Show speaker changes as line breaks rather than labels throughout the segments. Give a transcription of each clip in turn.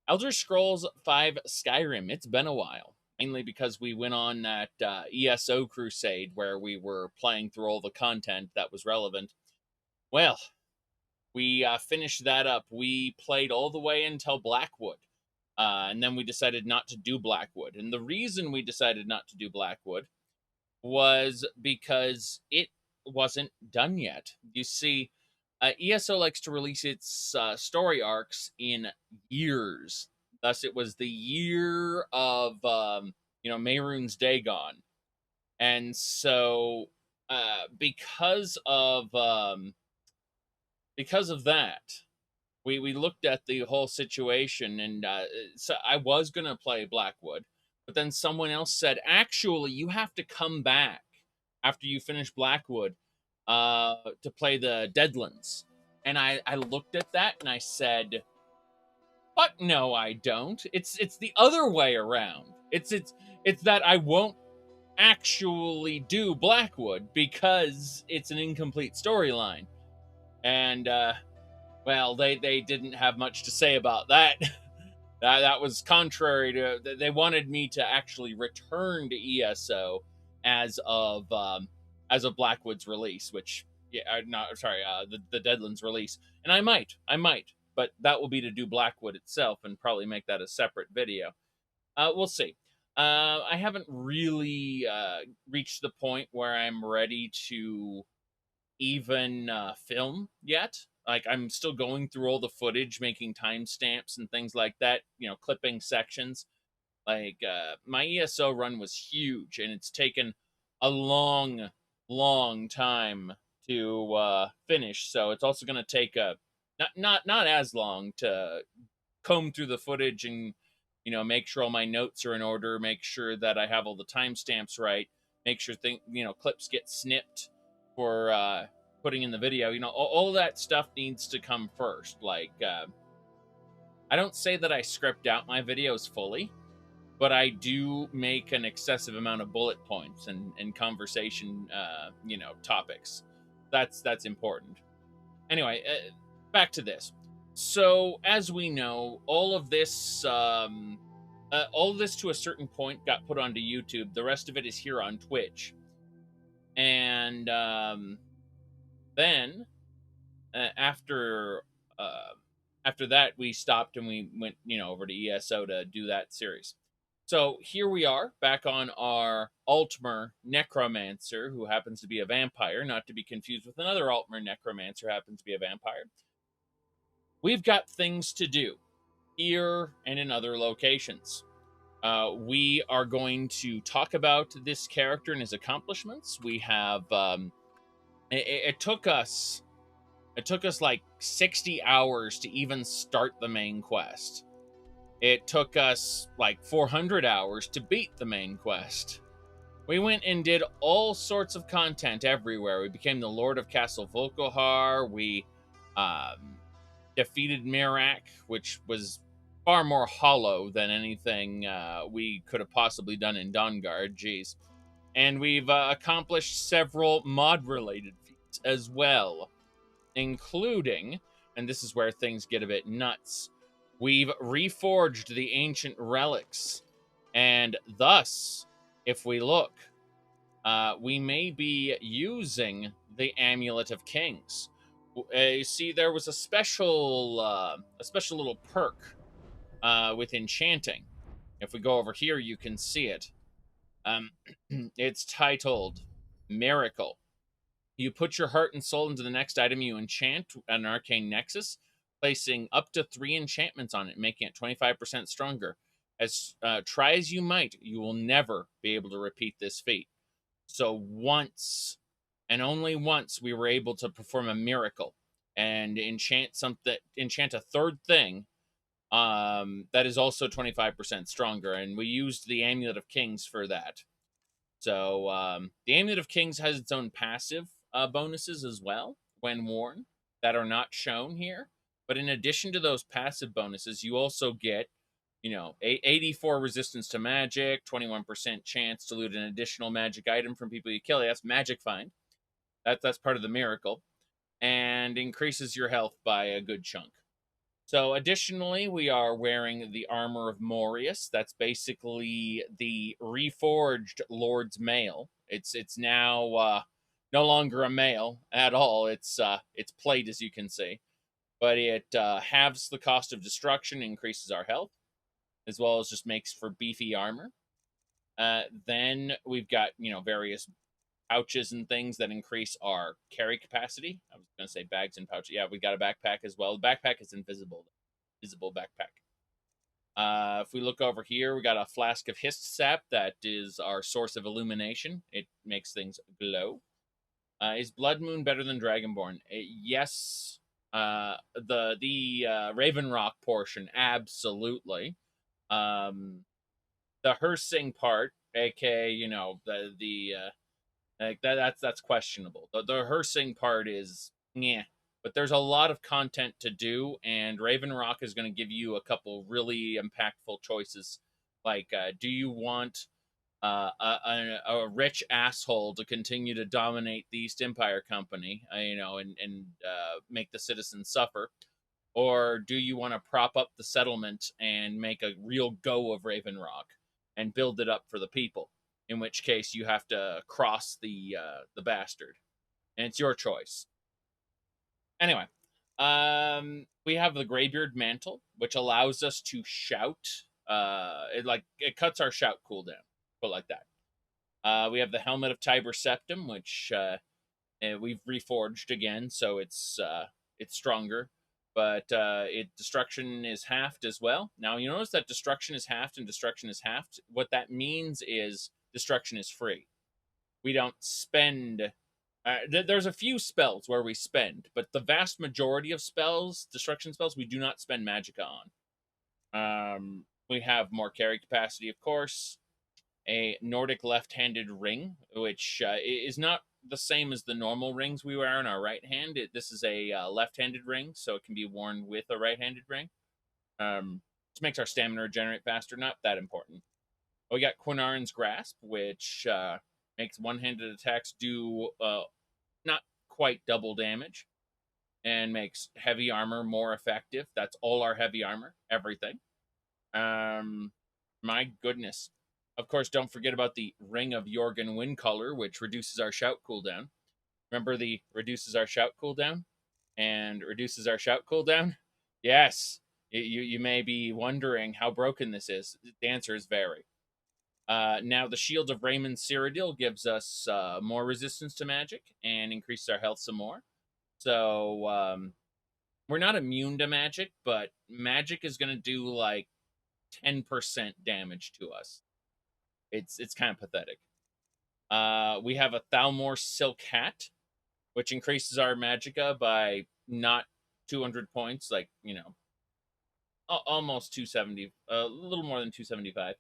Elder Scrolls V Skyrim. It's been a while, mainly because we went on that ESO crusade where we were playing through all the content that was relevant. Well, we finished that up. We played all the way until Blackwood, and then we decided not to do Blackwood. And the reason we decided not to do Blackwood was because it wasn't done yet. You see, ESO likes to release its story arcs in years. Thus, it was the year of Mehrunes Dagon, and so because of that, we looked at the whole situation, and so I was gonna play Blackwood, but then someone else said, actually, you have to come back after you finish Blackwood to play the Deadlands. And I looked at that and I said, "Fuck no, I don't. It's the other way around. It's that I won't actually do Blackwood because it's an incomplete storyline." And well, they didn't have much to say about that. That was contrary to. They wanted me to actually return to ESO as of Blackwood's release, which not sorry, the Deadlands release, and I might, but that will be to do Blackwood itself and probably make that a separate video. We'll see. I haven't really reached the point where I'm ready to even film yet. Like, I'm still going through all the footage, making timestamps and things like that, clipping sections. Like, my ESO run was huge, and it's taken a long, long time to finish. So it's also going to take a not as long to comb through the footage and make sure all my notes are in order, make sure that I have all the timestamps right, make sure clips get snipped for putting in the video. All that stuff needs to come first. Like, I don't say that I script out my videos fully, but I do make an excessive amount of bullet points and conversation, topics. That's important. Anyway, back to this. So, as we know, all of this to a certain point got put onto YouTube. The rest of it is here on Twitch. And then after that, we stopped and we went over to ESO to do that series. So here we are back on our Altmer necromancer, who happens to be a vampire, not to be confused with another Altmer necromancer who happens to be a vampire. We've got things to do here and in other locations. We are going to talk about this character and his accomplishments. We have it took us like 60 hours to even start the main quest. It took us like 400 hours to beat the main quest. We went and did all sorts of content everywhere. We became the Lord of Castle Volkohar. We defeated Mirak, which was far more hollow than anything we could have possibly done in Dawnguard. Jeez. And we've accomplished several mod-related feats as well, including, and this is where things get a bit nuts, we've reforged the ancient relics, and thus, if we look, we may be using the Amulet of Kings. You see, there was a special little perk with enchanting. If we go over here, you can see it. It's titled Miracle. You put your heart and soul into the next item you enchant, an arcane nexus, placing up to 3 enchantments on it, making it 25% stronger. As try as you might, you will never be able to repeat this feat. So once, and only once, we were able to perform a miracle and enchant a third thing that is also 25% stronger, and we used the Amulet of Kings for that. So the Amulet of Kings has its own passive bonuses as well when worn that are not shown here. But in addition to those passive bonuses, you also get, 84 resistance to magic, 21% chance to loot an additional magic item from people you kill. That's magic find. That's part of the miracle, and increases your health by a good chunk. So additionally, we are wearing the armor of Morius. That's basically the reforged Lord's mail. It's now no longer a mail at all. It's plate, as you can see, but it halves the cost of destruction, increases our health, as well as just makes for beefy armor. Then we've got various pouches and things that increase our carry capacity. I was going to say bags and pouches. Yeah, we got a backpack as well. The backpack is invisible, visible backpack. If we look over here, we got a flask of hist sap that is our source of illumination. It makes things glow. Is Blood Moon better than Dragonborn? Yes. The Raven Rock portion, absolutely. The Hersing part, aka like that's questionable. The Hersing part is yeah, but there's a lot of content to do, and Raven Rock is going to give you a couple really impactful choices. Like, do you want a rich asshole to continue to dominate the East Empire Company, and make the citizens suffer, or do you want to prop up the settlement and make a real go of Raven Rock and build it up for the people? In which case, you have to cross the bastard, and it's your choice. Anyway, we have the Greybeard Mantle, which allows us to shout. It cuts our shout cooldown, put like that. We have the Helmet of Tiber Septum, which we've reforged again, so it's stronger. But destruction is halved as well. Now you notice that destruction is halved and destruction is halved. What that means is destruction is free. We don't spend. There's a few spells where we spend, but the vast majority of spells, destruction spells, we do not spend magicka on. We have more carry capacity, of course. A Nordic left-handed ring, which is not the same as the normal rings we wear on our right hand. This is a left-handed ring, so it can be worn with a right-handed ring. Which makes our stamina regenerate faster. Not that important. We got Quinarin's Grasp, which makes one-handed attacks do not quite double damage, and makes heavy armor more effective. That's all our heavy armor, everything. My goodness. Of course, don't forget about the Ring of Jorgen Windcaller, which reduces our shout cooldown. Remember the reduces our shout cooldown and reduces our shout cooldown? Yes. You may be wondering how broken this is. The answer is very. Now, the Shield of Raymond Cyrodiil gives us more resistance to magic and increases our health some more. So, we're not immune to magic, but magic is going to do like 10% damage to us. It's kind of pathetic. We have a Thalmor Silk Hat, which increases our magicka by not 200 points, like, almost 270, a little more than 275.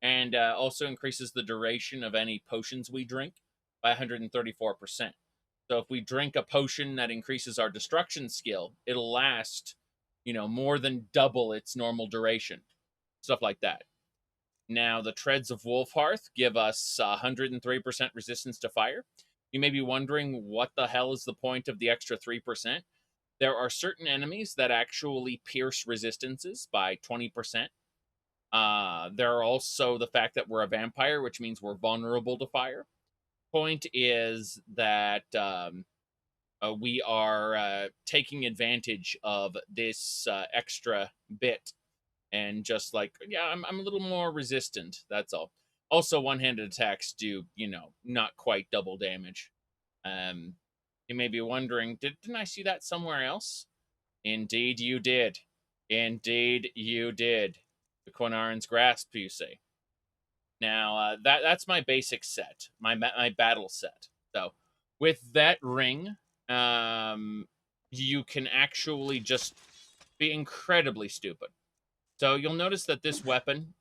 And also increases the duration of any potions we drink by 134%. So if we drink a potion that increases our destruction skill, it'll last, more than double its normal duration. Stuff like that. Now, the Treads of Wolfhearth give us 103% resistance to fire. You may be wondering what the hell is the point of the extra 3%. There are certain enemies that actually pierce resistances by 20%. There are also the fact that we're a vampire, which means we're vulnerable to fire. Point is that we are taking advantage of this extra bit. And just like, yeah, I'm a little more resistant. That's all. Also, one-handed attacks do, not quite double damage. You may be wondering, didn't I see that somewhere else? Indeed you did. Indeed you did. The Quinarin's Grasp, you see. Now, that's my basic set, my battle set. So, with that ring, you can actually just be incredibly stupid. So you'll notice that this weapon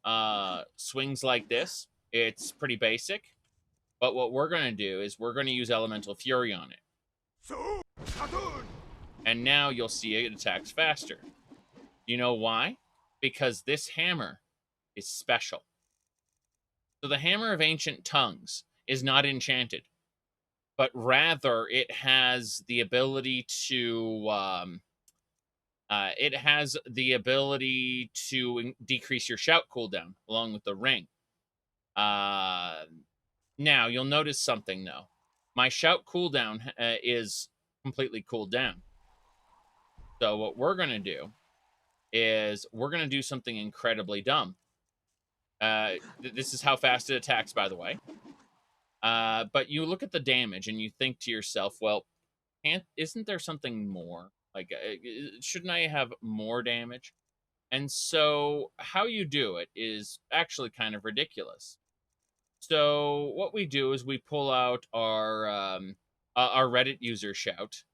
swings like this. It's pretty basic. But what we're going to do is we're going to use Elemental Fury on it. And now you'll see it attacks faster. You know why? Because this hammer is special. So the Hammer of Ancient Tongues is not enchanted, but rather it has the ability to It has the ability to decrease your shout cooldown along with the ring. Now, you'll notice something, though. My shout cooldown is completely cooled down. So what we're going to do is we're going to do something incredibly dumb. This is how fast it attacks, by the way. But you look at the damage and you think to yourself, well, isn't there something more? Like, shouldn't I have more damage? And so how you do it is actually kind of ridiculous. So what we do is we pull out our Reddit user shout,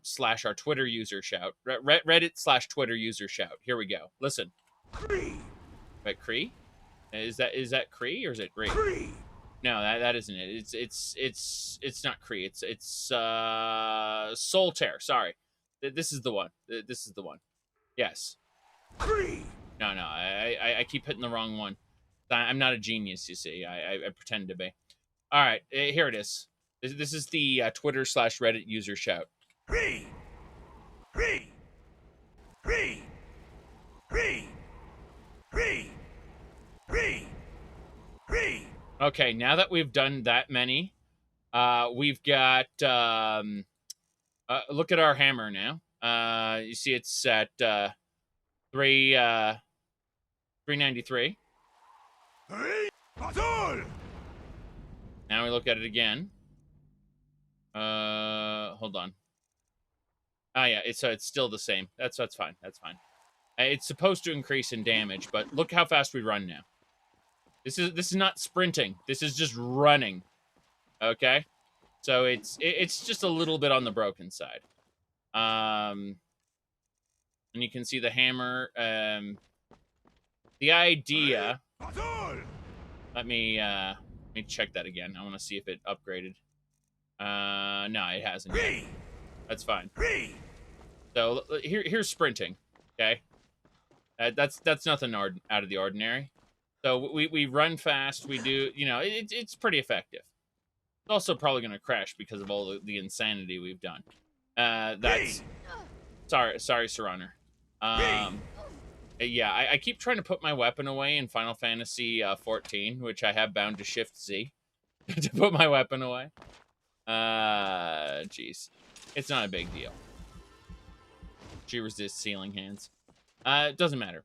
slash our Twitter user shout, Reddit slash Twitter user shout. Here we go. Listen.
Cree.
Wait, Cree? Is that Cree or is it Cree?
Cree.
No, that isn't it. It's not Cree. It's Soul Tear. Sorry, this is the one. This is the one. Yes.
Cree.
No, I keep hitting the wrong one. I'm not a genius, you see. I pretend to be. All right, here it is. This is the Twitter slash Reddit user shout.
Cree. Cree. Cree. Cree. Cree. Cree. Cree.
Okay, now that we've done that many, we've got look at our hammer now. You see it's at 393. Now we look at it again. Hold on. Ah, yeah, it's still the same. That's fine. That's fine. It's supposed to increase in damage, but look how fast we run now. This is not sprinting. This is just running. Okay, so it's just a little bit on the broken side. And you can see the hammer. The idea. Let me check that again. I want to see if it upgraded. No, it hasn't yet. That's fine. So here's sprinting. Okay, that's nothing out of the ordinary. So we run fast. We do, it's pretty effective. It's also probably going to crash because of all the insanity we've done. That's sorry, Surrunner. Yeah, I keep trying to put my weapon away in Final Fantasy 14, which I have bound to Shift Z to put my weapon away. Jeez, it's not a big deal. She resists sealing hands. It doesn't matter.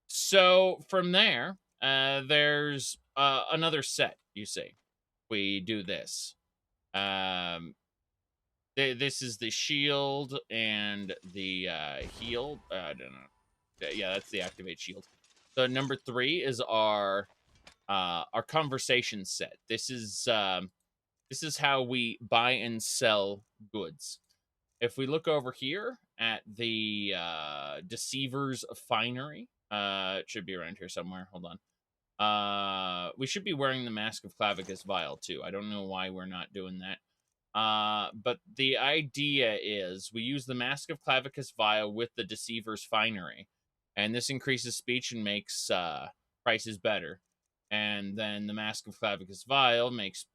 So from there, there's another set. You see, we do this. This is the shield and the heal. I don't know. Yeah, that's the activate shield. So number 3 is our conversation set. This is how we buy and sell goods. If we look over here at the Deceiver's Finery, it should be around here somewhere. Hold on. We should be wearing the Mask of Clavicus Vial too. I don't know why we're not doing that. But the idea is we use the Mask of Clavicus Vial with the Deceiver's Finery. And this increases speech and makes prices better. And then the Mask of Clavicus Vial makes,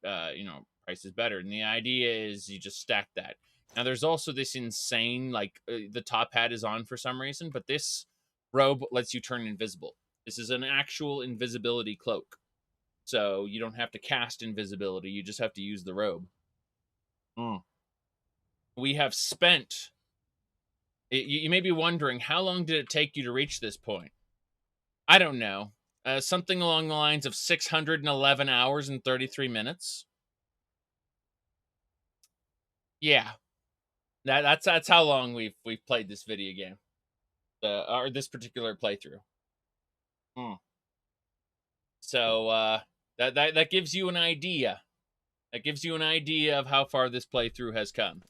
prices better. And the idea is you just stack that. Now, there's also this insane, the top hat is on for some reason, but this robe lets you turn invisible. This is an actual invisibility cloak. So you don't have to cast invisibility. You just have to use the robe. We have spent... You may be wondering, how long did it take you to reach this point? I don't know. Something along the lines of 611 hours and 33 minutes. Yeah. That's how long we've played this video game. Or this particular playthrough. So that gives you an idea. That gives you an idea of how far this playthrough has come.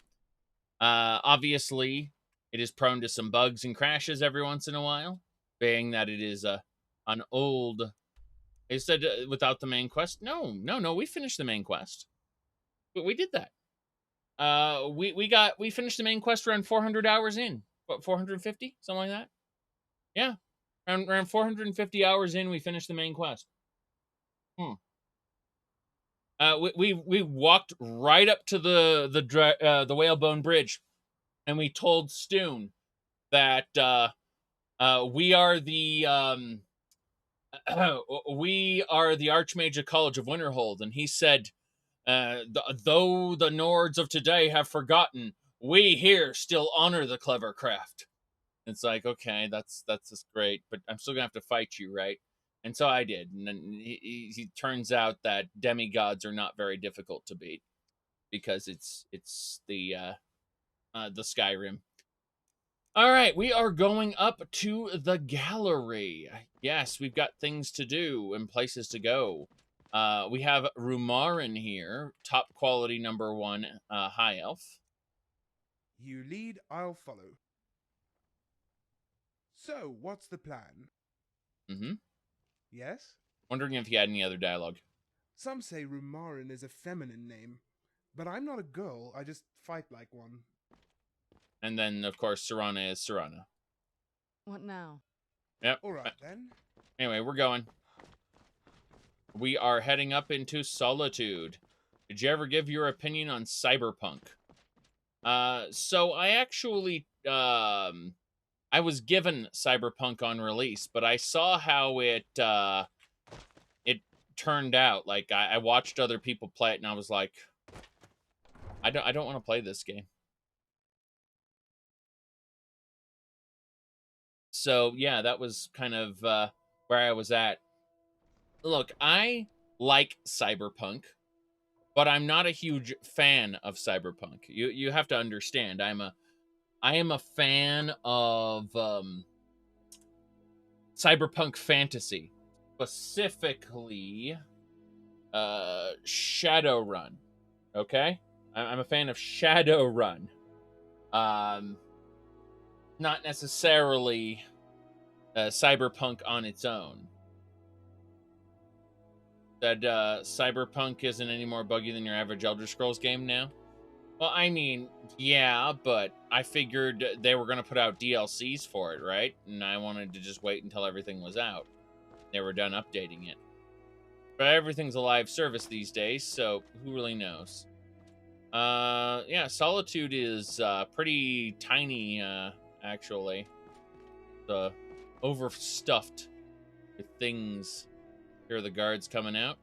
Obviously, it is prone to some bugs and crashes every once in a while, being that it is an old... They said without the main quest. No, we finished the main quest. But we did that. We finished the main quest around 400 hours in. What, 450? Something like that? Yeah. Around 450 hours in, we finished the main quest. We walked right up to the Whalebone Bridge, and we told Stoon that we are the we are the Archmage of College of Winterhold, and he said, though the Nords of today have forgotten, we here still honor the clever craft. It's like, okay, that's just great, but I'm still gonna have to fight you, right? And so I did, and then he turns out that demigods are not very difficult to beat because it's the Skyrim. All right, we are going up to the gallery. Yes, we've got things to do and places to go. We have Rumarin here, top quality #1 high elf.
You lead, I'll follow. So, what's the plan?
Mm-hmm.
Yes?
Wondering if you had any other dialogue.
Some say Rumarin is a feminine name, but I'm not a girl, I just fight like one.
And then, of course, Serana is Serana.
What now?
Yep.
Alright then.
Anyway, we're going. We are heading up into Solitude. Did you ever give your opinion on Cyberpunk? So I actually, I was given Cyberpunk on release, but I saw how it turned out. Like, I watched other people play it, and I was like, I don't want to play this game. So yeah, that was kind of where I was at. Look, I like Cyberpunk, but I'm not a huge fan of Cyberpunk. You have to understand, I am a fan of Cyberpunk fantasy, specifically Shadowrun. Okay, I'm a fan of Shadowrun. Not necessarily Cyberpunk on its own. That Cyberpunk isn't any more buggy than your average Elder Scrolls game now? Well, I mean, yeah, but I figured they were going to put out DLCs for it, right? And I wanted to just wait until everything was out. They were done updating it. But everything's a live service these days, so who really knows? Yeah, Solitude is pretty tiny, actually. Overstuffed with things. Here are the guards coming out.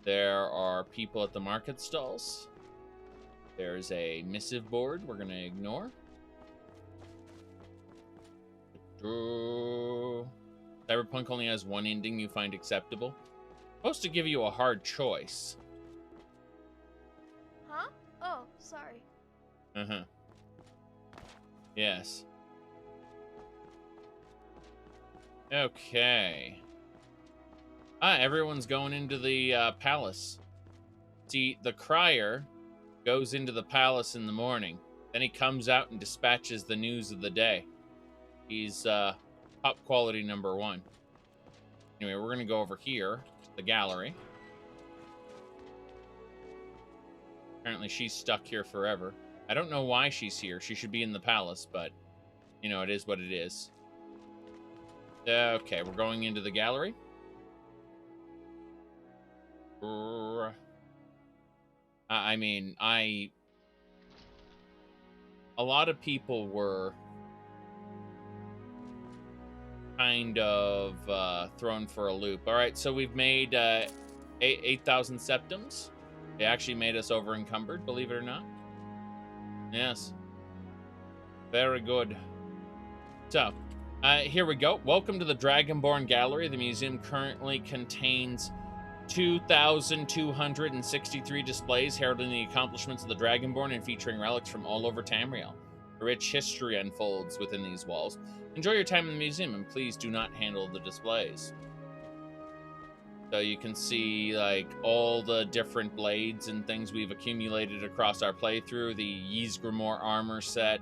There are people at the market stalls. There's a missive board we're going to ignore. Cyberpunk only has one ending you find acceptable. Supposed to give you a hard choice.
Huh? Oh, sorry.
Uh-huh. Yes. Okay. Everyone's going into the palace. See, the crier goes into the palace in the morning. Then he comes out and dispatches the news of the day. He's top quality #1. Anyway, we're going to go over here to the gallery. Apparently she's stuck here forever. I don't know why she's here. She should be in the palace, but, you know, it is what it is. Okay, we're going into the gallery. I mean, a lot of people were kind of thrown for a loop. All right, so we've made 8,000 septums. They actually made us over encumbered, believe it or not. Yes. Very good. So, here we go. Welcome to the Dragonborn Gallery. The museum currently contains 2,263 displays heralding the accomplishments of the Dragonborn and featuring relics from all over Tamriel. A rich history unfolds within these walls. Enjoy your time in the museum, and please do not handle the displays. So you can see, like, all the different blades and things we've accumulated across our playthrough. The Ysgramor armor set,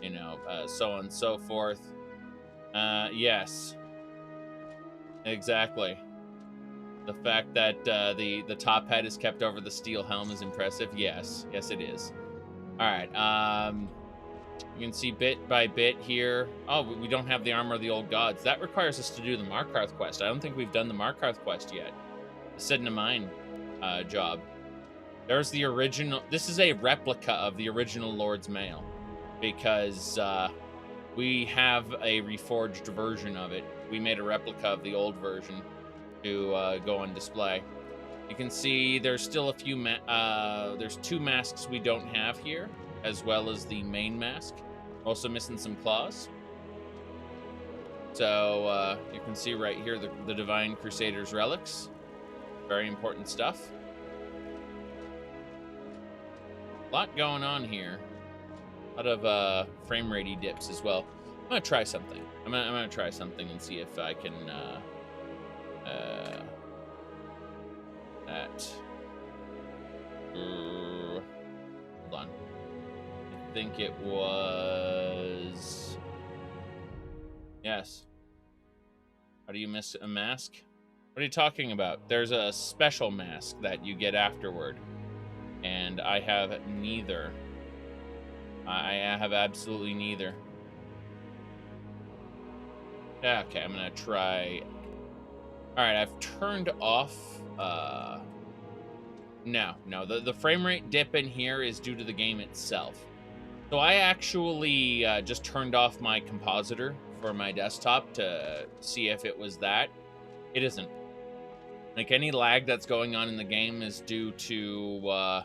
you know, so on and so forth. Yes. Exactly. The fact that the top hat is kept over the steel helm is impressive. Yes. Yes, it is. All right. You can see bit by bit here. Oh, we don't have the armor of the old gods. That requires us to do the Markarth quest. I don't think we've done the Markarth quest yet. The Sedna Mine job. There's the original. This is a replica of the original Lord's Mail. because we have a reforged version of it. We made a replica of the old version to go on display. You can see there's still a few, there's 2 masks we don't have here, as well as the main mask. Also missing some claws. So you can see right here the Divine Crusader's relics. Very important stuff. A lot going on here. A lot of frame rate dips as well. I'm gonna try something. I'm gonna try something and see if I can hold on. I think it was, yes. How do you miss a mask? What are you talking about? There's a special mask that you get afterward, and I have neither. I have absolutely neither. Okay, I'm gonna try. All right, I've turned off. No, the frame rate dip in here is due to the game itself. So I actually just turned off my compositor for my desktop to see if it was that. It isn't. Like, any lag that's going on in the game is due to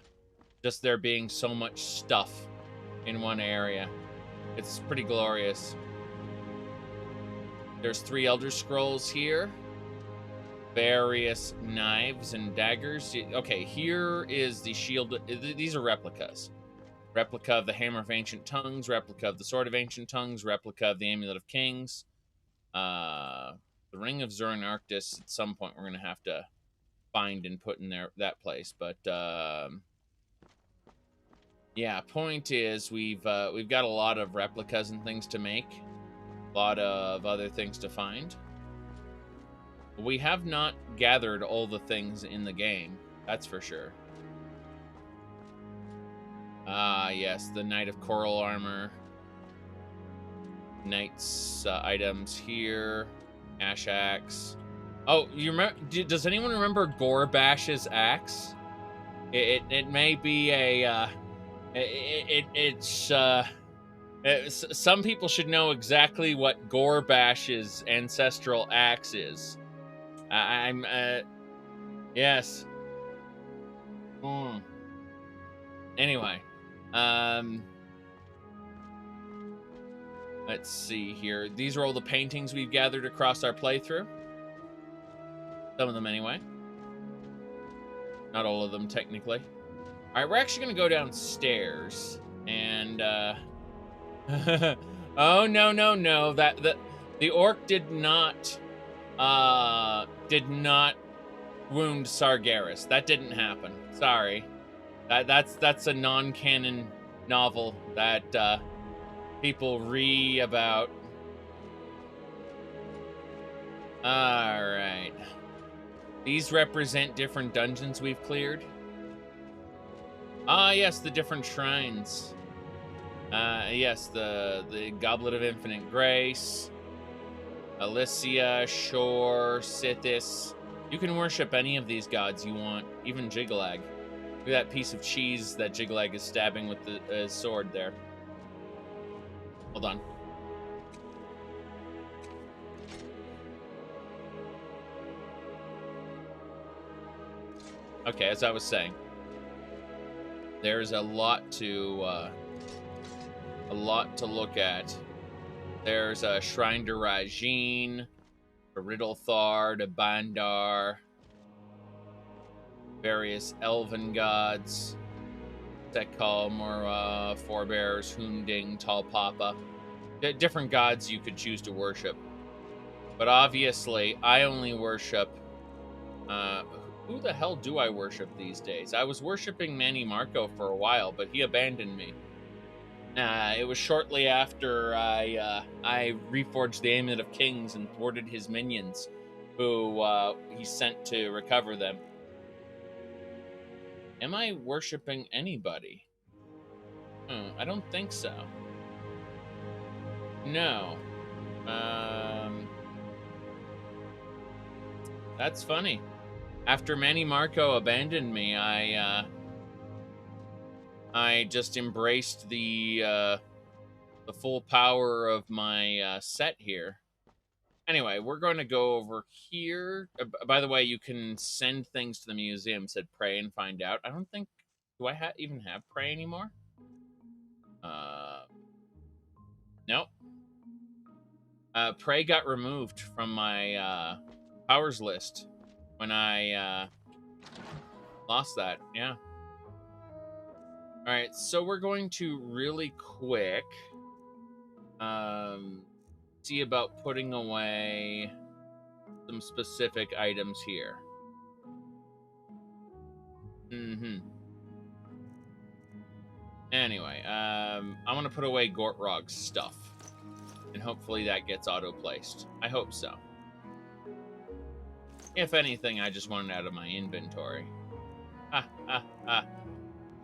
just there being so much stuff in one area. It's pretty glorious. There's 3 Elder Scrolls here. Various knives and daggers. Okay, here is the shield. These are replicas. Replica of the Hammer of Ancient Tongues, replica of the Sword of Ancient Tongues, replica of the Amulet of Kings. The Ring of Zurin Arctis, at some point we're going to have to find and put in that place. But yeah, point is we've got a lot of replicas and things to make. A lot of other things to find. We have not gathered all the things in the game, that's for sure. Yes, the Knight of Coral Armor. Knight's items here. Ash Axe. Oh, you remember? Does anyone remember Gorbash's axe? It may be a. Some people should know exactly what Gorbash's ancestral axe is. Yes. Anyway, let's see here. These are all the paintings we've gathered across our playthrough. Some of them, anyway. Not all of them, technically. All right, we're actually going to go downstairs and. Oh no! The orc did not wound Sargeras. That didn't happen. Sorry. That's a non-canon novel that people about. All right. These represent different dungeons we've cleared. Yes, the different shrines. Yes, the Goblet of Infinite Grace, Alicia, Shore, Sithis. You can worship any of these gods you want, even Jiglag. Look at that piece of cheese that Jiglag is stabbing with the sword there. Hold on. Okay, as I was saying, there's a lot to look at. There's a Shrine to Rajin, a Riddlethar, to Bandar, various elven gods, Sekal, Mura, Forebears, Hunding, Talpapa. Different gods you could choose to worship. But obviously, I only worship... who the hell do I worship these days? I was worshiping Manny Marco for a while, but he abandoned me. It was shortly after I reforged the Amulet of Kings and thwarted his minions, who he sent to recover them. Am I worshiping anybody? I don't think so. No. That's funny. After Manny Marco abandoned me, I just embraced the the full power of my set here. Anyway, we're going to go over here. By the way, you can send things to the museum. Said pray and find out. I don't think. Do I even have pray anymore? Nope. Pray got removed from my powers list when I lost that. Yeah. All right, so we're going to really quick see about putting away some specific items here. Anyway, I'm going to put away Gortrog's stuff. And hopefully that gets auto-placed. I hope so. If anything, I just want it out of my inventory.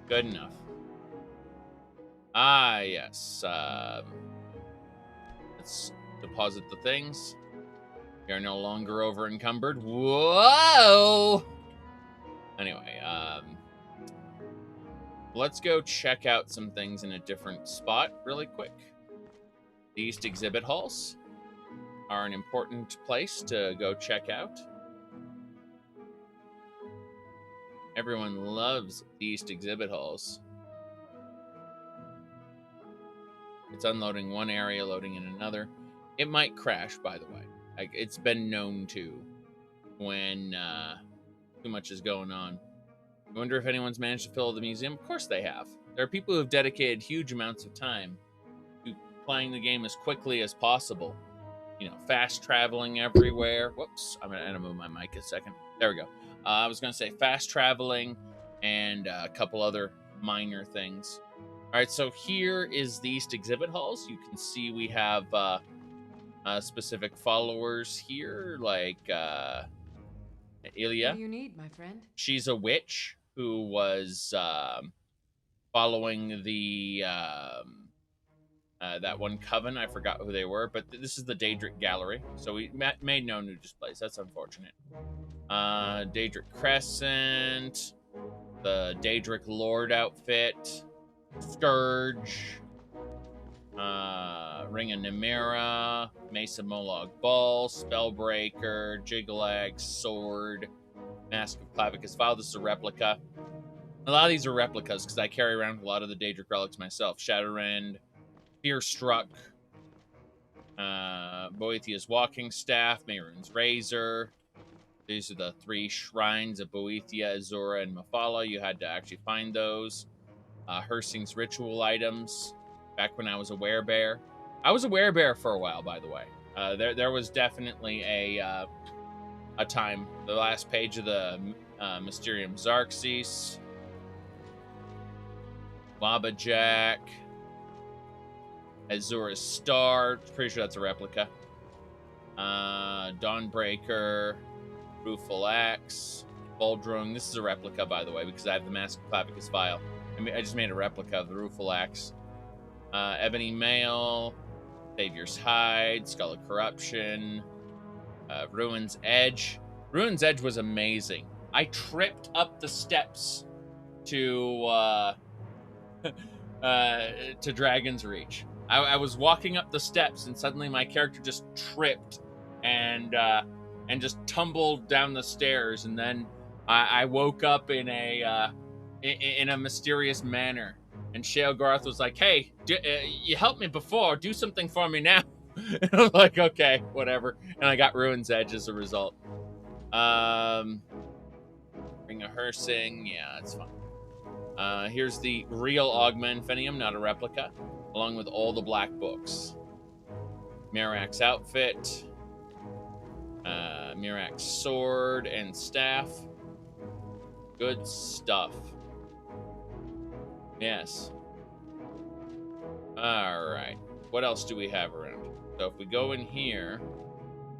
Good enough. Ah, yes. Let's deposit the things. We are no longer over-encumbered. Whoa! Anyway, let's go check out some things in a different spot really quick. The East exhibit halls are an important place to go check out. Everyone loves the East exhibit halls. It's unloading one area, loading in another. It might crash, by the way. Like, it's been known to when too much is going on. I wonder if anyone's managed to fill the museum. Of course they have. There are people who have dedicated huge amounts of time to playing the game as quickly as possible. You know, fast traveling everywhere. Whoops, I'm gonna move my mic a second. There we go. I was gonna say fast traveling and a couple other minor things. All right, so here is the East exhibit halls. You can see we have specific followers here, like Ilya.
What do you need, my friend?
She's a witch who was following the that one coven. I forgot who they were, but this is the Daedric Gallery. So we made no new displays. That's unfortunate. Daedric Crescent, the Daedric Lord outfit, Scourge, Ring of Nemera, Mace of Molag Ball, Spellbreaker, Jiggalag, Sword, Mask of Clavicus File. This is a replica. A lot of these are replicas because I carry around a lot of the Daedric relics myself. Shadowrend, Fear Struck, Boethiah's Walking Staff, Mehrunes Razor. These are the 3 shrines of Boethia, Azura, and Mephala. You had to actually find those. Hersing's ritual items. Back when I was a werebear. I was a werebear for a while, by the way. There was definitely a time. The last page of the Mysterium Xarxes. Wabajack. Azura's Star. Pretty sure that's a replica. Dawnbreaker. Rueful Axe. Boldrung. This is a replica, by the way, because I have the Mask of Clavicus File. I just made a replica of the Rueful Axe. Ebony Mail. Savior's Hide. Skull of Corruption. Ruin's Edge. Ruin's Edge was amazing. I tripped up the steps to Dragon's Reach. I was walking up the steps and suddenly my character just tripped and just tumbled down the stairs, and then I woke up in a mysterious manner. And Sheogorath was like, "Hey, you helped me before. Do something for me now." And I'm like, "Okay, whatever." And I got Ruin's Edge as a result. Ring of Hersing, yeah, that's fine. Here's the real Augma Infinium, not a replica, along with all the black books. Mirak's outfit, Mirak's sword and staff. Good stuff. Yes. All right. What else do we have around? So if we go in here,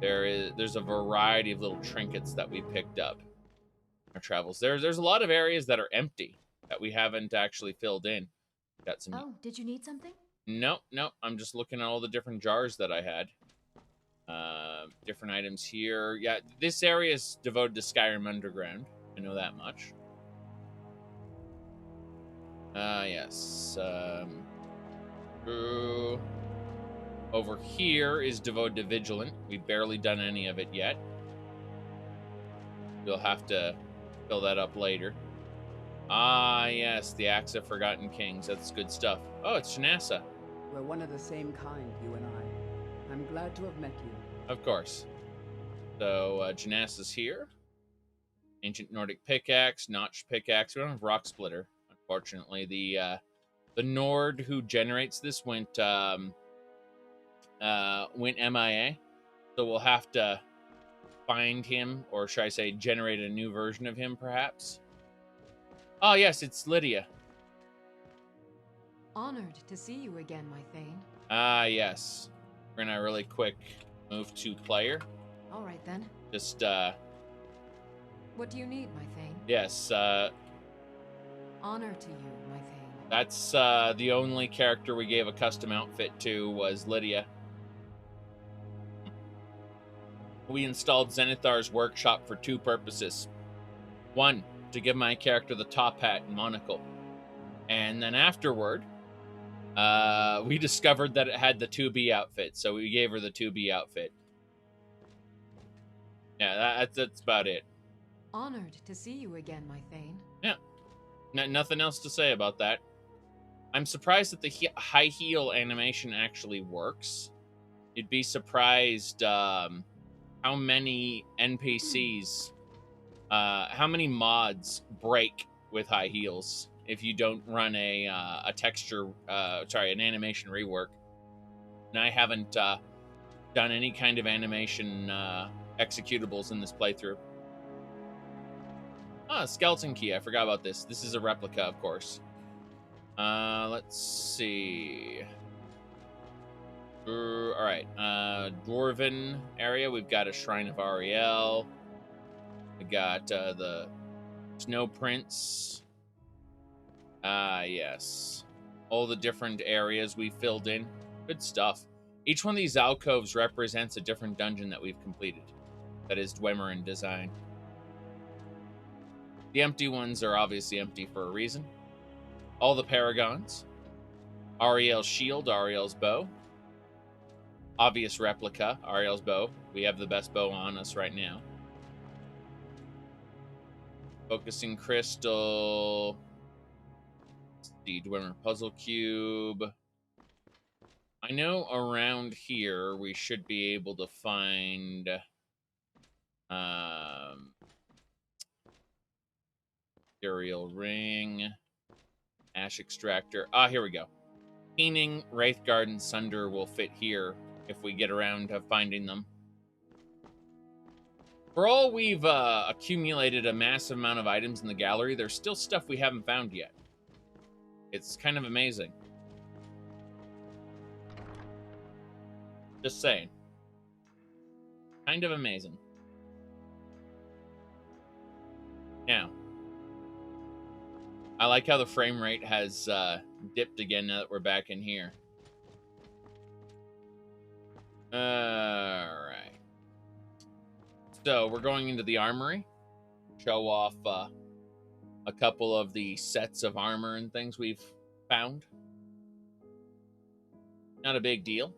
there's a variety of little trinkets that we picked up. Our travels. There's a lot of areas that are empty that we haven't actually filled in. Got some.
Oh, did you need something?
Nope. I'm just looking at all the different jars that I had. Different items here. Yeah, this area is devoted to Skyrim Underground. I know that much. Yes. Over here is devoted to Vigilant. We've barely done any of it yet. You'll have to fill that up later. Ah, yes, the Axe of Forgotten Kings. That's good stuff. Oh, it's Janassa.
We're one of the same kind, you and I. I'm glad to have met you.
Of course. So, Janassa's here. Ancient Nordic pickaxe, notched pickaxe. We don't have rock splitter, unfortunately. The Nord who generates this went MIA. So we'll have to find him, or should I say generate a new version of him, perhaps? Oh, yes, it's Lydia.
Honored to see you again, my Thane.
Ah, yes. We're gonna really quick move to player.
All right, then.
Just,
What do you need, my Thane?
yes,
Honor to you, my Thane.
that's, the only character we gave a custom outfit to was Lydia. We installed Zenithar's workshop for 2 purposes. 1, to give my character the top hat and monocle. And then afterward, we discovered that it had the 2B outfit, so we gave her the 2B outfit. Yeah, that's about it.
Honored to see you again, my Thane.
Yeah, nothing else to say about that. I'm surprised that the high heel animation actually works. You'd be surprised how many NPCs, how many mods break with high heels if you don't run a texture, an animation rework. And I haven't done any kind of animation executables in this playthrough. Ah, skeleton key. I forgot about this. This is a replica, of course. Let's see. All right. Dwarven area. We've got a Shrine of Ariel. We got the Snow Prince. Yes. All the different areas we filled in. Good stuff. Each one of these alcoves represents a different dungeon that we've completed. That is Dwemer in design. The empty ones are obviously empty for a reason. All the paragons. Ariel's shield, Ariel's bow. Obvious replica, Ariel's bow. We have the best bow on us right now. Focusing crystal. Let's see, Dwemer puzzle cube. I know around here we should be able to find Ethereal ring, ash extractor. Ah, here we go. Keening, Wraithguard, and Sunder will fit here if we get around to finding them. For all we've accumulated a massive amount of items in the gallery, there's still stuff we haven't found yet. It's kind of amazing. Just saying. Kind of amazing. Now, I like how the frame rate has dipped again now that we're back in here. Alright. So, we're going into the armory. Show off a couple of the sets of armor and things we've found. Not a big deal.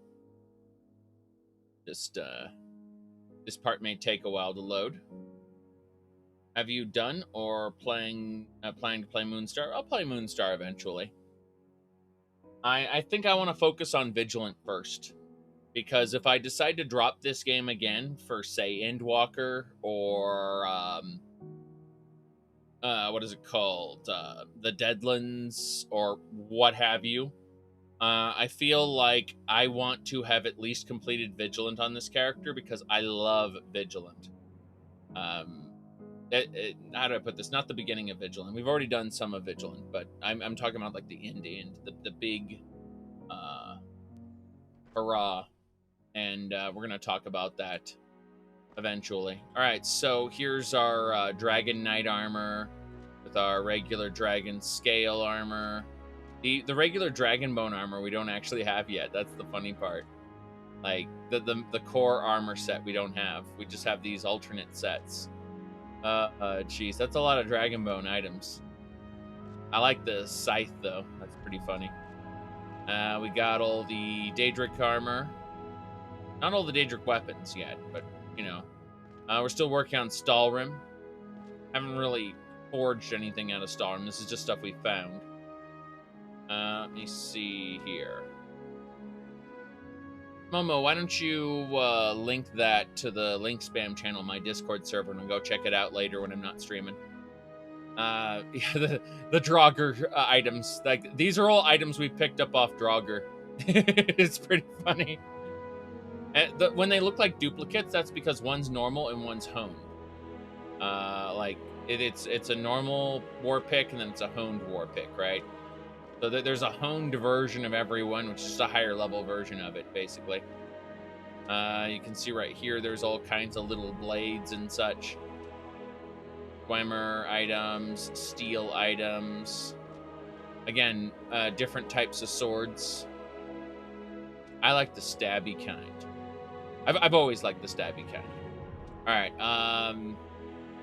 Just, this part may take a while to load. Have you done or planning to play Moonstar? I'll play Moonstar eventually. I think I want to focus on Vigilant first. Because if I decide to drop this game again for, say, Endwalker or, what is it called? The Deadlands or what have you, I feel like I want to have at least completed Vigilant on this character because I love Vigilant. How do I put this? Not the beginning of Vigilant. We've already done some of Vigilant, but I'm talking about like the end, the big hurrah. And we're going to talk about that eventually. All right, so here's our Dragon Knight armor with our regular Dragon Scale armor. The regular Dragon Bone armor we don't actually have yet. That's the funny part. Like, the core armor set we don't have. We just have these alternate sets. Jeez, that's a lot of Dragon Bone items. I like the scythe, though. That's pretty funny. We got all the Daedric armor. Not all the Daedric weapons yet, but, you know. We're still working on Stalrim. Haven't really forged anything out of Stalrim. This is just stuff we found. Let me see here. Momo, why don't you link that to the link spam channel on my Discord server, and I'll go check it out later when I'm not streaming. Yeah, the Draugr items. Like, these are all items we picked up off Draugr. It's pretty funny. When they look like duplicates, that's because one's normal and one's honed. Like, it's a normal war pick, and then it's a honed war pick, right? So there's a honed version of everyone, which is just a higher level version of it, basically. You can see right here, there's all kinds of little blades and such. Dwemer items, steel items. Again, different types of swords. I like the stabby kind. I've always liked the stabby kind. All right,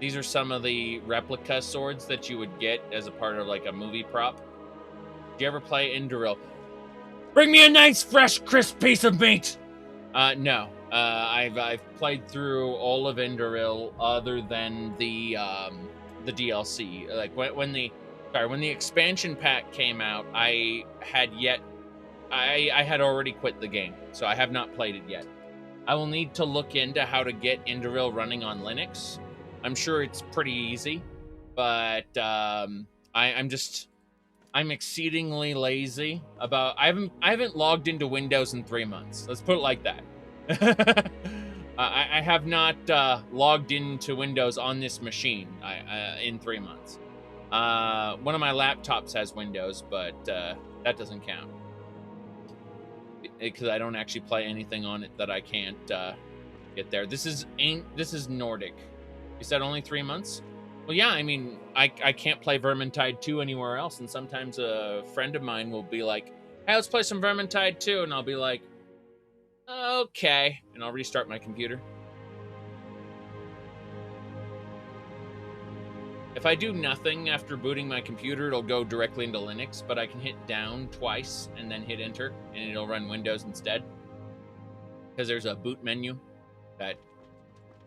these are some of the replica swords that you would get as a part of like a movie prop. Did you ever play Indoril? Bring me a nice, fresh, crisp piece of meat! No. I've played through all of Indoril other than the DLC. Like when the expansion pack came out, I had already quit the game, so I have not played it yet. I will need to look into how to get Indoril running on Linux. I'm sure it's pretty easy, but I'm exceedingly lazy about. I haven't logged into Windows in 3 months. Let's put it like that. I have not logged into Windows on this machine in 3 months. One of my laptops has Windows, but that doesn't count because I don't actually play anything on it that I can't get there. This is Nordic. You said only 3 months? Well, yeah, I mean, I can't play Vermintide 2 anywhere else, and sometimes a friend of mine will be like, hey, let's play some Vermintide 2, and I'll be like, okay, and I'll restart my computer. If I do nothing after booting my computer, it'll go directly into Linux, but I can hit down twice and then hit enter, and it'll run Windows instead. Because there's a boot menu that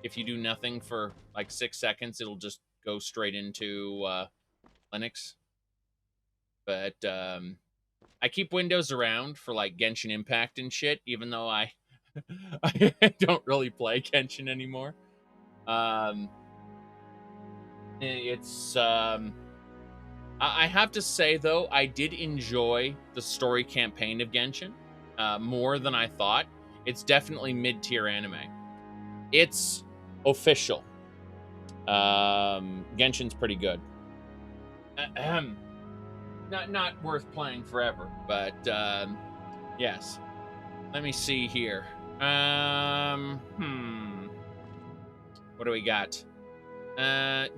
if you do nothing for like 6 seconds, it'll just go straight into Linux. But I keep Windows around for like Genshin Impact and shit, even though I don't really play Genshin anymore. I have to say though, I did enjoy the story campaign of Genshin more than I thought. It's definitely mid-tier anime. It's official. Genshin's pretty good. Not worth playing forever, but yes. Let me see here. What do we got?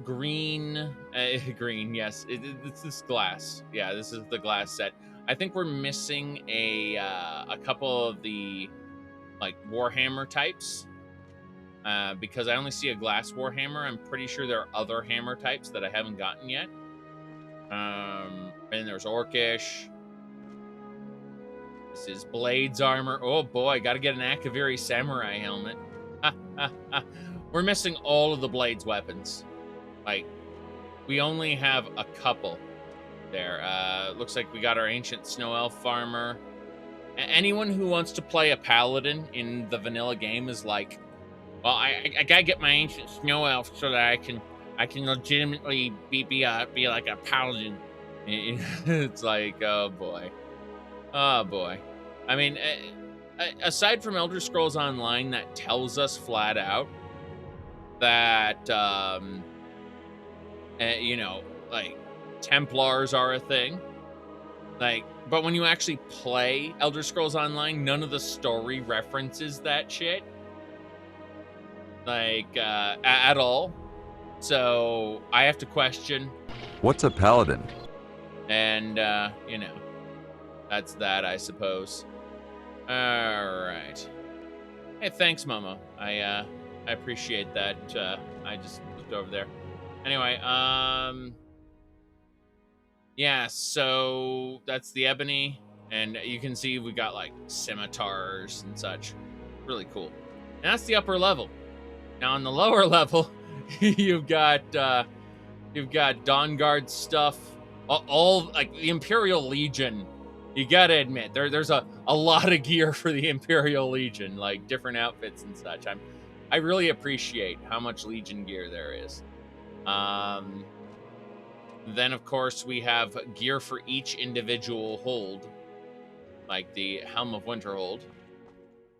Green. Green, yes. It's this glass. Yeah, this is the glass set. I think we're missing a couple of the like Warhammer types. Because I only see a glass Warhammer. I'm pretty sure there are other hammer types that I haven't gotten yet. And there's Orcish. This is Blades armor. Oh boy, gotta get an Akaviri Samurai helmet. We're missing all of the Blades weapons. Like, we only have a couple there. Looks like we got our Ancient Snow Elf armor. Anyone who wants to play a Paladin in the vanilla game is like, well, I gotta get my Ancient Snow Elf so that I can legitimately be like a Paladin. It's like, oh boy. Oh boy. I mean, aside from Elder Scrolls Online that tells us flat out that, you know, like, Templars are a thing. Like, but when you actually play Elder Scrolls Online, none of the story references that shit. Like, at all. So, I have to question.
What's a paladin?
And, you know, that's that, I suppose. Alright. Hey, thanks, Momo. I appreciate that. I just looked over there. Anyway, yeah, so that's the ebony. And you can see we got like scimitars and such. Really cool. And that's the upper level. Now on the lower level, you've got Dawn Guard stuff, all like the Imperial Legion. You gotta admit, there's a lot of gear for the Imperial Legion, like different outfits and such. I really appreciate how much Legion gear there is. Then of course we have gear for each individual hold, like the Helm of Winterhold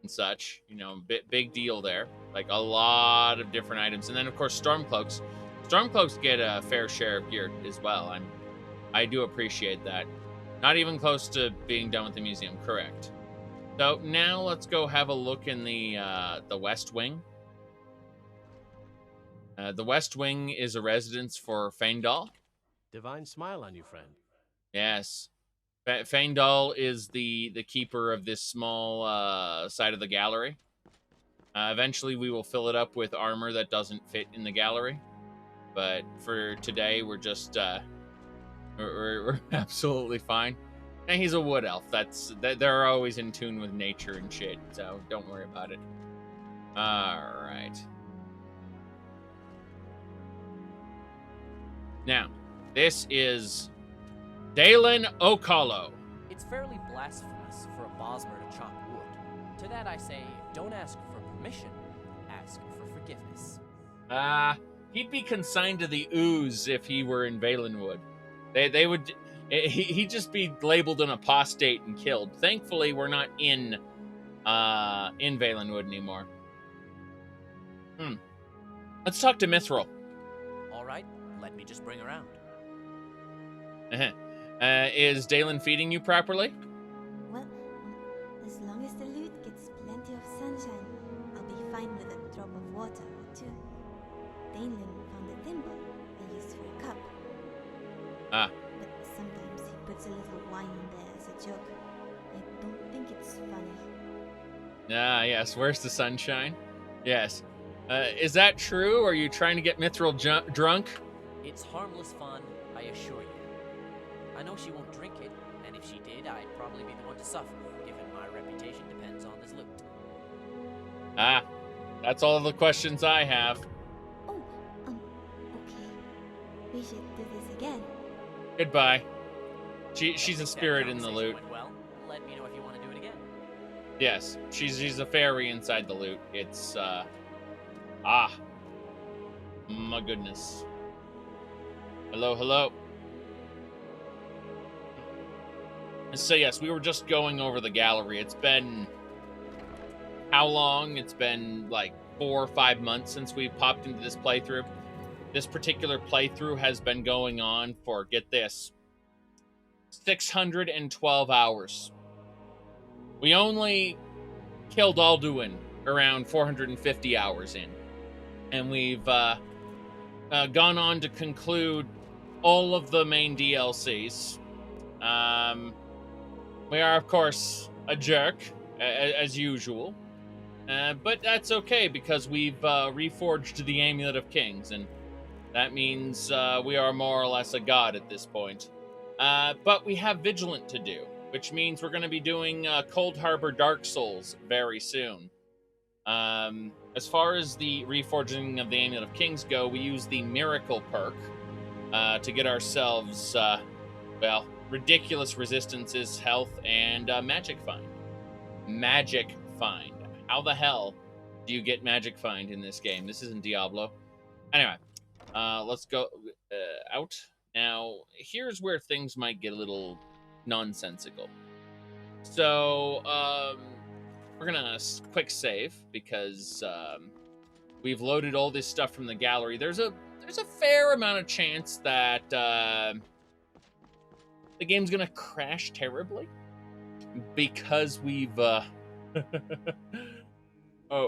and such. You know, big deal there. Like a lot of different items, and then of course Stormcloaks. Stormcloaks get a fair share of gear as well. I do appreciate that. Not even close to being done with the museum, correct. So now let's go have a look in the West Wing. The West Wing is a residence for Faendal.
Divine smile on you, friend.
Yes. Faendal is the keeper of this small side of the gallery. Eventually we will fill it up with armor that doesn't fit in the gallery. But for today, we're just we're absolutely fine. And he's a wood elf. They're always in tune with nature and shit, so don't worry about it. All right. Now, this is Dalen Okalo.
It's fairly blasphemous for a Bosmer to chop wood. To that I say, don't ask for permission, ask for forgiveness.
He'd be consigned to the ooze if he were in Valenwood. They would. He'd just be labeled an apostate and killed. Thankfully, we're not in Valenwood anymore. Let's talk to Mithril.
All right, let me just bring around.
Is Dalen feeding you properly?
Well, as long as the loot gets plenty of sunshine, I'll be fine with a drop of water or two. Dalen found a thimble I used for a cup. But sometimes he puts a little wine in there as a joke. I don't think it's funny.
Yes. Where's the sunshine? Yes. Is that true? Or are you trying to get Mithril drunk?
It's harmless fun, I assure you. I know she won't drink it, and if she did, I'd probably be the one to suffer, given my reputation depends on this loot.
That's all the questions I have.
Oh, okay. We should do this again.
Goodbye. She's a spirit in the loot.
Went well. Let me know if you want to do it again.
Yes, she's a fairy inside the loot. It's my goodness. Hello. So yes, we were just going over the gallery. It's been how long? It's been like 4 or 5 months since we popped into this playthrough. This particular playthrough has been going on for, get this, 612 hours. We only killed Alduin around 450 hours in. And we've gone on to conclude all of the main DLCs. We are, of course, a jerk, as usual. But that's okay, because we've reforged the Amulet of Kings, and that means we are more or less a god at this point. But we have Vigilant to do, which means we're going to be doing Cold Harbor Dark Souls very soon. As far as the reforging of the Amulet of Kings go, we use the Miracle perk to get ourselves, ridiculous resistances, health, and Magic Find. Magic Find. How the hell do you get Magic Find in this game? This isn't Diablo. Anyway, let's go out. Now, here's where things might get a little nonsensical. So, we're gonna quick save because we've loaded all this stuff from the gallery. There's a fair amount of chance that the game's gonna crash terribly because we've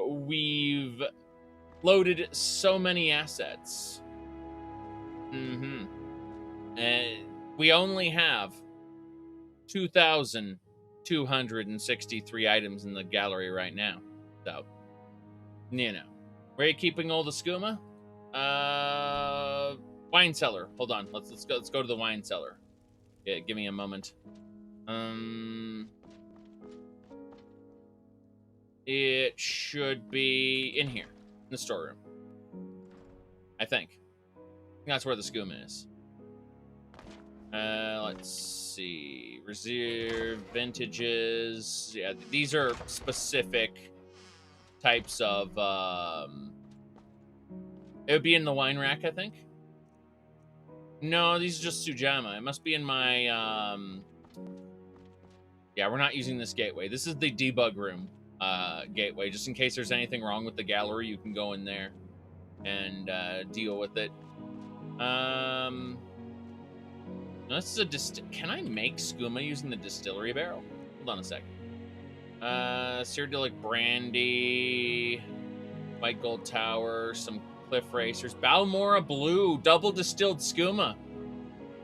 we've loaded so many assets. We only have 2,263 items in the gallery right now. So, you know. Where are you keeping all the skooma? Wine cellar. Hold on. Let's go to the wine cellar. Yeah, give me a moment. It should be in here, in the storeroom. I think that's where the skooma is. Let's see. Reserve, vintages. Yeah, these are specific types of, it would be in the wine rack, I think. No, these are just Sujama. It must be in my, yeah, we're not using this gateway. This is the debug room, gateway. Just in case there's anything wrong with the gallery, you can go in there and, deal with it. No, this is a can I make skooma using the distillery barrel? Hold on a second. Cerdilic brandy, white gold tower, some cliff racers, Balmora blue, double distilled skooma.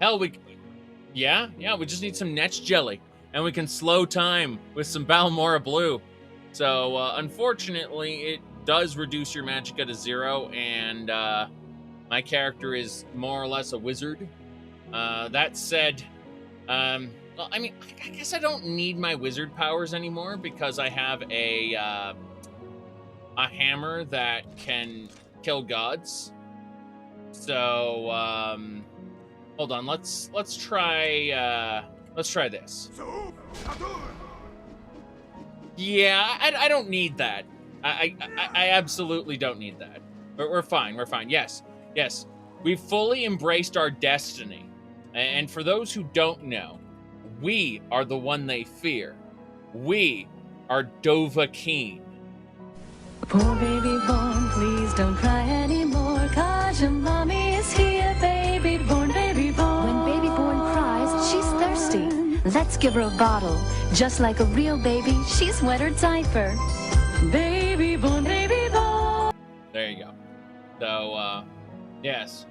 Hell, we just need some Netch jelly, and we can slow time with some Balmora blue. So unfortunately, it does reduce your magicka to 0, and my character is more or less a wizard. That said, well, I mean, I guess I don't need my wizard powers anymore because I have a hammer that can kill gods. So, hold on, let's try this. Yeah, I don't need that. I absolutely don't need that. But we're fine. Yes. We've fully embraced our destiny. And for those who don't know, we are the one they fear. We are Dovahkiin.
Poor baby born, please don't cry anymore, 'cause your mommy is here, baby born, baby born.
When baby born cries, she's thirsty.
Let's give her a bottle, just like a real baby, she's wet her diaper. Baby born, baby born.
There you go. So, yes.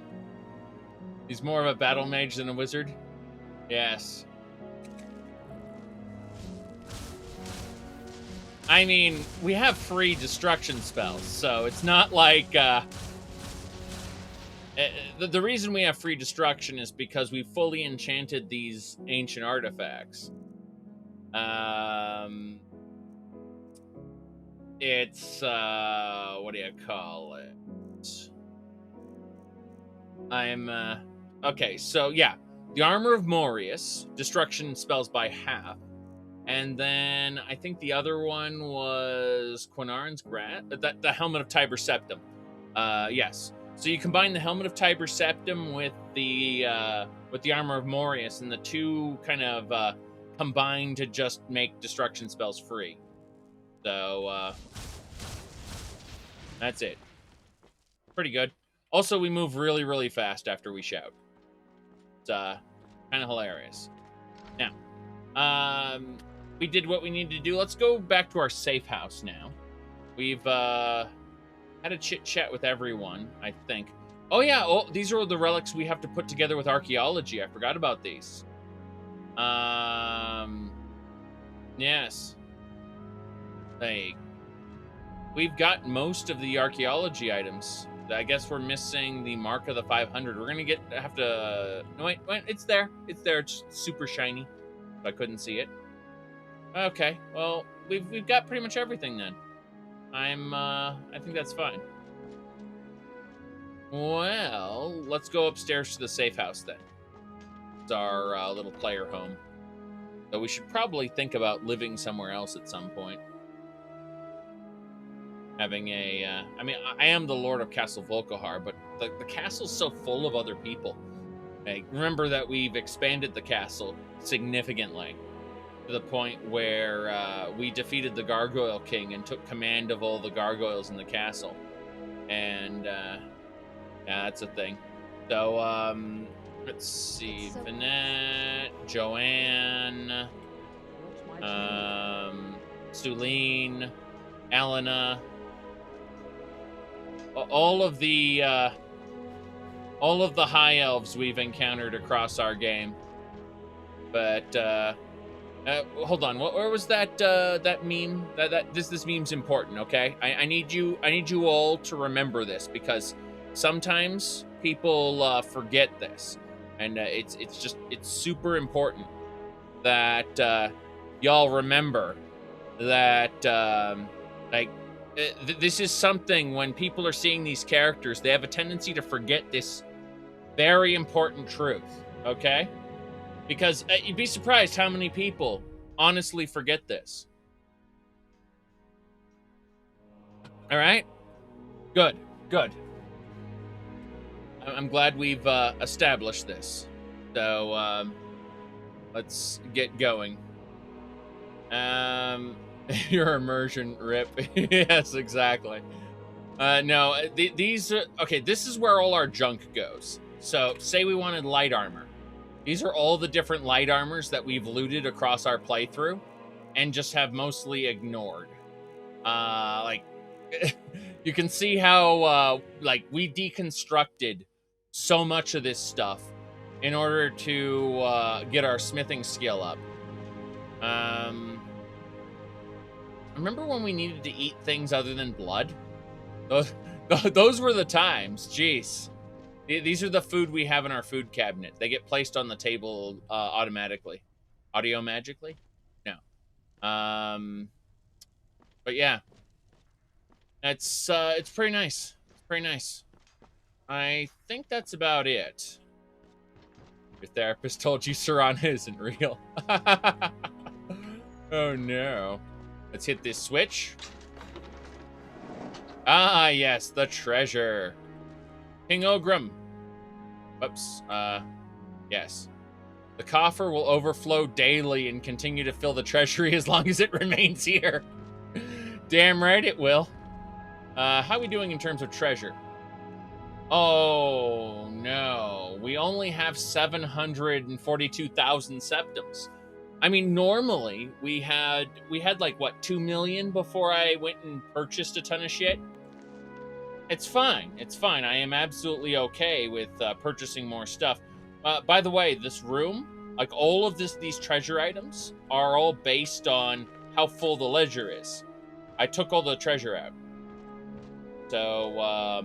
He's more of a battle mage than a wizard? Yes. I mean, we have free destruction spells, so it's not like, the reason we have free destruction is because we fully enchanted these ancient artifacts. It's, what do you call it? Okay, so yeah, the Armor of Morius, destruction spells by half. And then I think the other one was Quinarin's the Helmet of Tiber Septum. Yes. So you combine the Helmet of Tiber Septum with the Armor of Morius, and the two kind of combine to just make destruction spells free. So that's it. Pretty good. Also, we move really, really fast after we shout. It's kind of hilarious. Now, we did what we needed to do. Let's go back to our safe house now. We've had a chit-chat with everyone, I think. Oh, yeah. Oh, these are the relics we have to put together with archaeology. I forgot about these. Yes. Like, we've got most of the archaeology items. I guess we're missing the Mark of the 500. We're gonna have to. No, wait, it's there. It's there. It's super shiny. I couldn't see it. Okay, well, we've got pretty much everything then. I think that's fine. Well, let's go upstairs to the safe house then. It's our little player home. So we should probably think about living somewhere else at some point. Having a, I mean, I am the Lord of Castle Volkihar, but the castle's so full of other people. Okay, remember that we've expanded the castle significantly to the point where we defeated the Gargoyle King and took command of all the gargoyles in the castle. And, yeah, that's a thing. So, let's see, Vinette, Joanne, Suline, Elena, all of the high elves we've encountered across our game. But hold on, where was that that meme? This meme's important, okay? I need you all to remember this, because sometimes people forget this, and it's super important. that y'all remember that, this is something when people are seeing these characters, they have a tendency to forget this very important truth, okay? Because you'd be surprised how many people honestly forget this. All right? Good, good. I'm glad we've established this. So, let's get going. Your immersion, rip. Yes, exactly. No, these are... Okay, this is where all our junk goes. So, say we wanted light armor. These are all the different light armors that we've looted across our playthrough and just have mostly ignored. You can see how, we deconstructed so much of this stuff in order to get our smithing skill up. Remember when we needed to eat things other than blood? Those were the times. Jeez. These are the food we have in our food cabinet. They get placed on the table automatically. Audio magically? No. But yeah. It's pretty nice. It's pretty nice. I think that's about it. Your therapist told you Serana isn't real. Oh no. Let's hit this switch. Ah, yes, the treasure. King Ogrim. Whoops. Yes. The coffer will overflow daily and continue to fill the treasury as long as it remains here. Damn right it will. How are we doing in terms of treasure? Oh, no. We only have 742,000 septums. I mean, normally we had like, what, 2 million before I went and purchased a ton of shit? It's fine. It's fine. I am absolutely okay with purchasing more stuff. By the way, this room, like all of these treasure items are all based on how full the ledger is. I took all the treasure out. So,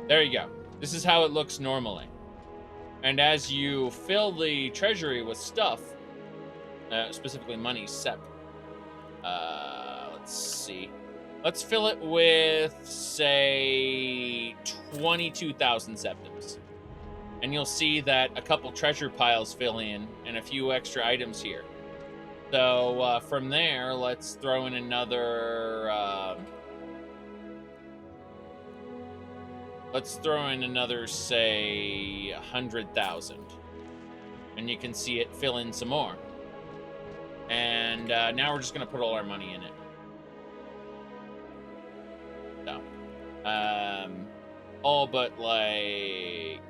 there you go. This is how it looks normally. And as you fill the treasury with stuff, specifically money, let's see. Let's fill it with, say, 22,000 septums. And you'll see that a couple treasure piles fill in and a few extra items here. So from there, let's throw in another... let's throw in another, say, 100,000. And you can see it fill in some more. And now we're just going to put all our money in it. So, all but like...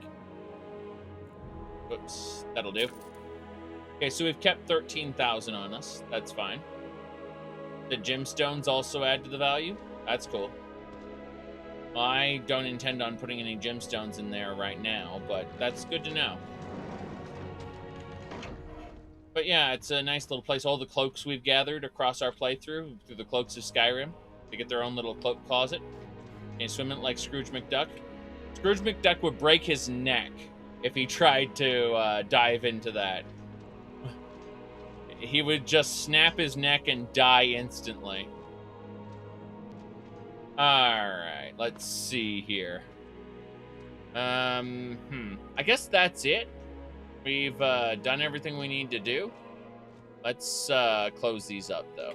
Whoops, that'll do. Okay, so we've kept 13,000 on us. That's fine. The gemstones also add to the value. That's cool. Well, I don't intend on putting any gemstones in there right now, but that's good to know. But yeah, it's a nice little place. All the cloaks we've gathered across our playthrough, through the cloaks of Skyrim, they get their own little cloak closet. Can you swim it like Scrooge McDuck? Scrooge McDuck would break his neck if he tried to dive into that. He would just snap his neck and die instantly. Alright, let's see here. I guess that's it. We've done everything we need to do. Let's close these up, though.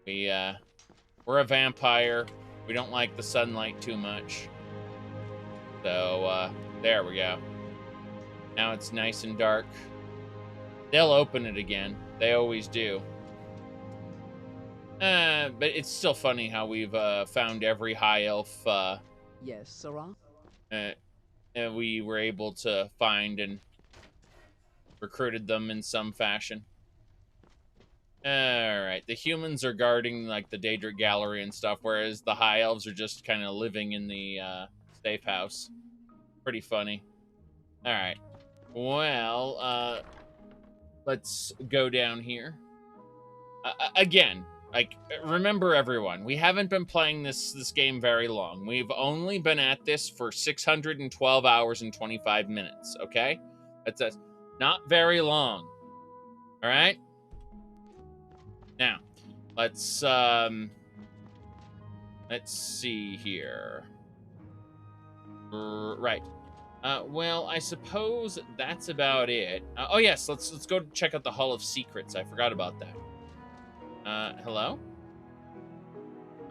We're a vampire. We don't like the sunlight too much. So, there we go. Now it's nice and dark. They'll open it again. They always do. But it's still funny how we've found every high elf
Yes, Sarah?
we were able to find and recruited them in some fashion. Alright, the humans are guarding like the Daedric Gallery and stuff, whereas the high elves are just kind of living in the safe house. Pretty funny. Alright. Well, let's go down here. Again, like, remember everyone, we haven't been playing this game very long. We've only been at this for 612 hours and 25 minutes, okay? That's not very long. All right? Now, let's see here. Right. Well, I suppose that's about it. Oh yes, let's go check out the Hall of Secrets. I forgot about that. Hello?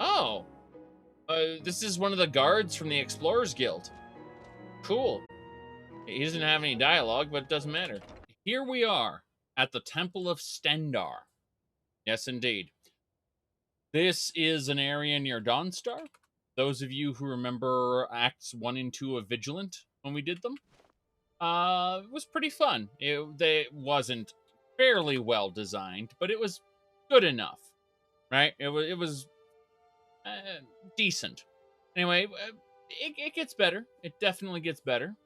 Oh, this is one of the guards from the Explorers Guild. Cool. He doesn't have any dialogue, but it doesn't matter. Here we are at the Temple of Stendar. Yes, indeed. This is an area near Dawnstar. Those of you who remember Acts 1 and 2 of Vigilant when we did them, it was pretty fun. It wasn't fairly well designed, but it was good enough, right? It was decent. Anyway, it gets better. It definitely gets better.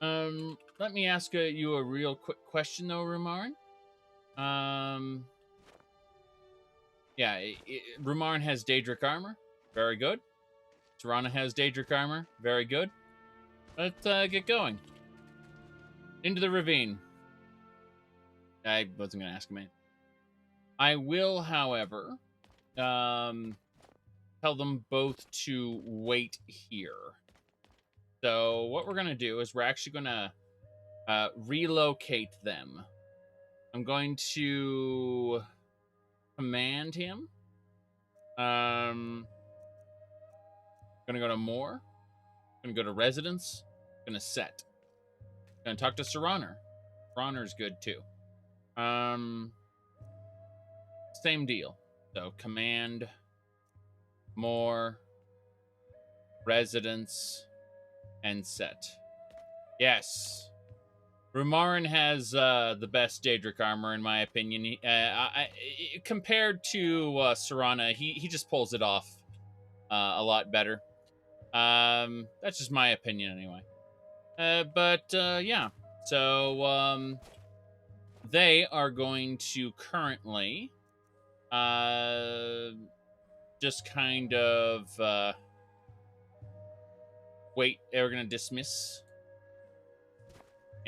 Let me ask you a real quick question, though, Rumarin. Yeah, Rumarin has Daedric armor. Very good. Serana has Daedric armor. Very good. Let's get going. Into the ravine. I wasn't going to ask him anything. I will, however, tell them both to wait here. So what we're going to do is we're actually going to relocate them. I'm going to command him. Going to go to more. Going to go to residence. Going to set. Going to talk to Serana. Serana's good too. Same deal. So command, more, residence, and set. Yes. Rumarin has the best Daedric armor, in my opinion. Compared to Serana, he just pulls it off a lot better. That's just my opinion, anyway. Yeah. So, they are going to currently just kind of wait. We're going to dismiss.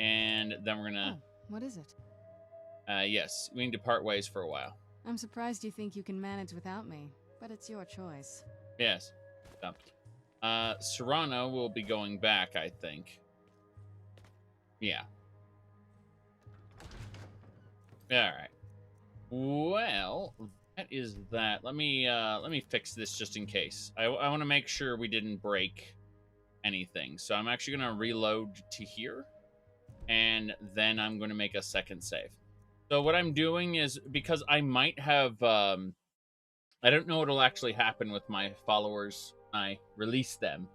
And then we're going to...
Oh, what is it?
Yes, we need to part ways for a while.
I'm surprised you think you can manage without me, but it's your choice.
Yes. So, Serana will be going back, I think. Yeah. Alright. Well, that is that. Let me fix this just in case. I want to make sure we didn't break anything. So I'm actually going to reload to here. And then I'm going to make a second save. So what I'm doing is, because I might have... I don't know what'll actually happen with my followers when I release them.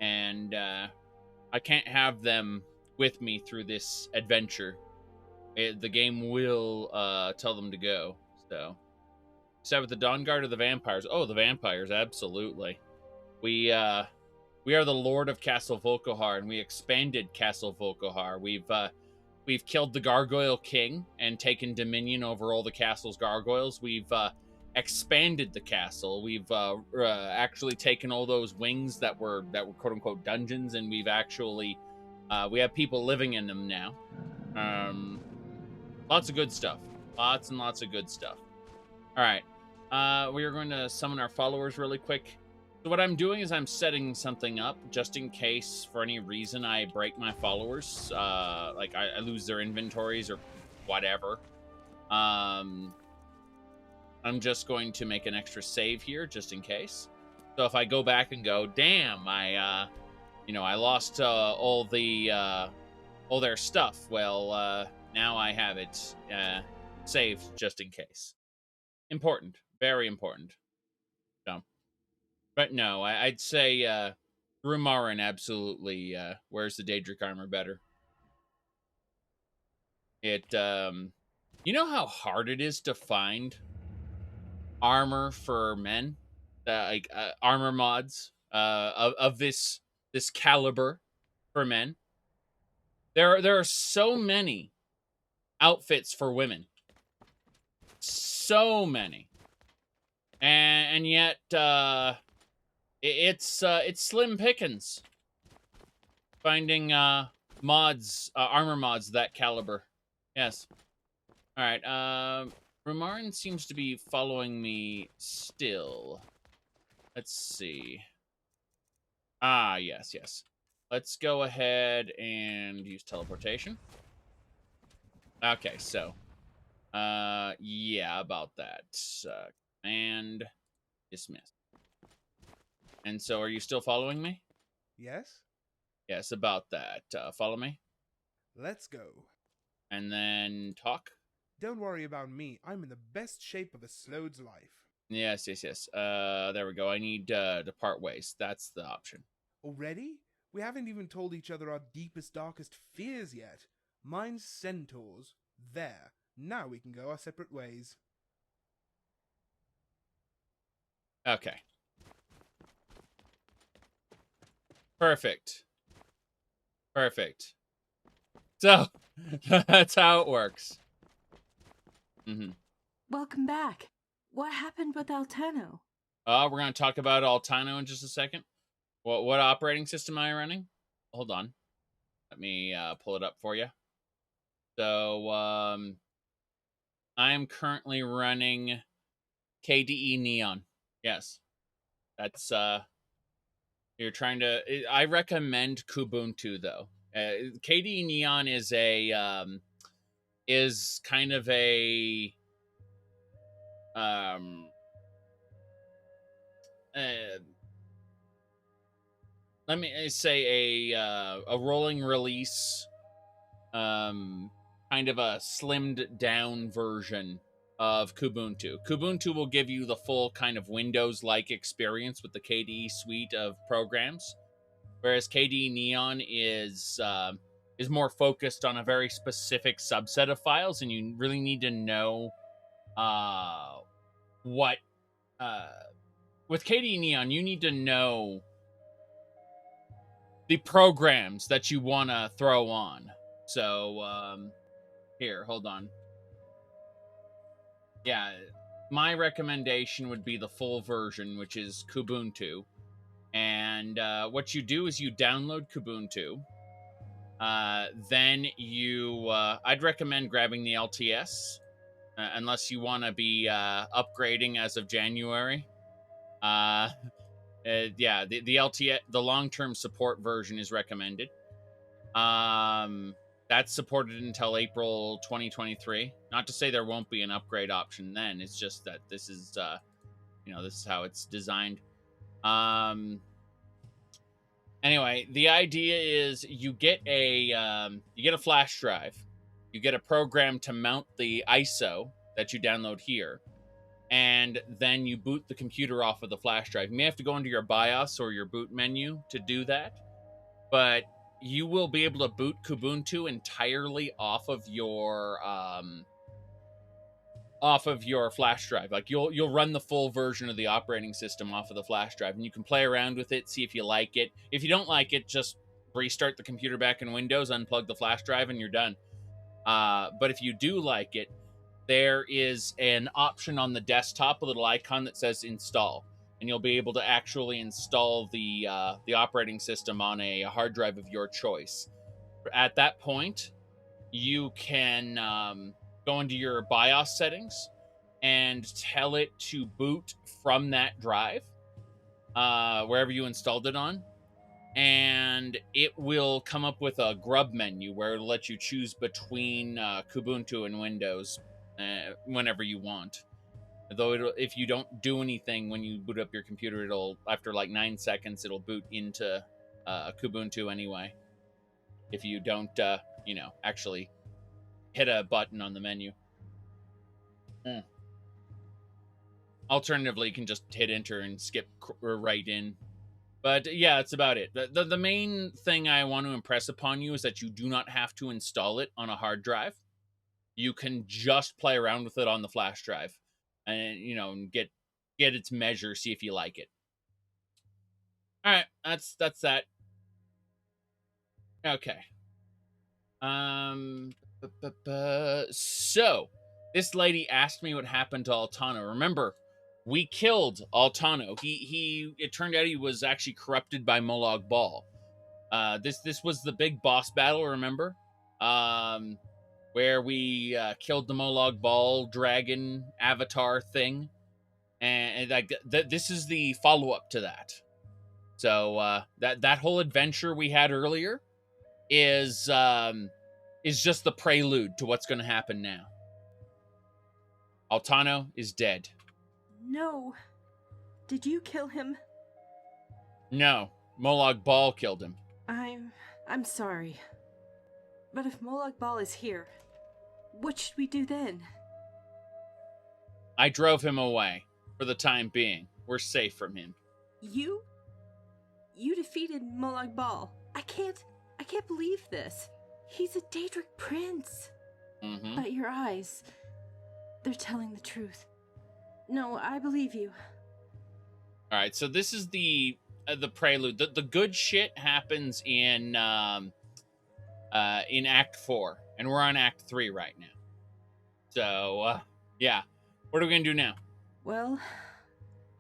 And I can't have them with me through this adventure. The game will tell them to go. So, except with the Dawn Guard or the vampires. Oh, the vampires, absolutely. We are the Lord of Castle Volkihar, and we expanded Castle Volkihar. We've killed the Gargoyle King and taken dominion over all the castle's gargoyles. We've expanded the castle. We've actually taken all those wings that were quote unquote dungeons, and we've actually we have people living in them now. Lots of good stuff. Lots and lots of good stuff. All right. We are going to summon our followers really quick. So what I'm doing is I'm setting something up just in case for any reason I break my followers. Like I lose their inventories or whatever. I'm just going to make an extra save here just in case. So if I go back and go, damn, I lost all their stuff. Well, now I have it saved just in case. Important. Very important. So, but no, I'd say Rumarin absolutely wears the Daedric armor better. It, you know how hard it is to find armor for men? Like armor mods of this caliber for men. There are so many outfits for women. So many. and yet it's slim pickings finding mods, armor mods that caliber. Yes. All right. Romarin seems to be following me still. Let's see. Ah, yes, yes. Let's go ahead and use teleportation. Okay, so, yeah, about that. Command dismiss. And so, are you still following me?
Yes?
Yes, about that. Follow me.
Let's go.
And then talk.
Don't worry about me. I'm in the best shape of a Slode's life.
Yes, yes, yes. There we go. I need to part ways. That's the option.
Already? We haven't even told each other our deepest, darkest fears yet. Mine's centaurs. There. Now we can go our separate ways.
Okay. Perfect. Perfect. So, that's how it works. Mm-hmm.
Welcome back. What happened with Alterno?
We're going to talk about Altano in just a second. What operating system am I running? Hold on. Let me pull it up for you. So, I'm currently running KDE Neon. Yes. That's, you're trying to... I recommend Kubuntu, though. KDE Neon is a... is kind of a... let me say a rolling release, kind of a slimmed down version of Kubuntu. Kubuntu will give you the full kind of Windows-like experience with the KDE suite of programs, whereas KDE Neon is more focused on a very specific subset of files, and you really need to know what with KDE Neon, you need to know the programs that you want to throw on. So, here, hold on. Yeah, my recommendation would be the full version, which is Kubuntu. And what you do is you download Kubuntu. Then you, I'd recommend grabbing the LTS, unless you want to be upgrading as of January. Yeah, the LTS, the long-term support version is recommended. That's supported until April 2023. Not to say there won't be an upgrade option then. It's just that this is, this is how it's designed. Anyway, the idea is you get a flash drive. You get a program to mount the ISO that you download here. And then you boot the computer off of the flash drive. You may have to go into your BIOS or your boot menu to do that, but you will be able to boot Kubuntu entirely off of your flash drive. Like you'll run the full version of the operating system off of the flash drive, and you can play around with it, see if you like it. If you don't like it, just restart the computer back in Windows, unplug the flash drive, and you're done. But if you do like it, there is an option on the desktop, a little icon that says install, and you'll be able to actually install the operating system on a hard drive of your choice. At that point, you can go into your BIOS settings and tell it to boot from that drive, wherever you installed it on, and it will come up with a grub menu where it'll let you choose between Kubuntu and Windows whenever you want. Though if you don't do anything when you boot up your computer, it'll, after like 9 seconds, it'll boot into Kubuntu anyway. If you don't, actually hit a button on the menu. Alternatively, you can just hit enter and skip right in. But yeah, that's about it. The main thing I want to impress upon you is that you do not have to install it on a hard drive. You can just play around with it on the flash drive, and get its measure, see if you like it. All right, that's that. Okay. So this lady asked me what happened to Altano. Remember, we killed Altano. It turned out he was actually corrupted by Molag Bal. This was the big boss battle, remember? Where we killed the Molag Bal dragon avatar thing. And like this is the follow-up to that. So that whole adventure we had earlier is just the prelude to what's going to happen now. Altano is dead.
No. Did you kill him?
No, Molag Bal killed him.
I'm sorry. But if Molag Bal is here, what should we do then?
I drove him away for the time being. We're safe from him.
You? You defeated Molag Bal. I can't believe this. He's a Daedric prince.
Mm-hmm.
But your eyes, they're telling the truth. No, I believe you.
All right, so this is the prelude. The good shit happens in Act 4, and we're on Act 3 right now. So, yeah. What are we going to do now?
Well,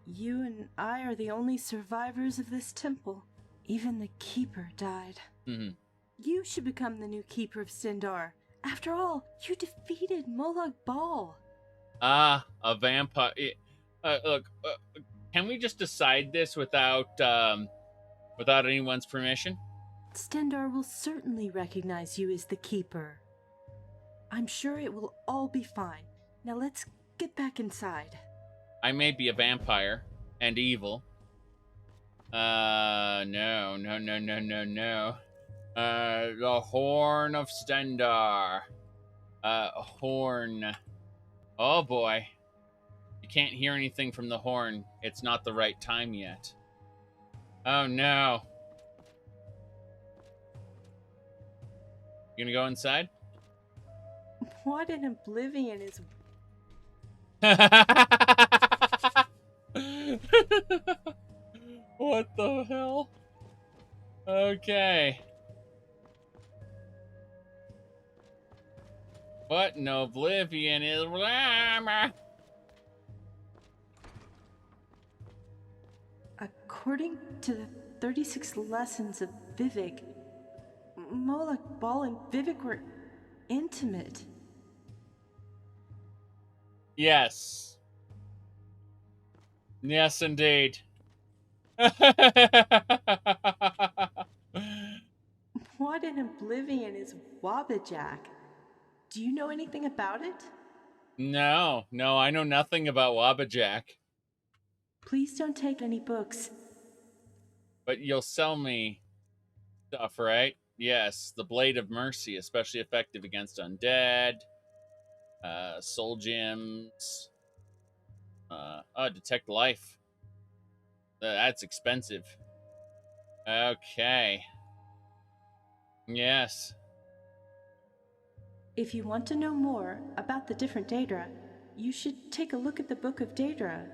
you and I are the only survivors of this temple. Even the Keeper died.
Mm-hmm.
You should become the new Keeper of Stendar. After all, you defeated Molag Bal.
A vampire. Look, can we just decide this without anyone's permission?
Stendar will certainly recognize you as the Keeper. I'm sure it will all be fine. Now let's get back inside.
I may be a vampire and evil. No. The Horn of Stendar. Horn. Oh boy. You can't hear anything from the horn. It's not the right time yet. Oh no. You gonna go inside?
What in oblivion is...
What the hell? Okay. What in oblivion is...
According to the 36 lessons of Vivek, Molag Bal and Vivek were intimate.
Yes. Yes, indeed.
What in oblivion is Wabbajack? Do you know anything about it?
No, I know nothing about Wabbajack.
Please don't take any books.
But you'll sell me stuff, right? Yes, the Blade of Mercy, especially effective against undead. Soul gems. Detect life. That's expensive. Okay. Yes.
If you want to know more about the different Daedra, you should take a look at the Book of Daedra.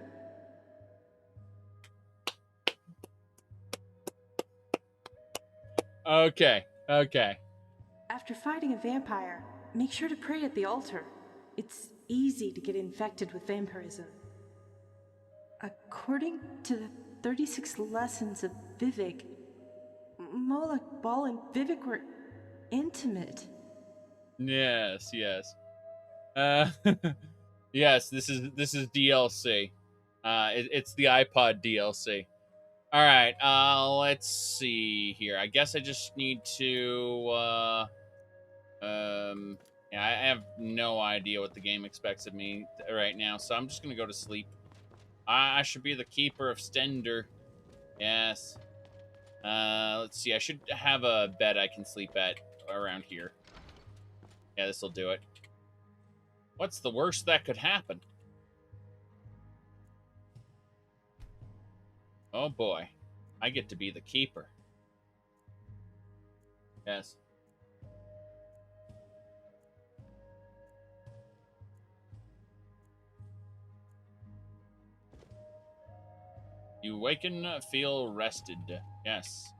Okay.
After fighting a vampire, make sure to pray at the altar. It's easy to get infected with vampirism. According to the 36 lessons of Vivek, Molag Bal and Vivek were intimate.
Yes. Yes, this is DLC. It's the iPod DLC. All right, let's see here. I guess I just need to, yeah, I have no idea what the game expects of me right now, so I'm just gonna go to sleep. I should be the Keeper of Stendar. Yes. Let's see. I should have a bed I can sleep at around here. Yeah, this'll do it. What's the worst that could happen? Oh boy, I get to be the Keeper. Yes. You waken, feel rested. Yes.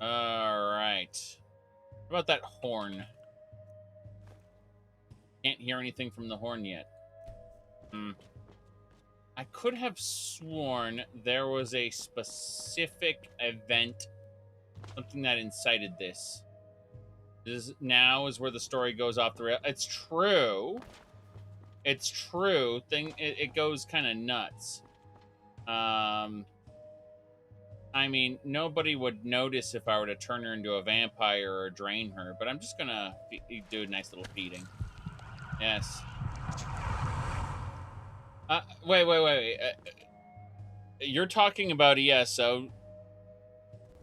Alright. What about that horn? Can't hear anything from the horn yet. I could have sworn there was a specific event, something that incited this. Now is where the story goes off the rail. It's true. It's true. It goes kind of nuts. I mean, nobody would notice if I were to turn her into a vampire or drain her, but I'm just gonna do a nice little feeding. Yes. Wait. You're talking about ESO.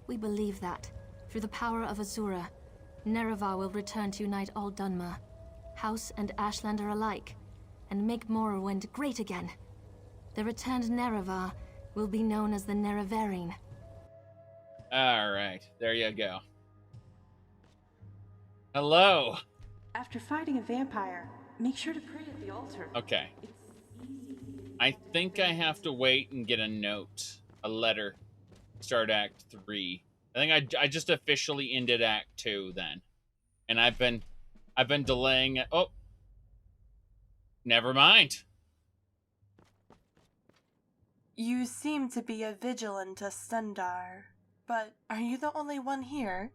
We believe that, through the power of Azura, Nerevar will return to unite all Dunmer, House and Ashlander alike, and make Morrowind great again. The returned Nerevar will be known as the Nerevarine.
All right, there you go. Hello.
After fighting a vampire, make sure to pray at the altar.
Okay. I think I have to wait and get a note, a letter, start Act 3. I think I just officially ended Act 2 then, and I've been delaying it. Oh, never mind.
You seem to be a vigilant to Stundar, but are you the only one here?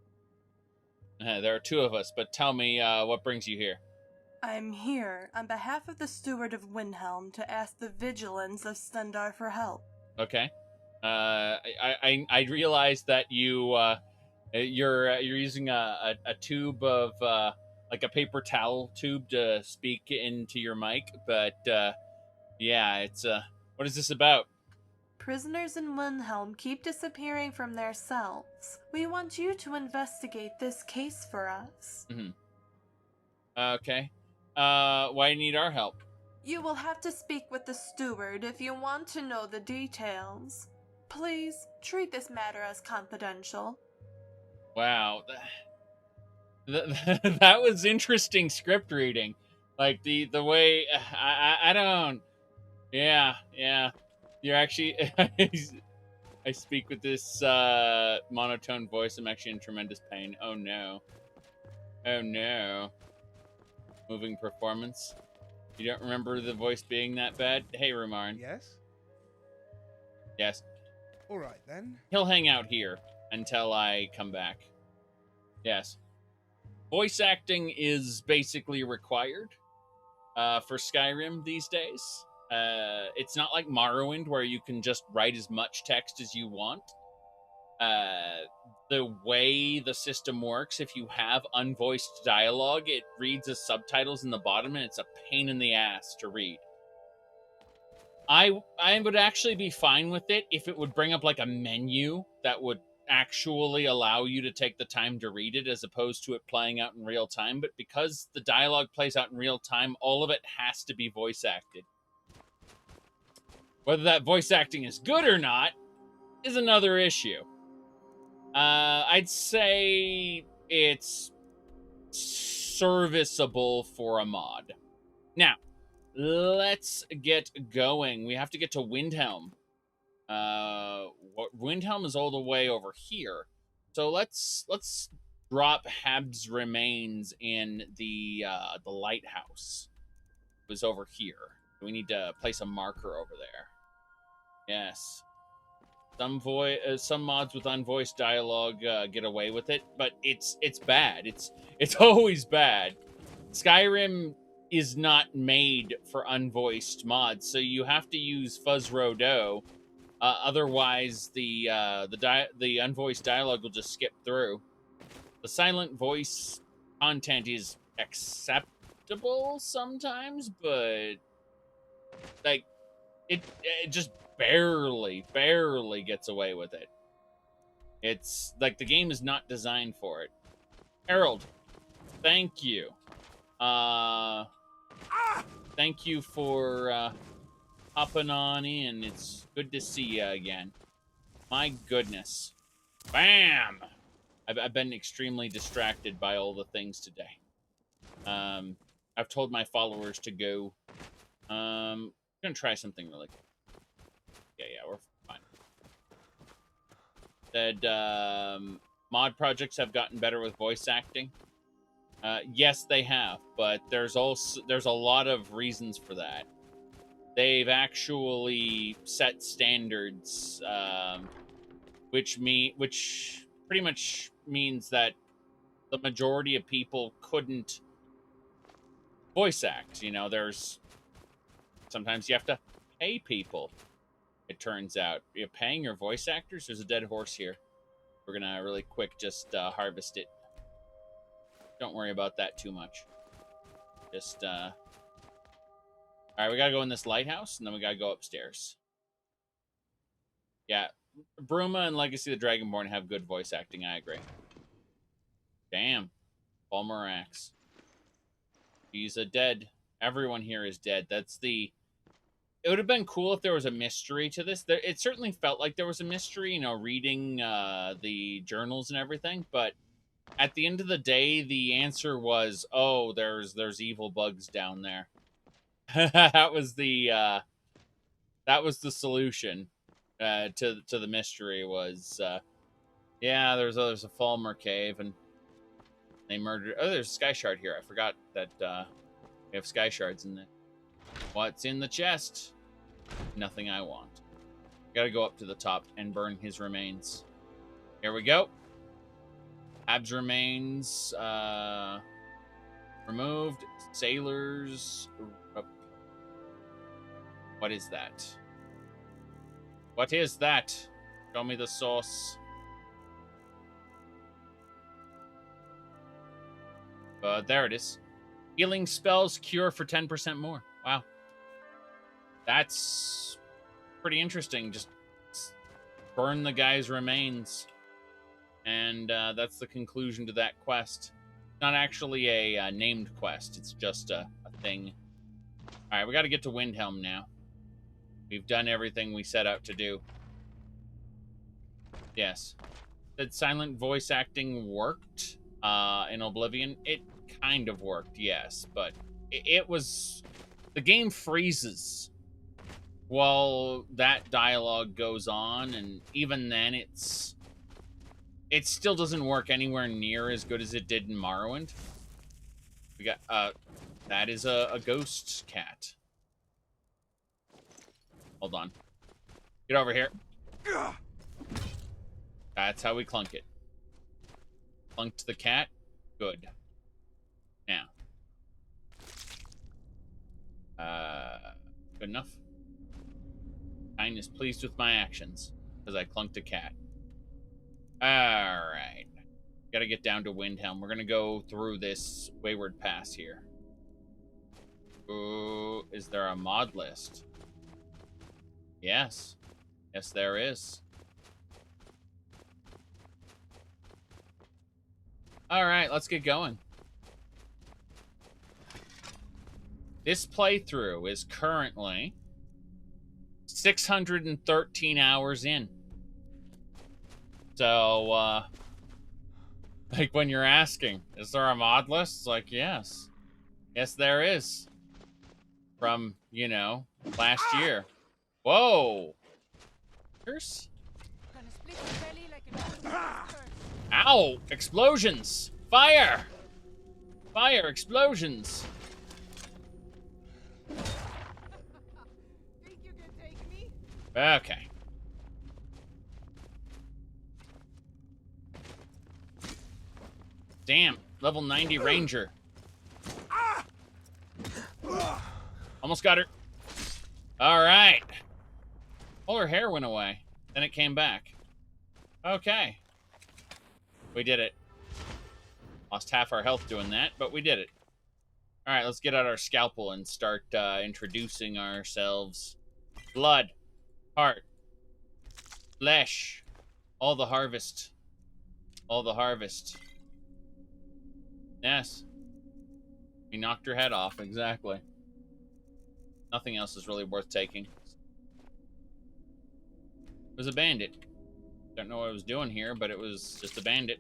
There are two of us, but tell me what brings you here.
I'm here on behalf of the Steward of Windhelm to ask the vigilance of Stundar for help.
Okay. I realized that you're using a tube of like a paper towel tube to speak into your mic, but yeah, it's what is this about?
Prisoners in Windhelm keep disappearing from their cells. We want you to investigate this case for us.
Mm-hmm. Okay. Why do you need our help?
You will have to speak with the steward if you want to know the details. Please treat this matter as confidential.
Wow. That was interesting script reading. Like the way I don't. Yeah. You're actually. I speak with this monotone voice. I'm actually in tremendous pain. Oh no. Moving performance. You don't remember the voice being that bad? Hey, Rumarn. Yes.
All right then.
He'll hang out here until I come back. Yes. Voice acting is basically required for Skyrim these days. It's not like Morrowind where you can just write as much text as you want. The way the system works, if you have unvoiced dialogue, it reads as subtitles in the bottom, and it's a pain in the ass to read. I would actually be fine with it if it would bring up like a menu that would actually allow you to take the time to read it as opposed to it playing out in real time. But because the dialogue plays out in real time, all of it has to be voice acted. Whether that voice acting is good or not is another issue. I'd say it's serviceable for a mod. Now, let's get going. We have to get to Windhelm. Windhelm is all the way over here. So let's drop Hab's remains in the lighthouse. It was over here. We need to place a marker over there. Yes. Some mods with unvoiced dialogue get away with it, but it's bad. It's always bad. Skyrim is not made for unvoiced mods, so you have to use Fuzz Rodo. Otherwise, the unvoiced dialogue will just skip through. The silent voice content is acceptable sometimes, but like it just barely gets away with it. It's like the game is not designed for it. Harold, thank you. Thank you for hopping on in. It's good to see you again. My goodness. Bam! I've been extremely distracted by all the things today. I've told my followers to go. I'm gonna try something really cool. Yeah, we're fine. Said mod projects have gotten better with voice acting. Yes, they have, but there's a lot of reasons for that. they've actually set standards, which pretty much means that the majority of people couldn't voice act. You know, there's sometimes you have to pay people. It turns out you're paying your voice actors. There's a dead horse here. We're gonna really quick just harvest it. Don't worry about that too much. Just all right, we gotta go in this lighthouse, and then we gotta go upstairs. Yeah, Bruma and Legacy of the Dragonborn have good voice acting. I agree. Damn, Balmorax. He's a dead. Everyone here is dead. That's the. It would have been cool if there was a mystery to this. It certainly felt like there was a mystery, you know, reading the journals and everything. But at the end of the day, the answer was, "Oh, there's evil bugs down there." that was the solution to the mystery. Was yeah, there's a Falmer cave, and they murdered. Oh, there's a sky shard here. I forgot that we have sky shards in there. What's in the chest? Nothing I want. Gotta go up to the top and burn his remains. Here we go. Ab's remains removed. Sailors. What is that? What is that? Show me the source. There it is. Healing spells cure for 10% more. Wow. That's pretty interesting. Just burn the guy's remains. And that's the conclusion to that quest. Not actually a named quest. It's just a thing. All right, we got to get to Windhelm now. We've done everything we set out to do. Yes. Did silent voice acting worked in Oblivion? It kind of worked, yes. But it was... The game freezes while that dialogue goes on, and even then it still doesn't work anywhere near as good as it did in Morrowind. We got that is a ghost cat. Hold on. Get over here. That's how we clunk it. Clunked the cat. Good. Now. Good enough. Kine is pleased with my actions, because I clunked a cat. Alright. Gotta get down to Windhelm. We're gonna go through this Wayward Pass here. Ooh, is there a mod list? Yes. Yes, there is. Alright, let's get going. This playthrough is currently 613 hours in. So, like when you're asking, is there a mod list? It's like, yes. Yes, there is. From, you know, last year. Whoa! Here's... Ow! Explosions! Fire! Fire! Explosions! Okay. Damn, level 90 ranger. Almost got her. All right. All her hair went away. Then it came back. Okay. We did it. Lost half our health doing that, but we did it. All right, let's get out our scalpel and start introducing ourselves. Blood. Heart. Flesh. All the harvest. All the harvest. Yes. We knocked her head off, exactly. Nothing else is really worth taking. It was a bandit. Don't know what I was doing here, but it was just a bandit.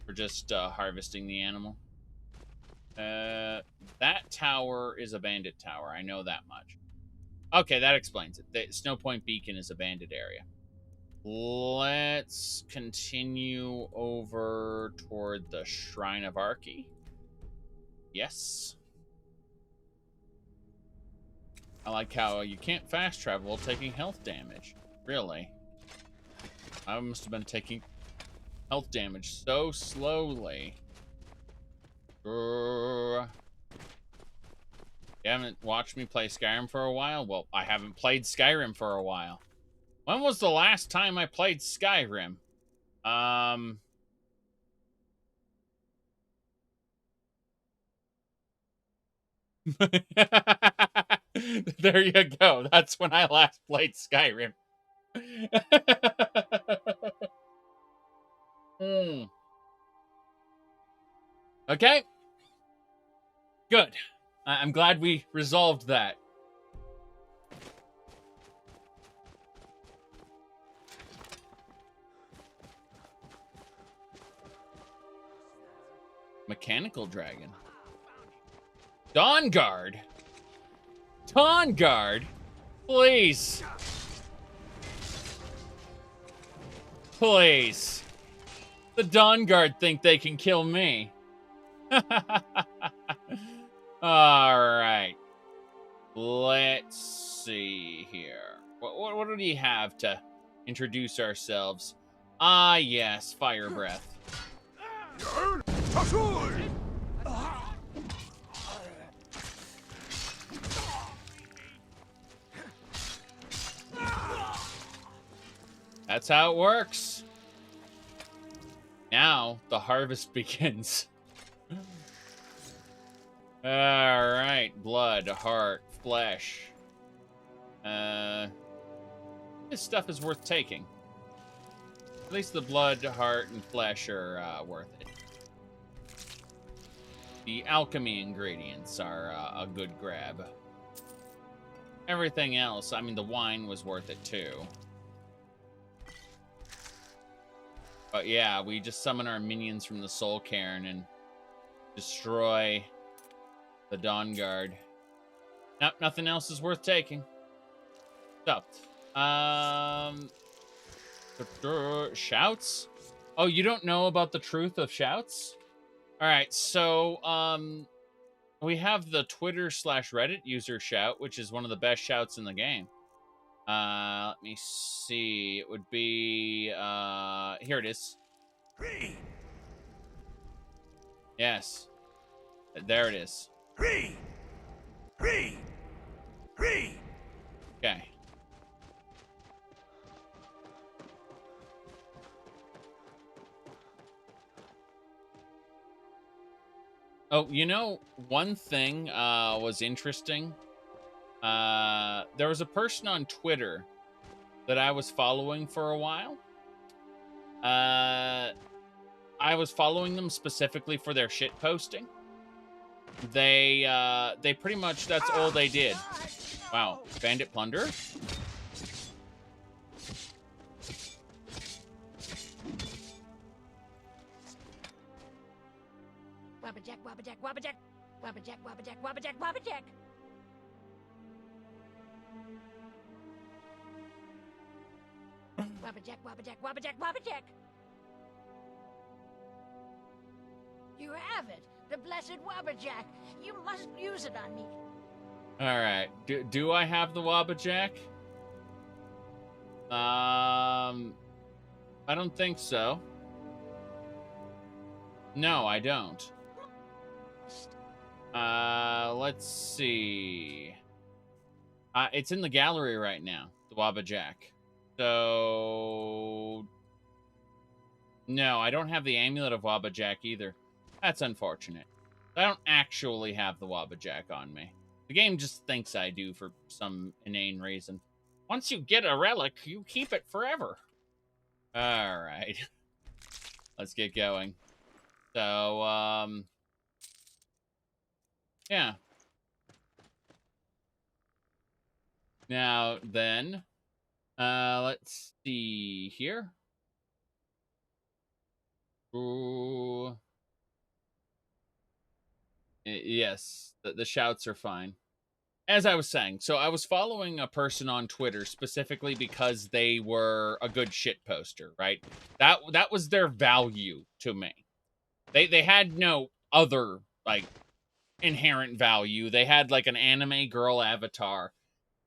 We're just harvesting the animal. That tower is a bandit tower. I know that much. Okay, that explains it. The Snow Point Beacon is a bandit area. Let's continue over toward the Shrine of Archie. Yes. I like how you can't fast travel while taking health damage. Really? I must have been taking health damage so slowly. You haven't watched me play Skyrim for a while? Well, I haven't played Skyrim for a while. When was the last time I played Skyrim? There you go. That's when I last played Skyrim. Okay. Good. I'm glad we resolved that. Mechanical dragon. Dawnguard? Dawnguard? Please. Please. The Dawnguard think they can kill me. Alright. Let's see here. What do we have to introduce ourselves? Ah, yes, fire breath. That's how it works. Now the harvest begins. Alright, blood, heart, flesh. This stuff is worth taking. At least the blood, heart, and flesh are worth it. The alchemy ingredients are a good grab. Everything else, I mean, the wine was worth it too. But yeah, we just summon our minions from the Soul Cairn and destroy the Dawnguard. Nope, nothing else is worth taking. So, shouts? Oh, you don't know about the truth of shouts? Alright, so, we have the Twitter/Reddit user shout, which is one of the best shouts in the game. Let me see. It would be, here it is. Yes. There it is. Okay. Oh, you know, one thing was interesting. There was a person on Twitter that I was following for a while. I was following them specifically for their shit posting. They pretty much, that's all they did. Wow, bandit plunder?
Wabbajack, wabbajack, wabbajack. Wabbajack, wabbajack, wabbajack, wabbajack. Wabbajack, wabbajack, wabbajack, wabbajack. You have it. The blessed Wabbajack. You must use it on me.
Alright. Do I have the Wabbajack? I don't think so. No, I don't. Let's see. It's in the gallery right now, the Wabbajack. So... No, I don't have the Amulet of Wabbajack either. That's unfortunate. I don't actually have the Wabbajack on me. The game just thinks I do for some inane reason. Once you get a relic, you keep it forever. Alright. Let's get going. So, yeah. Now, then, let's see here. Ooh. Yes, the shouts are fine. As I was saying, so I was following a person on Twitter specifically because they were a good shit poster, right? That was their value to me. They had no other, like, inherent value. They had, like, an anime girl avatar.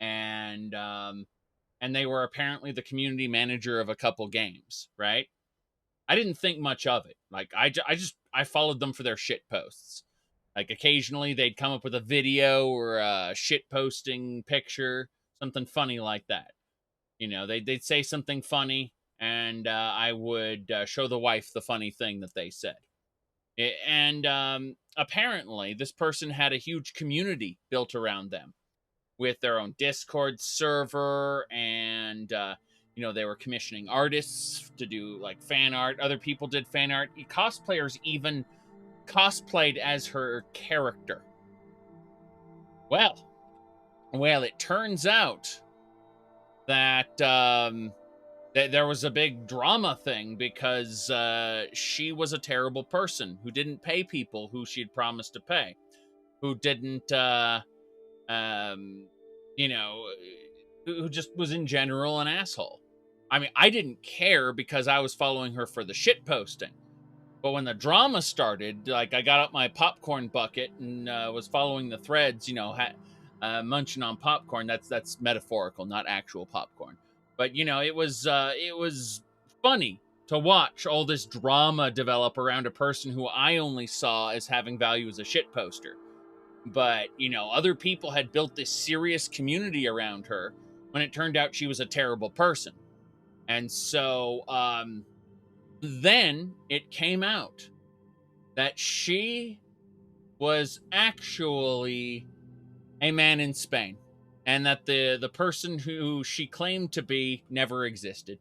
and they were apparently the community manager of a couple games, right? I didn't think much of it. Like, I followed them for their shit posts. Like, occasionally they'd come up with a video or a shit posting picture, something funny like that. You know, they'd say something funny, and I would show the wife the funny thing that they said. And apparently, this person had a huge community built around them with their own Discord server, and you know, they were commissioning artists to do like fan art. Other people did fan art. Cosplayers even cosplayed as her character. Well, it turns out that there was a big drama thing because she was a terrible person who didn't pay people who she'd promised to pay, who didn't, you know, who just was in general an asshole. I mean, I didn't care because I was following her for the shit posting. But when the drama started, like, I got up my popcorn bucket and was following the threads, you know, munching on popcorn. That's metaphorical, not actual popcorn. But, you know, it was funny to watch all this drama develop around a person who I only saw as having value as a shit poster. But, you know, other people had built this serious community around her when it turned out she was a terrible person. And so then it came out that she was actually a man in Spain, and that the person who she claimed to be never existed.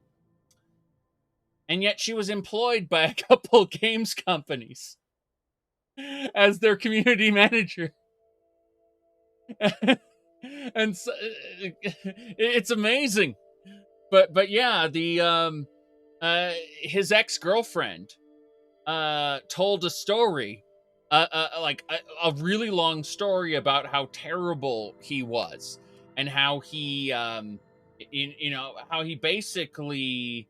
And yet she was employed by a couple games companies as their community manager. And so, it's amazing. But yeah, the his ex-girlfriend told a story, like a really long story about how terrible he was, and how he you know, how he basically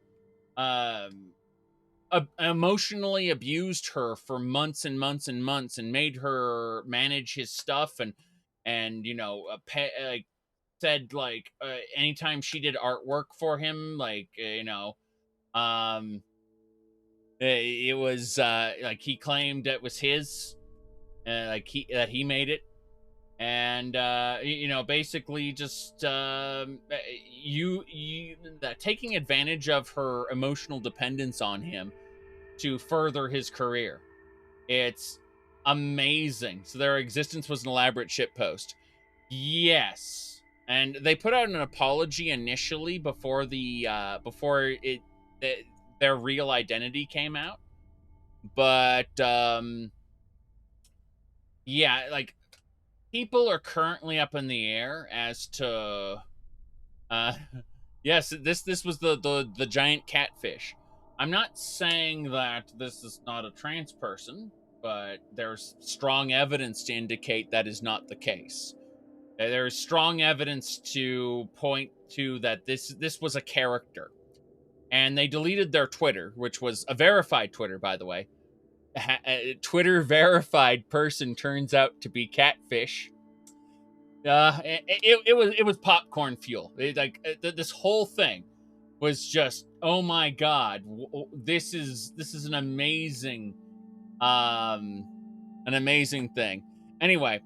emotionally abused her for months and months and months, and made her manage his stuff, and you know, like, said, like, anytime she did artwork for him, like, you know, it was like, he claimed it was his, like, he made it, and you know, basically just taking advantage of her emotional dependence on him to further his career. It's amazing. So their existence was an elaborate shitpost. Yes. And they put out an apology initially before their real identity came out. But yeah, like, people are currently up in the air as to yes, this was the giant catfish. I'm not saying that this is not a trans person, but there's strong evidence to indicate that is not the case. There is strong evidence to point to that this was a character. And they deleted their Twitter, which was a verified Twitter, by the way. A Twitter verified person turns out to be catfish. It was popcorn fuel. This whole thing was just, oh my god, this is an amazing thing. Anyway,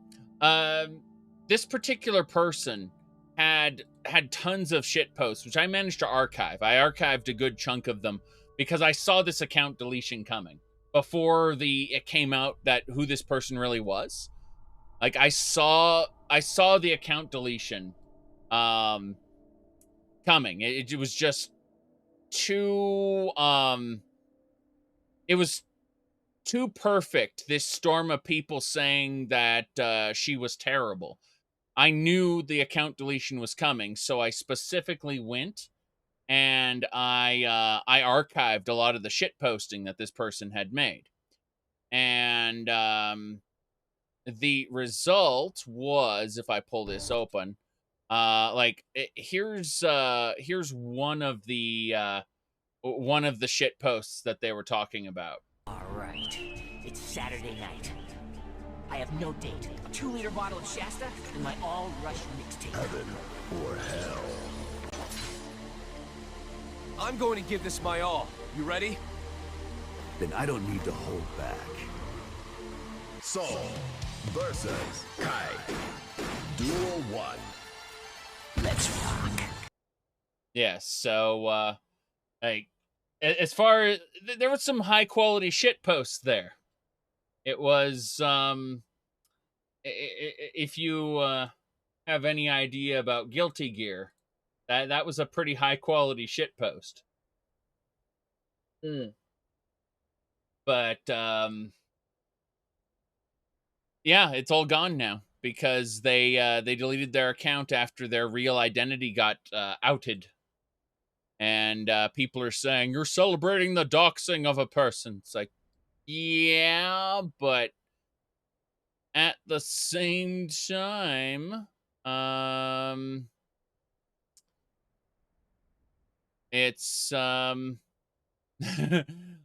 this particular person had tons of shit posts, which I managed to archive. I archived a good chunk of them because I saw this account deletion coming before it came out that who this person really was. Like, I saw the account deletion coming. It was just too it was too perfect, this storm of people saying that she was terrible. I knew the account deletion was coming, so I specifically went and I archived a lot of the shit posting that this person had made. And the result was, if I pull this open, like, here's one of the shit posts that they were talking about.
All right, it's Saturday night. I have no date, a 2-liter bottle of Shasta, and my all-rush mixtape.
Heaven or hell.
I'm going to give this my all. You ready?
Then I don't need to hold back. Soul versus Kai. Duel 1.
Let's rock.
Yeah, so, like, as far as, there was some high-quality shit posts there. It was, if you, have any idea about Guilty Gear, that was a pretty high-quality shit post. But, yeah, it's all gone now because they deleted their account after their real identity got outed. And people are saying, you're celebrating the doxing of a person. It's like, yeah, but at the same time, it's,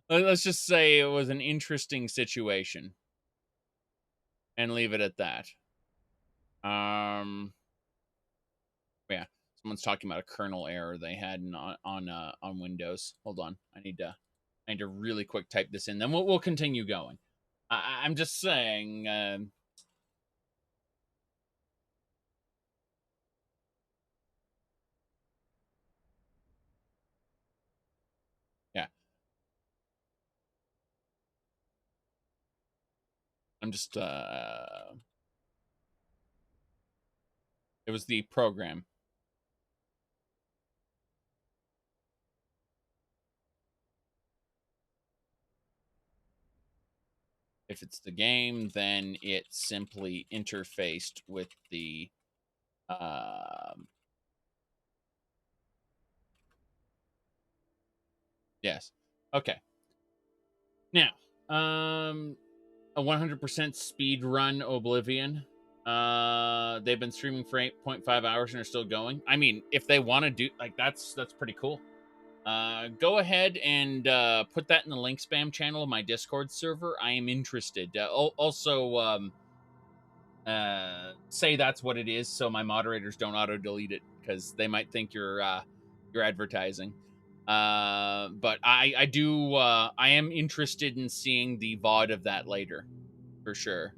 let's just say it was an interesting situation. And leave it at that. Yeah, someone's talking about a kernel error they had on Windows. Hold on, I need to really quick type this in. Then we'll continue going. I'm just saying. Yeah. I'm just, it was the program. If it's the game, then it simply interfaced with the, yes. Okay. Now, a 100% speed run Oblivion. They've been streaming for 8.5 hours and are still going. I mean, if they want to do, like, that's pretty cool. Go ahead and put that in the link spam channel of my Discord server. I am interested. Also, say that's what it is so my moderators don't auto-delete it because they might think you're advertising. But I am interested in seeing the VOD of that later, for sure.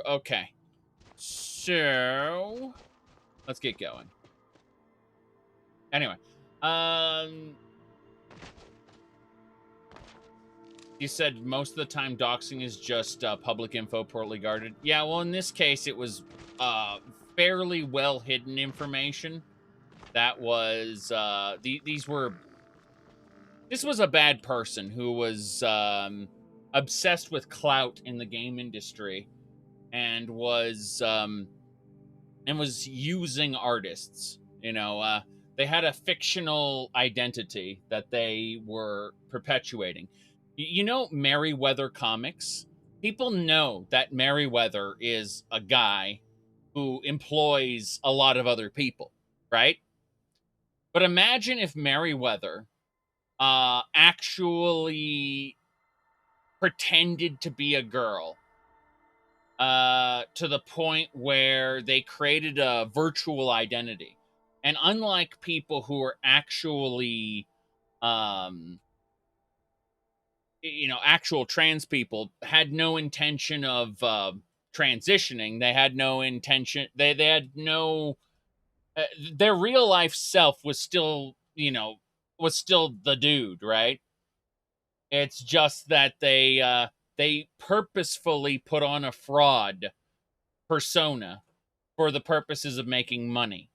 Okay. So, let's get going. Anyway, you said most of the time doxing is just public info poorly guarded. Yeah, well, in this case, it was fairly well hidden information. That was this was a bad person who was obsessed with clout in the game industry and was using artists. You know, they had a fictional identity that they were perpetuating. You know, Merryweather Comics? People know that Merryweather is a guy who employs a lot of other people, right? But imagine if Merryweather actually pretended to be a girl to the point where they created a virtual identity. And unlike people who are actually, actual trans people, had no intention of transitioning. They had no intention. They had no. Their real life self was still, the dude, right? It's just that they purposefully put on a fraud persona for the purposes of making money.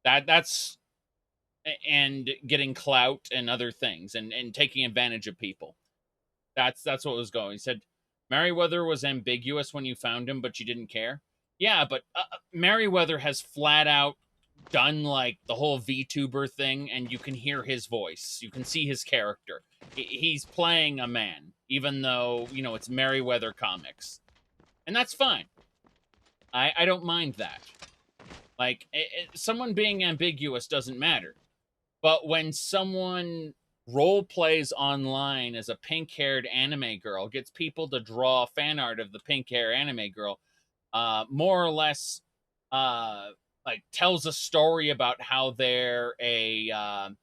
That's and getting clout and other things and taking advantage of people. That's what was going. He said Merryweather was ambiguous when you found him, but you didn't care. Yeah, but Merryweather has flat out done like the whole VTuber thing, and you can hear his voice. You can see his character. He's playing a man, even though, it's Merryweather Comics. And that's fine. I don't mind that. Like, someone being ambiguous doesn't matter. But when someone role plays online as a pink-haired anime girl, gets people to draw fan art of the pink-haired anime girl, more or less like tells a story about how they're a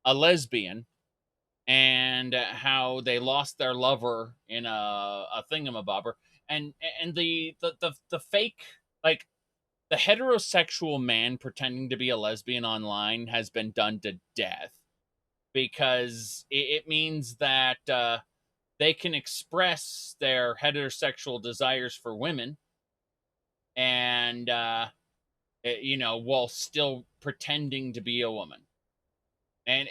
lesbian and how they lost their lover in a thingamabobber, and the fake, like, the heterosexual man pretending to be a lesbian online has been done to death, because it means that they can express their heterosexual desires for women, and you know, while still pretending to be a woman. And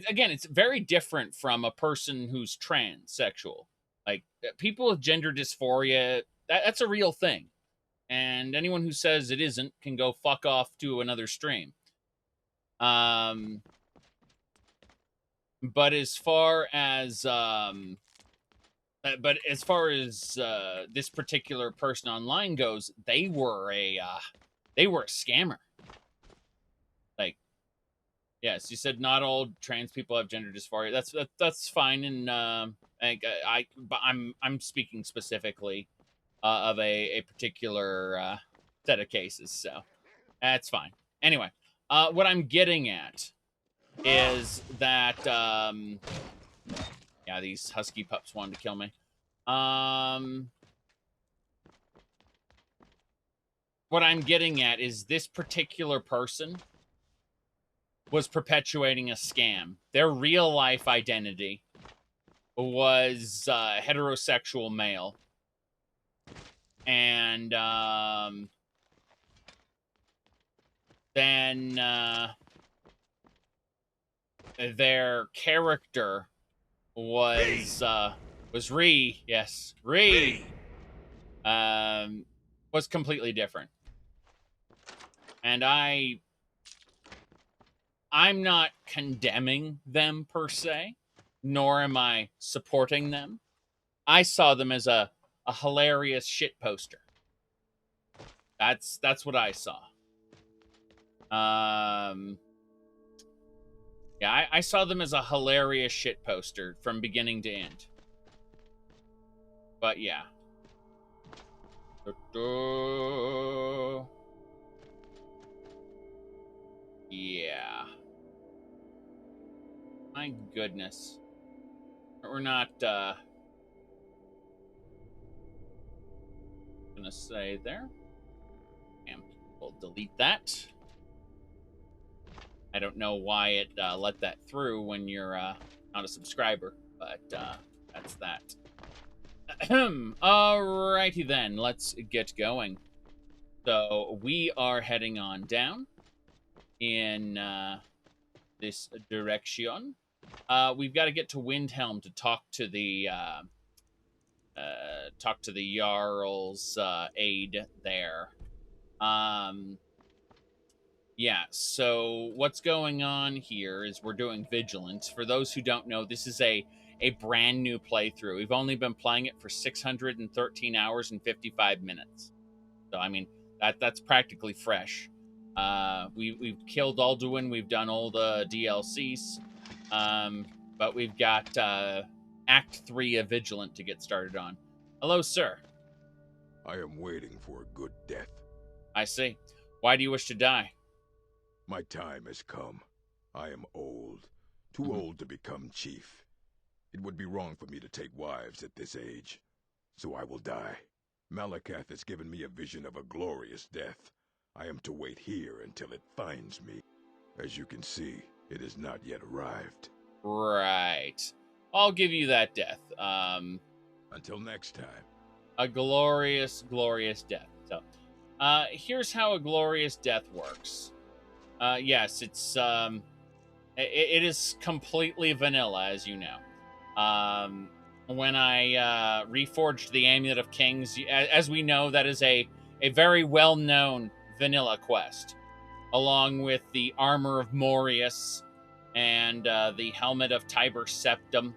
again, it's very different from a person who's transsexual. Like, people with gender dysphoria, that's a real thing. And anyone who says it isn't can go fuck off to another stream. But as far as this particular person online goes, they were a scammer. Like, yes, you said not all trans people have gender dysphoria. That's fine, and I'm speaking specifically of a particular set of cases, so that's fine. Anyway, what I'm getting at is that yeah, these husky pups wanted to kill me. What I'm getting at is this particular person was perpetuating a scam. Their real life identity was heterosexual male. And then their character was Ree. Yes, Ree. Was completely different. And I'm not condemning them per se, nor am I supporting them. I saw them as a hilarious shit poster. That's what I saw. Yeah, I saw them as a hilarious shit poster from beginning to end. But yeah. Yeah. My goodness. We're not gonna say there. And we'll delete that. I don't know why it let that through when you're not a subscriber, but that's that. Alrighty then, let's get going. So we are heading on down in this direction. We've got to get to Windhelm to talk to the Jarl's aide there. Yeah, so what's going on here is we're doing Vigilance. For those who don't know, this is a brand new playthrough. We've only been playing it for 613 hours and 55 minutes. So, I mean, that's practically fresh. We've killed Alduin. We've done all the DLCs. But we've got Act 3 of Vigilant to get started on. Hello, sir.
I am waiting for a good death.
I see. Why do you wish to die?
My time has come. I am old. Too old to become chief. It would be wrong for me to take wives at this age. So I will die. Malakath has given me a vision of a glorious death. I am to wait here until it finds me. As you can see, it has not yet arrived.
Right. I'll give you that death.
Until next time.
A glorious, glorious death. So, here's how a glorious death works. Yes, it's it is completely vanilla, as you know. When I reforged the Amulet of Kings, as we know, that is a very well-known vanilla quest, along with the Armor of Morius and the Helmet of Tiber Septim,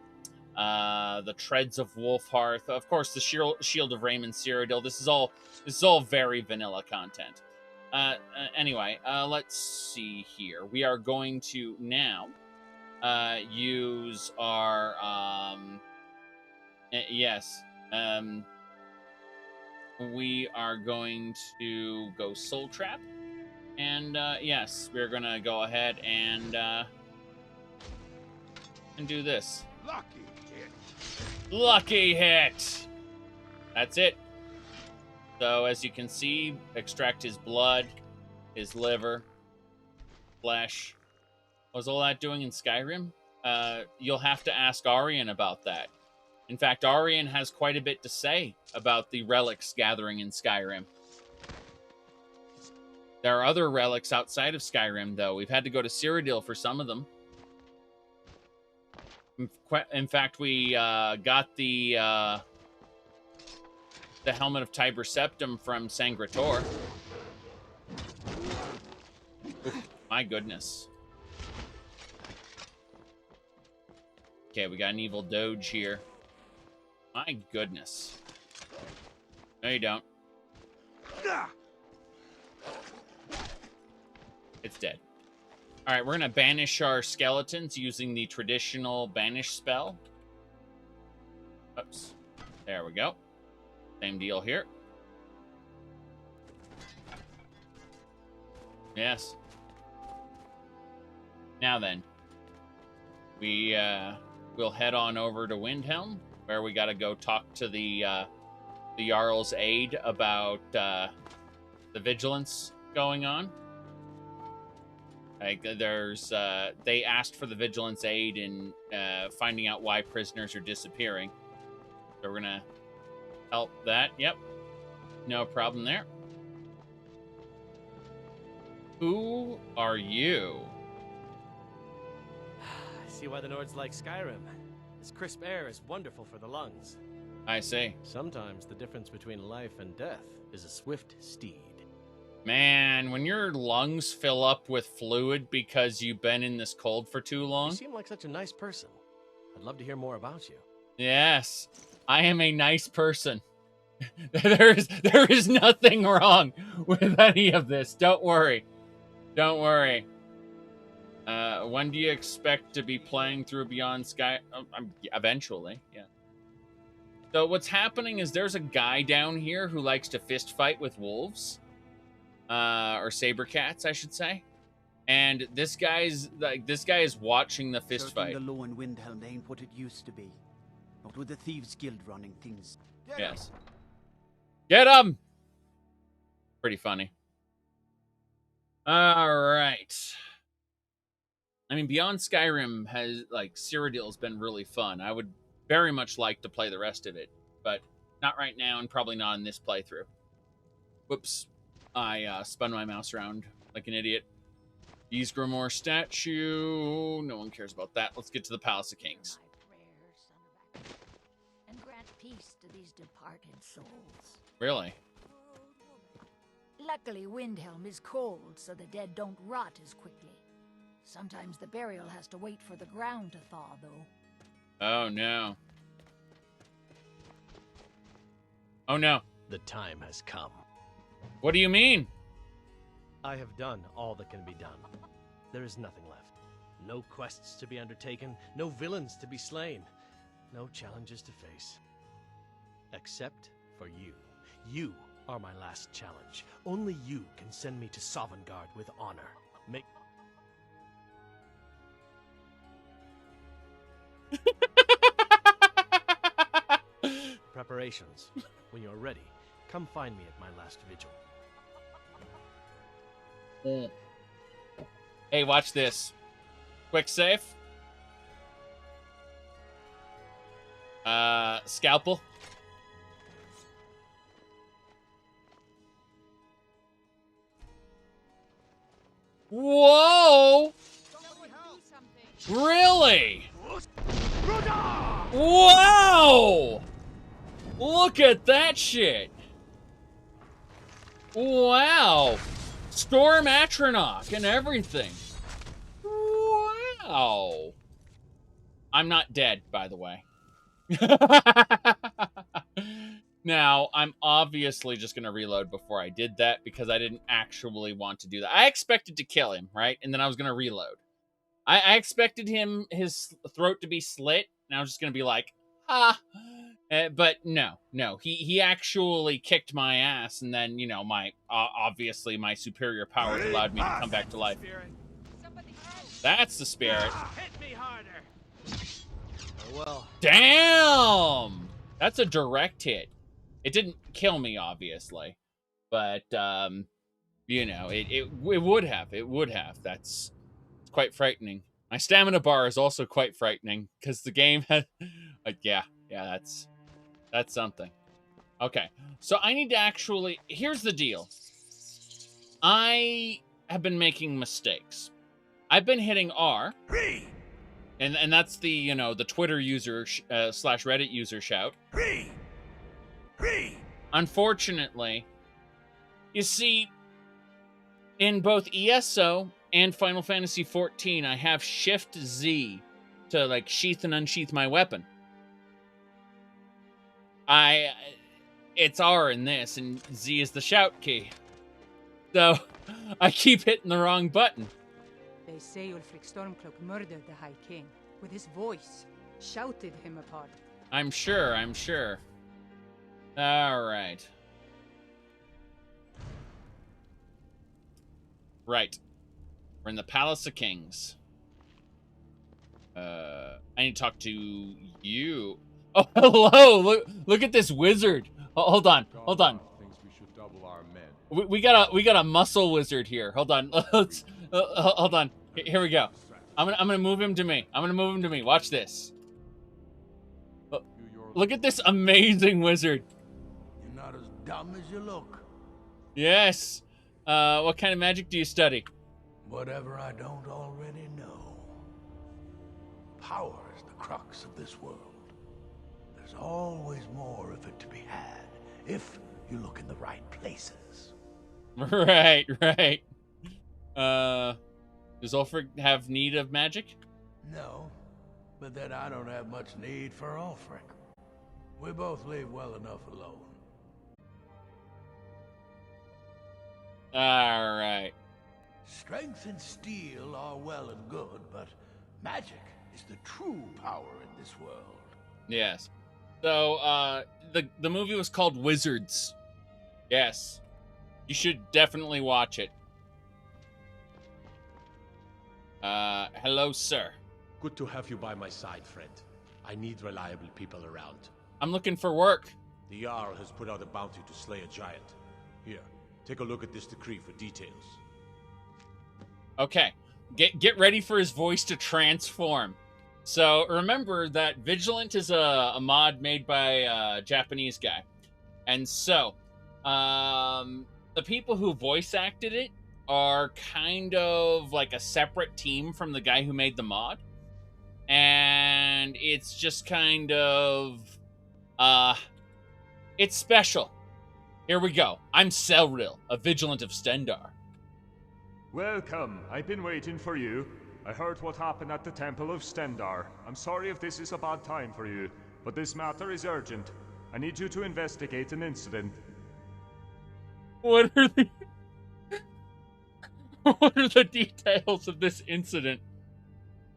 the Treads of Wolfhearth, of course, the Shield of Raymond Cyrodiil. This is all very vanilla content. Anyway, let's see here. We are going to now use our yes. We are going to go Soul Trap, and yes, we're gonna go ahead and do this.
Lucky hit.
Lucky hit. That's it. So as you can see, extract his blood, his liver, flesh. What was all that doing in Skyrim? You'll have to ask Arian about that. In fact, Arian has quite a bit to say about the relics gathering in Skyrim. There are other relics outside of Skyrim, though. We've had to go to Cyrodiil for some of them. In fact, we got the Helmet of Tiber Septum from Sangrator. Oof, my goodness. Okay, we got an evil doge here. My goodness. No, you don't. It's dead. All right, we're going to banish our skeletons using the traditional banish spell. Oops. There we go. Same deal here. Yes. Now then, we'll head on over to Windhelm, where we got to go talk to the Jarl's aide about the vigilance going on. Like, they asked for the vigilance aid in finding out why prisoners are disappearing. So we're gonna help that. Yep, no problem there. Who are you?
I see why the Nords like Skyrim. This crisp air is wonderful for the lungs.
I see.
Sometimes the difference between life and death is a swift steed.
Man, when your lungs fill up with fluid because you've been in this cold for too long.
You seem like such a nice person. I'd love to hear more about you.
Yes, I am a nice person. There is nothing wrong with any of this. Don't worry. Don't worry. When do you expect to be playing through Beyond Sky? Eventually, yeah. So what's happening is there's a guy down here who likes to fist fight with wolves. Or saber cats, I should say. And this guy is watching the fist fight.
The law in Windhelm ain't what it used to be. Not with the Thieves Guild running things.
Yes. Get him! Pretty funny. Alright. I mean, Beyond Skyrim has, like, Cyrodiil's been really fun. I would very much like to play the rest of it, but not right now and probably not in this playthrough. Whoops. I spun my mouse around like an idiot. Ysgramor statue. No one cares about that. Let's get to the Palace of Kings.
And grant peace to these departed souls.
Really?
Luckily, Windhelm is cold, so the dead don't rot as quickly. Sometimes the burial has to wait for the ground to thaw, though.
Oh, no. Oh, no.
The time has come.
What do you mean?
I have done all that can be done. There is nothing left. No quests to be undertaken, no villains to be slain, no challenges to face. Except for you. You are my last challenge. Only you can send me to Sovngarde with honor. Make... Preparations. When you're ready, come find me at my last vigil.
Hey, watch this. Quick save. Scalpel. Whoa! Really? Wow! Look at that shit. Wow. Storm Atronach and everything. Wow. I'm not dead, by the way. Now, I'm obviously just going to reload before I did that because I didn't actually want to do that. I expected to kill him, right? And then I was going to reload. I expected his throat to be slit, and I was just gonna be like, ah. But no. He actually kicked my ass, and then, you know, my obviously my superior powers allowed me to come back to life. That's the spirit.
Hit me harder. Oh, well.
Damn! That's a direct hit. It didn't kill me, obviously, but you know, it would have. It would have. That's quite frightening. My stamina bar is also quite frightening because the game had, like, yeah, that's something. Okay, so I need to actually. Here's the deal. I have been making mistakes. I've been hitting R, and that's the, you know, the Twitter user / Reddit user shout. Unfortunately, you see, in both ESO and Final Fantasy XIV, I have Shift Z to, like, sheath and unsheath my weapon. It's R in this, and Z is the shout key. So I keep hitting the wrong button.
They say Ulfric Stormcloak murdered the High King with his voice, shouted him apart.
I'm sure. All right. Right. We're in the Palace of Kings. I need to talk to you. Oh, hello! Look at this wizard. Oh, hold on.
Thinks we should double our men.
We got a muscle wizard here. Hold on. Let's hold on. Here we go. I'm gonna move him to me. Watch this. Look at this amazing wizard.
You're not as dumb as you look.
Yes. What kind of magic do you study?
Whatever I don't already know. Power is the crux of this world. There's always more of it to be had, if you look in the right places.
Right. Does Ulfric have need of magic?
No, but then I don't have much need for Ulfric. We both leave well enough alone.
All right.
Strength and steel are well and good, but magic is the true power in this world.
Yes. So, the movie was called Wizards. Yes. You should definitely watch it. Hello, sir.
Good to have you by my side, friend. I need reliable people around.
I'm looking for work.
The Jarl has put out a bounty to slay a giant. Here, take a look at this decree for details.
Okay. Get ready for his voice to transform. So remember that Vigilant is a mod made by a Japanese guy. And so, the people who voice acted it are kind of like a separate team from the guy who made the mod. And it's just kind of, it's special. Here we go. I'm Celril, a Vigilant of Stendarr.
Welcome. I've been waiting for you. I heard what happened at the Temple of Stendarr. I'm sorry if this is a bad time for you, but this matter is urgent. I need you to investigate an incident.
What are the details of this incident?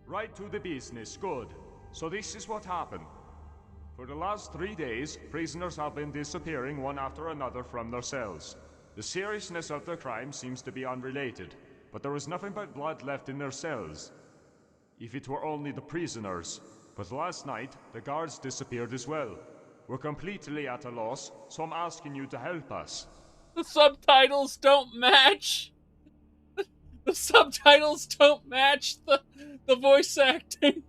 Right to the business, good. So this is what happened. For the last 3 days, prisoners have been disappearing one after another from their cells. The seriousness of their crime seems to be unrelated, but there was nothing but blood left in their cells. If it were only the prisoners. But last night, the guards disappeared as well. We're completely at a loss, so I'm asking you to help us.
The subtitles don't match. The subtitles don't match the voice acting.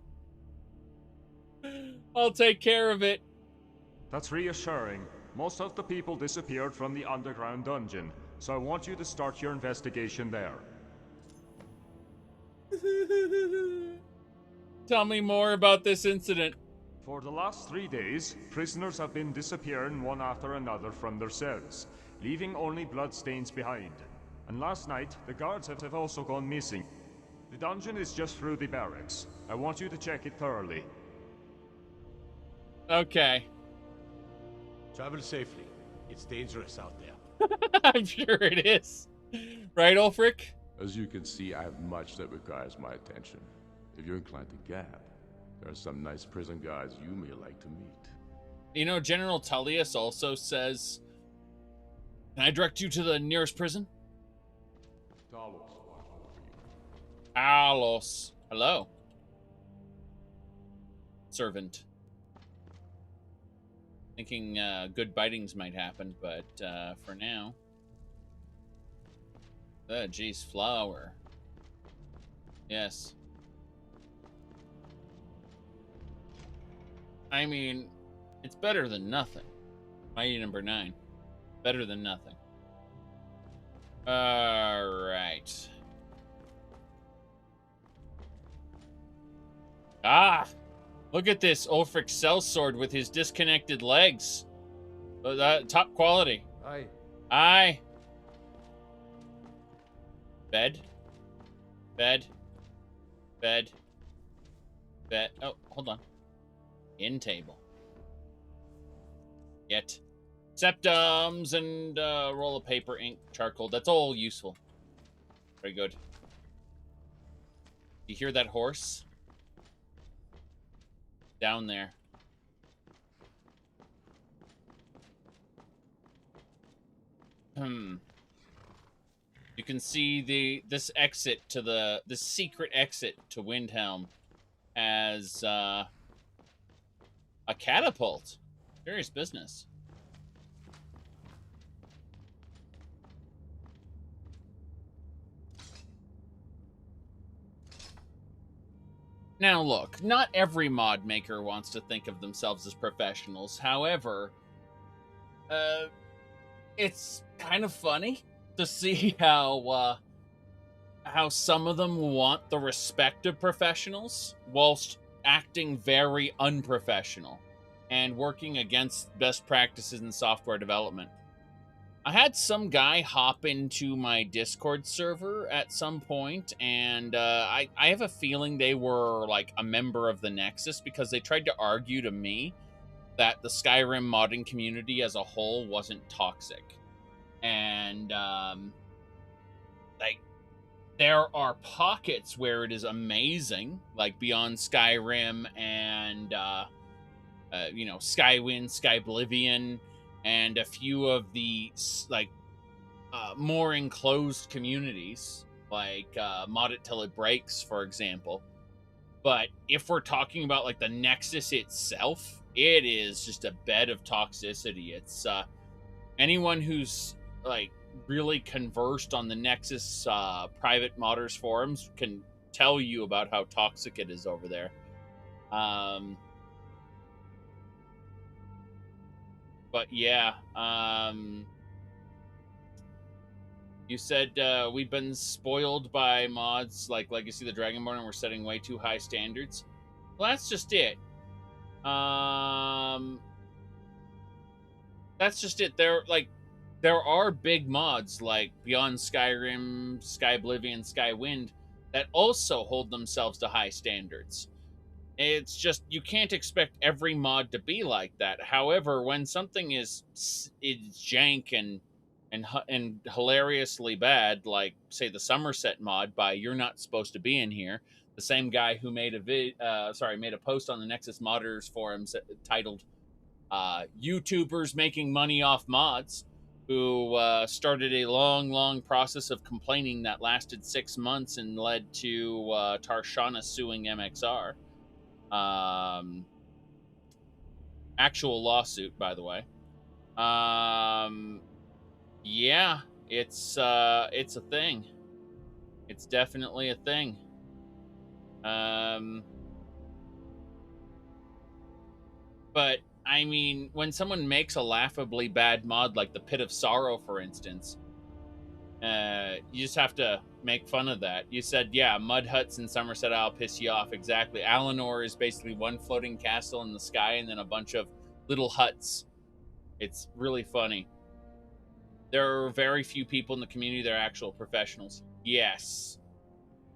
I'll take care of it.
That's reassuring. Most of the people disappeared from the underground dungeon, so I want you to start your investigation there.
Tell me more about this incident.
For the last 3 days, prisoners have been disappearing one after another from their cells, leaving only bloodstains behind. And last night, the guards have also gone missing. The dungeon is just through the barracks. I want you to check it thoroughly.
Okay.
Travel safely. It's dangerous out there.
I'm sure it is. Right, Ulfric?
As you can see, I have much that requires my attention. If you're inclined to gab, there are some nice prison guards you may like to meet.
You know, General Tullius also says, "Can I direct you to the nearest prison?" Talos. Hello. Servant. Thinking good bitings might happen, but for now. Oh, geez, flour. Yes. I mean, it's better than nothing. Mighty number 9. Better than nothing. Alright. Ah! Look at this Ulfric sellsword with his disconnected legs. Top quality.
Aye.
Aye. Bed. Bed. Bed. Bed. Oh, hold on. In table. Yet. Septums and roll of paper, ink, charcoal. That's all useful. Very good. You hear that horse? Down there. You can see this exit to the secret exit to Windhelm as a catapult. Serious business. Now look, not every mod maker wants to think of themselves as professionals. However, it's kind of funny to see how some of them want the respect of professionals whilst acting very unprofessional and working against best practices in software development. I had some guy hop into my Discord server at some point, and I have a feeling they were like a member of the Nexus because they tried to argue to me that the Skyrim modding community as a whole wasn't toxic. And like there are pockets where it is amazing, like Beyond Skyrim and you know, Skywind, Skyblivion, and a few of the like more enclosed communities, like Mod It Till It Breaks, for example. But if we're talking about like the Nexus itself, it is just a bed of toxicity. It's anyone who's like really conversed on the Nexus private modders forums can tell you about how toxic it is over there. But yeah, you said we've been spoiled by mods like Legacy of the Dragonborn and we're setting way too high standards. Well, that's just it. That's just it. There are big mods like Beyond Skyrim, Skyblivion, Skywind that also hold themselves to high standards. It's just, you can't expect every mod to be like that. However, when something is jank and hilariously bad, like say the Somerset mod by You're Not Supposed to Be in Here, the same guy who made a post on the Nexus Modders forums titled YouTubers Making Money Off Mods, who started a long process of complaining that lasted 6 months and led to Tarshana suing MXR. Actual lawsuit, by the way. Yeah, it's a thing. It's definitely a thing. But I mean, when someone makes a laughably bad mod like the Pit of Sorrow, for instance, you just have to make fun of that. You said, yeah, mud huts in Somerset Isle piss you off. Exactly. Alinor is basically one floating castle in the sky and then a bunch of little huts. It's really funny. There are very few people in the community that are actual professionals. Yes.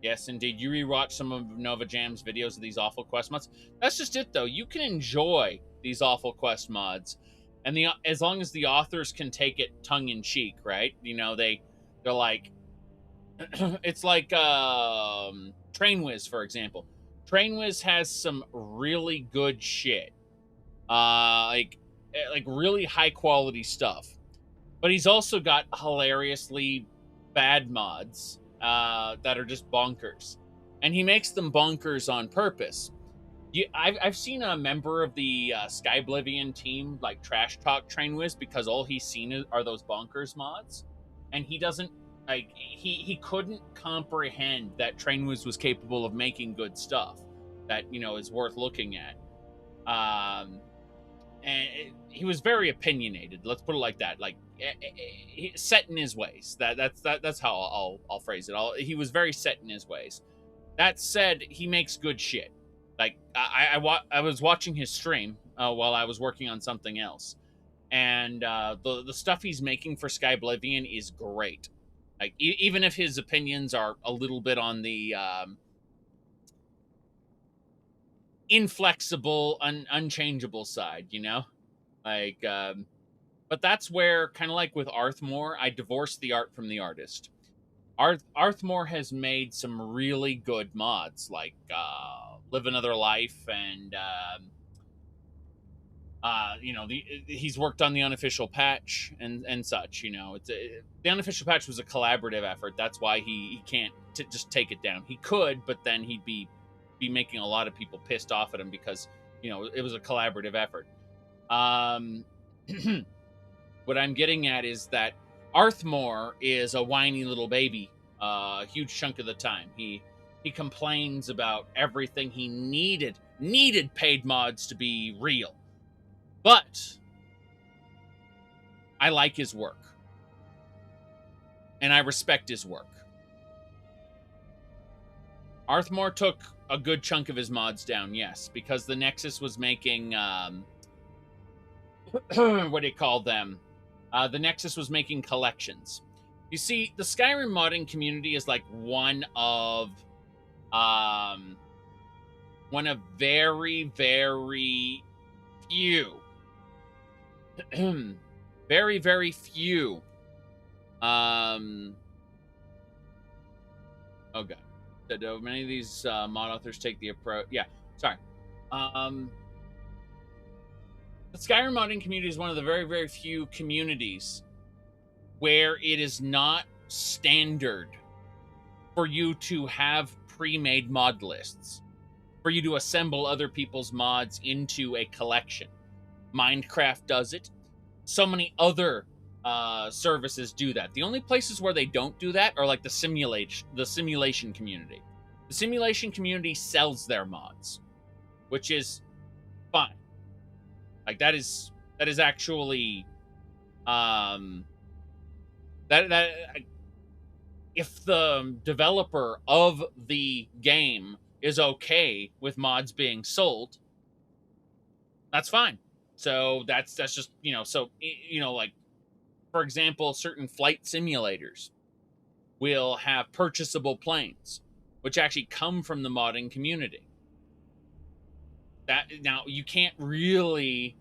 Yes, indeed. You rewatch some of Nova Jam's videos of these Awful Quest mods. That's just it, though. You can enjoy these Awful Quest mods. And as long as the authors can take it tongue-in-cheek, right? You know, they're like... it's like Train Wiz, for example. TrainWiz has some really good shit. Like really high quality stuff. But he's also got hilariously bad mods that are just bonkers. And he makes them bonkers on purpose. I've seen a member of the Skyblivion team like trash talk TrainWiz because all he's seen are those bonkers mods. And he doesn't, like, he couldn't comprehend that TrainWiz was capable of making good stuff that, you know, is worth looking at. And he was very opinionated. Let's put it like that. Like, set in his ways. That's how I'll phrase it. He was very set in his ways. That said, he makes good shit. Like, I was watching his stream while I was working on something else, and the stuff he's making for Skyblivion is great. Like, even if his opinions are a little bit on the inflexible, unchangeable side, you know, like. But that's where, kind of like with Arthmore, I divorced the art from the artist. Arthmore has made some really good mods, like Live Another Life, and you know, he's worked on the unofficial patch and such. You know, the unofficial patch was a collaborative effort. That's why he can't just take it down. He could, but then he'd be making a lot of people pissed off at him because, you know, it was a collaborative effort. What I'm getting at is that Arthmore is a whiny little baby a huge chunk of the time. He complains about everything. He needed paid mods to be real. But I like his work. And I respect his work. Arthmore took a good chunk of his mods down, yes, because the Nexus was making what do you call them? The Nexus was making collections. You see, the Skyrim modding community is like one of very, very few, very, very few. Oh god, did many of these mod authors take the approach? Yeah, sorry. The Skyrim modding community is one of the very, very few communities where it is not standard for you to have pre-made mod lists, for you to assemble other people's mods into a collection. Minecraft does it. So many other services do that. The only places where they don't do that are like the simulation community. The simulation community sells their mods, which is fine. Like, that is actually if the developer of the game is okay with mods being sold, that's fine. So that's just, you know, so, you know, like, for example, certain flight simulators will have purchasable planes, which actually come from the modding community. That, now, you can't really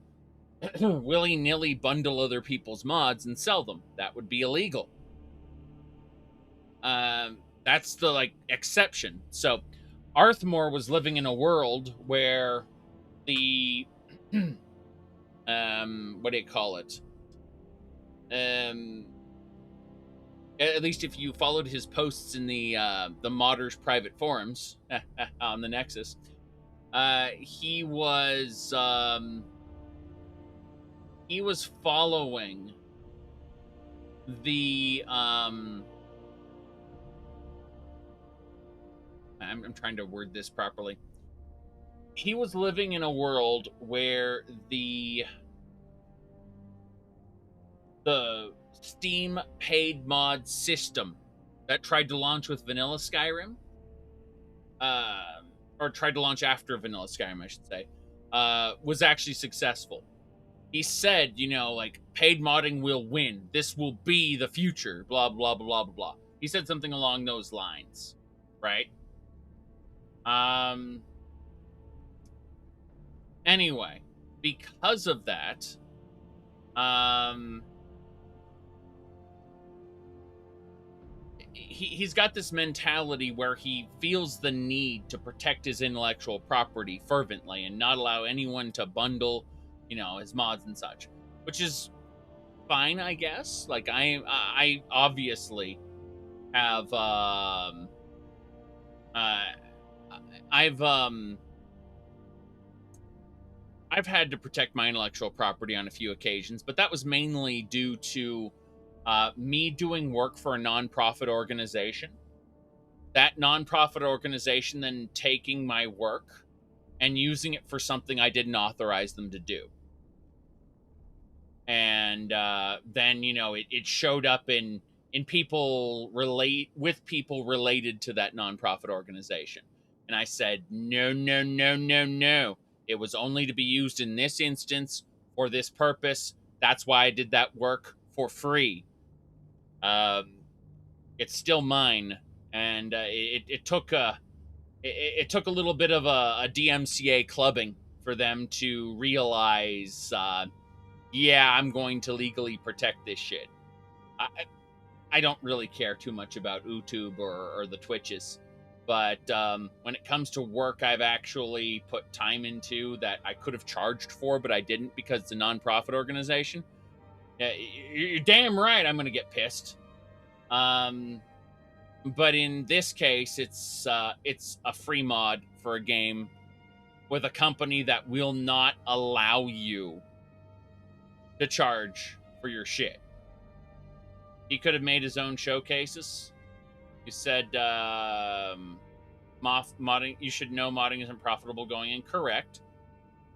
willy-nilly bundle other people's mods and sell them. That would be illegal. That's the, like, exception. So Arthmore was living in a world where the what do you call it? At least if you followed his posts in the modders private forums on the Nexus, he was following the I'm trying to word this properly. He was living in a world where the Steam paid mod system that tried to launch with vanilla Skyrim, or tried to launch after vanilla Skyrim, I should say, was actually successful. He said, you know, like, paid modding will win. This will be the future, blah, blah, blah, blah, blah. He said something along those lines, right? Anyway, because of that, he's got this mentality where he feels the need to protect his intellectual property fervently and not allow anyone to bundle, you know, his mods and such, which is fine, I guess. Like, I obviously have I've had to protect my intellectual property on a few occasions, but that was mainly due to me doing work for a nonprofit organization. That nonprofit organization then taking my work and using it for something I didn't authorize them to do. And then, you know, it showed up in people related to that nonprofit organization. And I said, no, no, no, no, no. It was only to be used in this instance for this purpose. That's why I did that work for free. It's still mine, and it took a little bit of a DMCA clubbing for them to realize, yeah, I'm going to legally protect this shit. I don't really care too much about YouTube or the Twitches. But when it comes to work I've actually put time into that I could have charged for, but I didn't because it's a nonprofit organization, you're damn right I'm going to get pissed. But in this case, it's a free mod for a game with a company that will not allow you to charge for your shit. He could have made his own showcases. You said modding. You should know modding isn't profitable going in. Correct.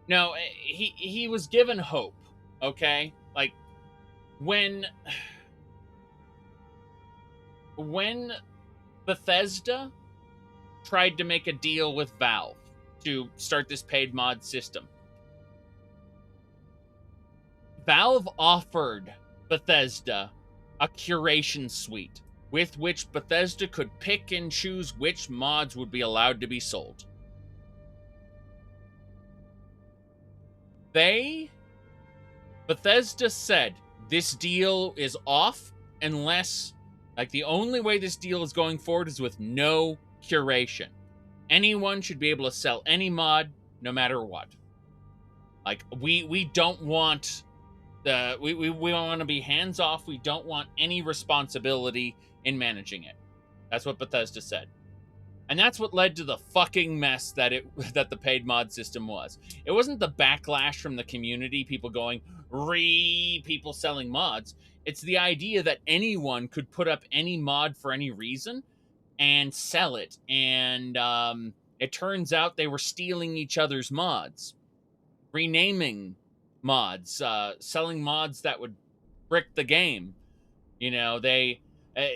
No, he was given hope. Okay, like when Bethesda tried to make a deal with Valve to start this paid mod system, Valve offered Bethesda a curation suite with which Bethesda could pick and choose which mods would be allowed to be sold. Bethesda said, this deal is off unless, like, the only way this deal is going forward is with no curation. Anyone should be able to sell any mod, no matter what. Like, we don't want we want to be hands off. We don't want any responsibility in managing it. That's what Bethesda said. And that's what led to the fucking mess that the paid mod system was. It wasn't the backlash from the community, people going, people selling mods. It's the idea that anyone could put up any mod for any reason and sell it. And it turns out they were stealing each other's mods, renaming mods, selling mods that would brick the game. You know,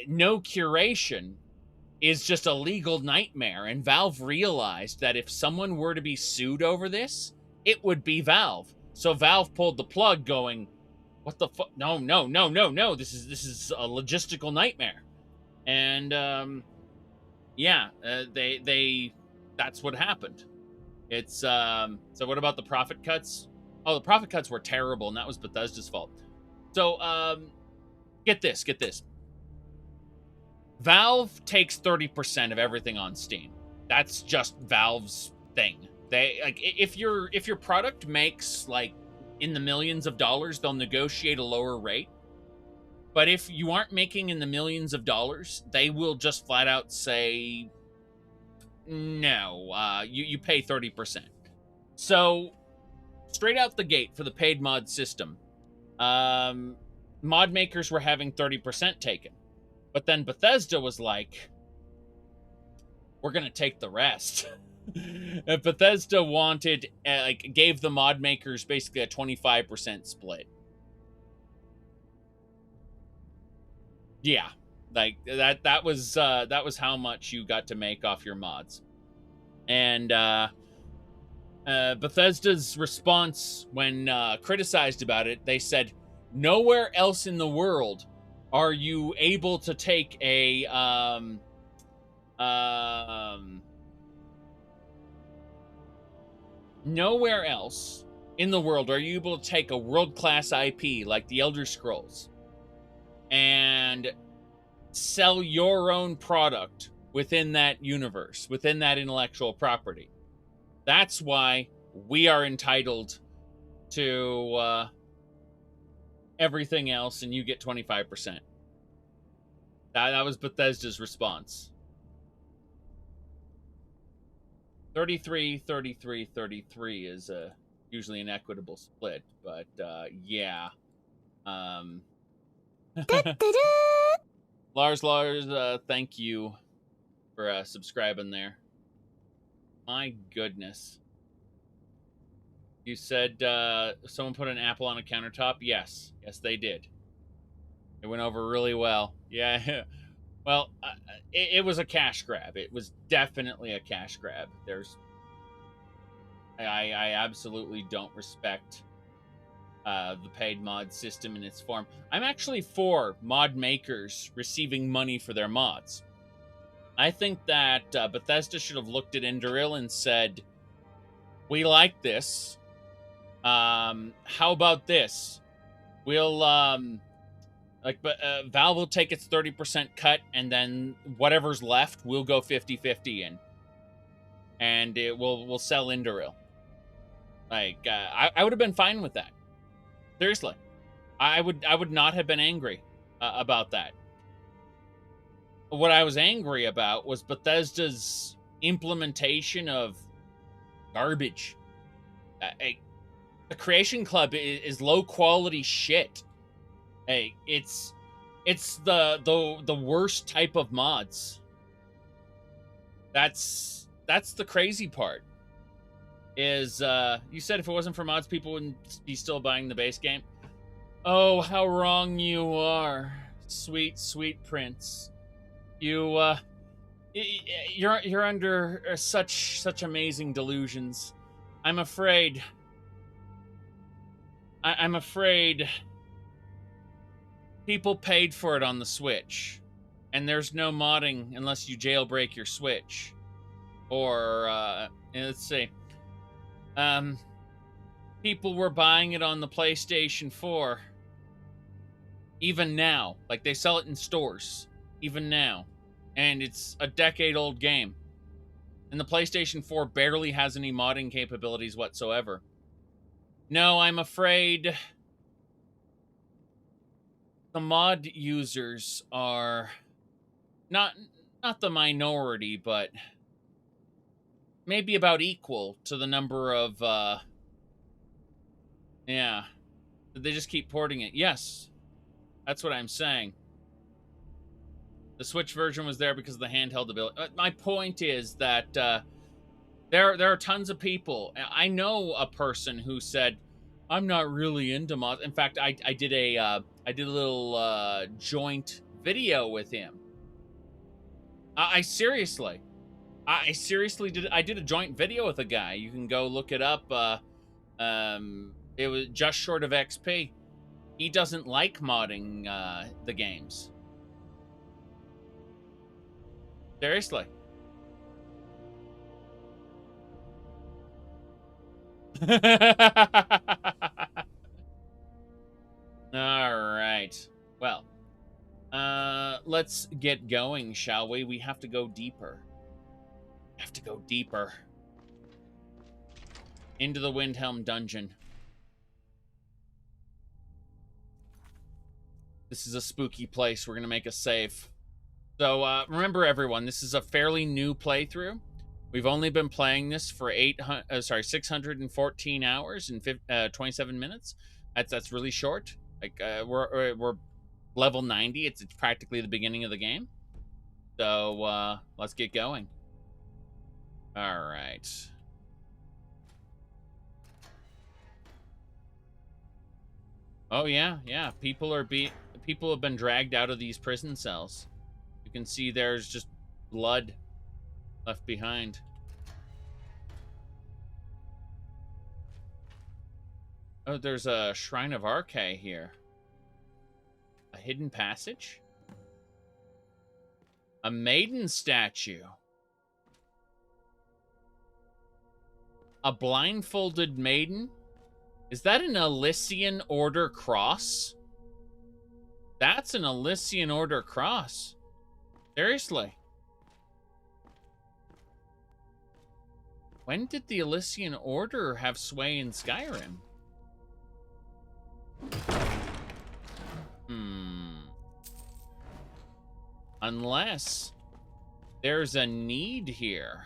no curation is just a legal nightmare, and Valve realized that if someone were to be sued over this, it would be Valve. So Valve pulled the plug, going, what the fuck? No, this is a logistical nightmare. And that's what happened. It's so what about the profit cuts? Oh, the profit cuts were terrible, and that was Bethesda's fault. So get this. Valve takes 30% of everything on Steam. That's just Valve's thing. They, like, if your product makes like in the millions of dollars, they'll negotiate a lower rate. But if you aren't making in the millions of dollars, they will just flat out say, no, you pay 30%. So straight out the gate for the paid mod system, mod makers were having 30% taken. But then Bethesda was like, we're going to take the rest. And Bethesda wanted, gave the mod makers basically a 25% split. Yeah, like that was how much you got to make off your mods. And Bethesda's response when criticized about it, they said, nowhere else in the world are you able to take a nowhere else in the world are you able to take a world-class IP like the Elder Scrolls and sell your own product within that universe, within that intellectual property. That's why we are entitled to everything else, and you get 25%. That was Bethesda's response. 33, 33, 33 is usually an equitable split, but yeah. Lars, thank you for subscribing there. My goodness. You said someone put an apple on a countertop? Yes. Yes, they did. It went over really well. Yeah. Well, it was a cash grab. It was definitely a cash grab. I absolutely don't respect the paid mod system in its form. I'm actually for mod makers receiving money for their mods. I think that Bethesda should have looked at Enduril and said, we like this. How about this? We'll Valve will take its 30% cut, and then whatever's left, we'll go 50-50 in, and we'll sell Enduril. I would have been fine with that. Seriously, I would not have been angry about that. What I was angry about was Bethesda's implementation of garbage. The Creation Club is low quality shit. Hey, it's the worst type of mods. That's the crazy part. Is you said if it wasn't for mods, people wouldn't be still buying the base game. Oh, how wrong you are, sweet prince. You're under such amazing delusions. I'm afraid people paid for it on the Switch, and there's no modding unless you jailbreak your Switch. Or let's see. People were buying it on the PlayStation 4. Even now. Like, they sell it in stores. Even now. And it's a decade-old game. And the PlayStation 4 barely has any modding capabilities whatsoever. No, I'm afraid the mod users are not the minority, but maybe about equal to the number of, yeah. They just keep porting it. Yes. That's what I'm saying. The Switch version was there because of the handheld ability. My point is that there are tons of people. I know a person who said, "I'm not really into mods." In fact, I did a little joint video with him. I seriously did. I did a joint video with a guy. You can go look it up. It was just short of XP. He doesn't like modding the games. Seriously. All right. Well, let's get going, shall we? We have to go deeper. Into the Windhelm dungeon. This is a spooky place. We're going to make a save. So, remember everyone, this is a fairly new playthrough. We've only been playing this for 614 hours and 27 minutes. That's really short. Like, we're level 90. It's practically the beginning of the game. So, let's get going. All right. Oh yeah. People have been dragged out of these prison cells. You can see there's just blood left behind. Oh, there's a Shrine of Arche here. A hidden passage? A maiden statue. A blindfolded maiden? Is that an Elysian Order cross? That's an Elysian Order cross. Seriously. When did the Elysian Order have sway in Skyrim? Unless there's a need here.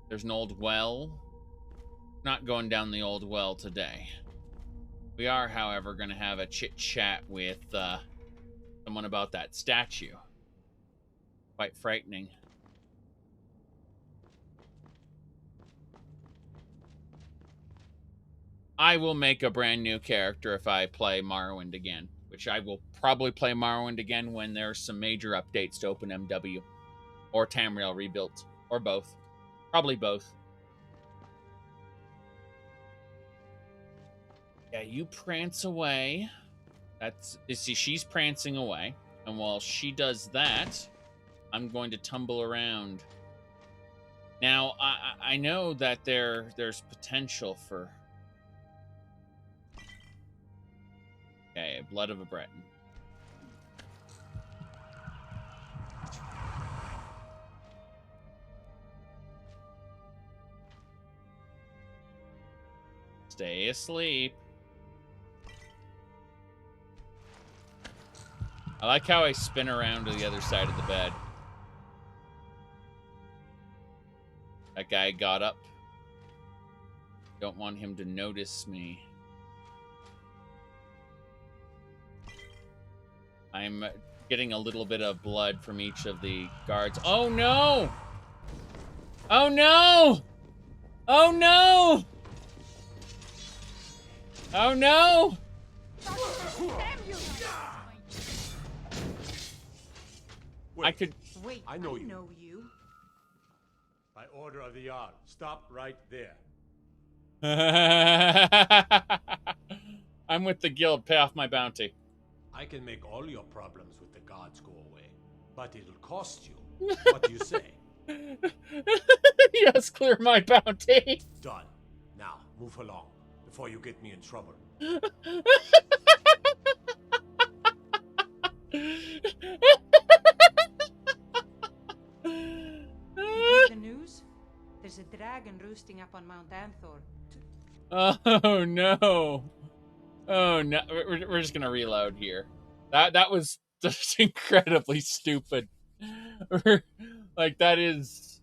There's an old well. Not going down the old well today. We are, however, going to have a chit-chat with someone about that statue. Quite frightening. I will make a brand new character if I play Morrowind again, which I will probably play Morrowind again when there's some major updates to OpenMW or Tamriel rebuilt, or both. Probably both. Yeah, you prance away. You see, she's prancing away, and while she does that, I'm going to tumble around. Now, I know that there's potential for... Okay, Blood of a Breton. Stay asleep. I like how I spin around to the other side of the bed. That guy got up. Don't want him to notice me. I'm getting a little bit of blood from each of the guards. Oh no! Oh no! Oh no! Oh no!
Wait,
I could...
Wait,
I know you.
you.
By order of the Jarl, stop right there.
I'm with the guild. Pay off my bounty.
I can make all your problems with the gods go away, but it'll cost you. What do you say?
Yes, clear my bounty.
Done. Now, move along, before you get me in trouble.
You hear the news? There's a dragon roosting up on Mount Anthor.
Oh no! Oh no! We're just gonna reload here. That was just incredibly stupid. Like, that is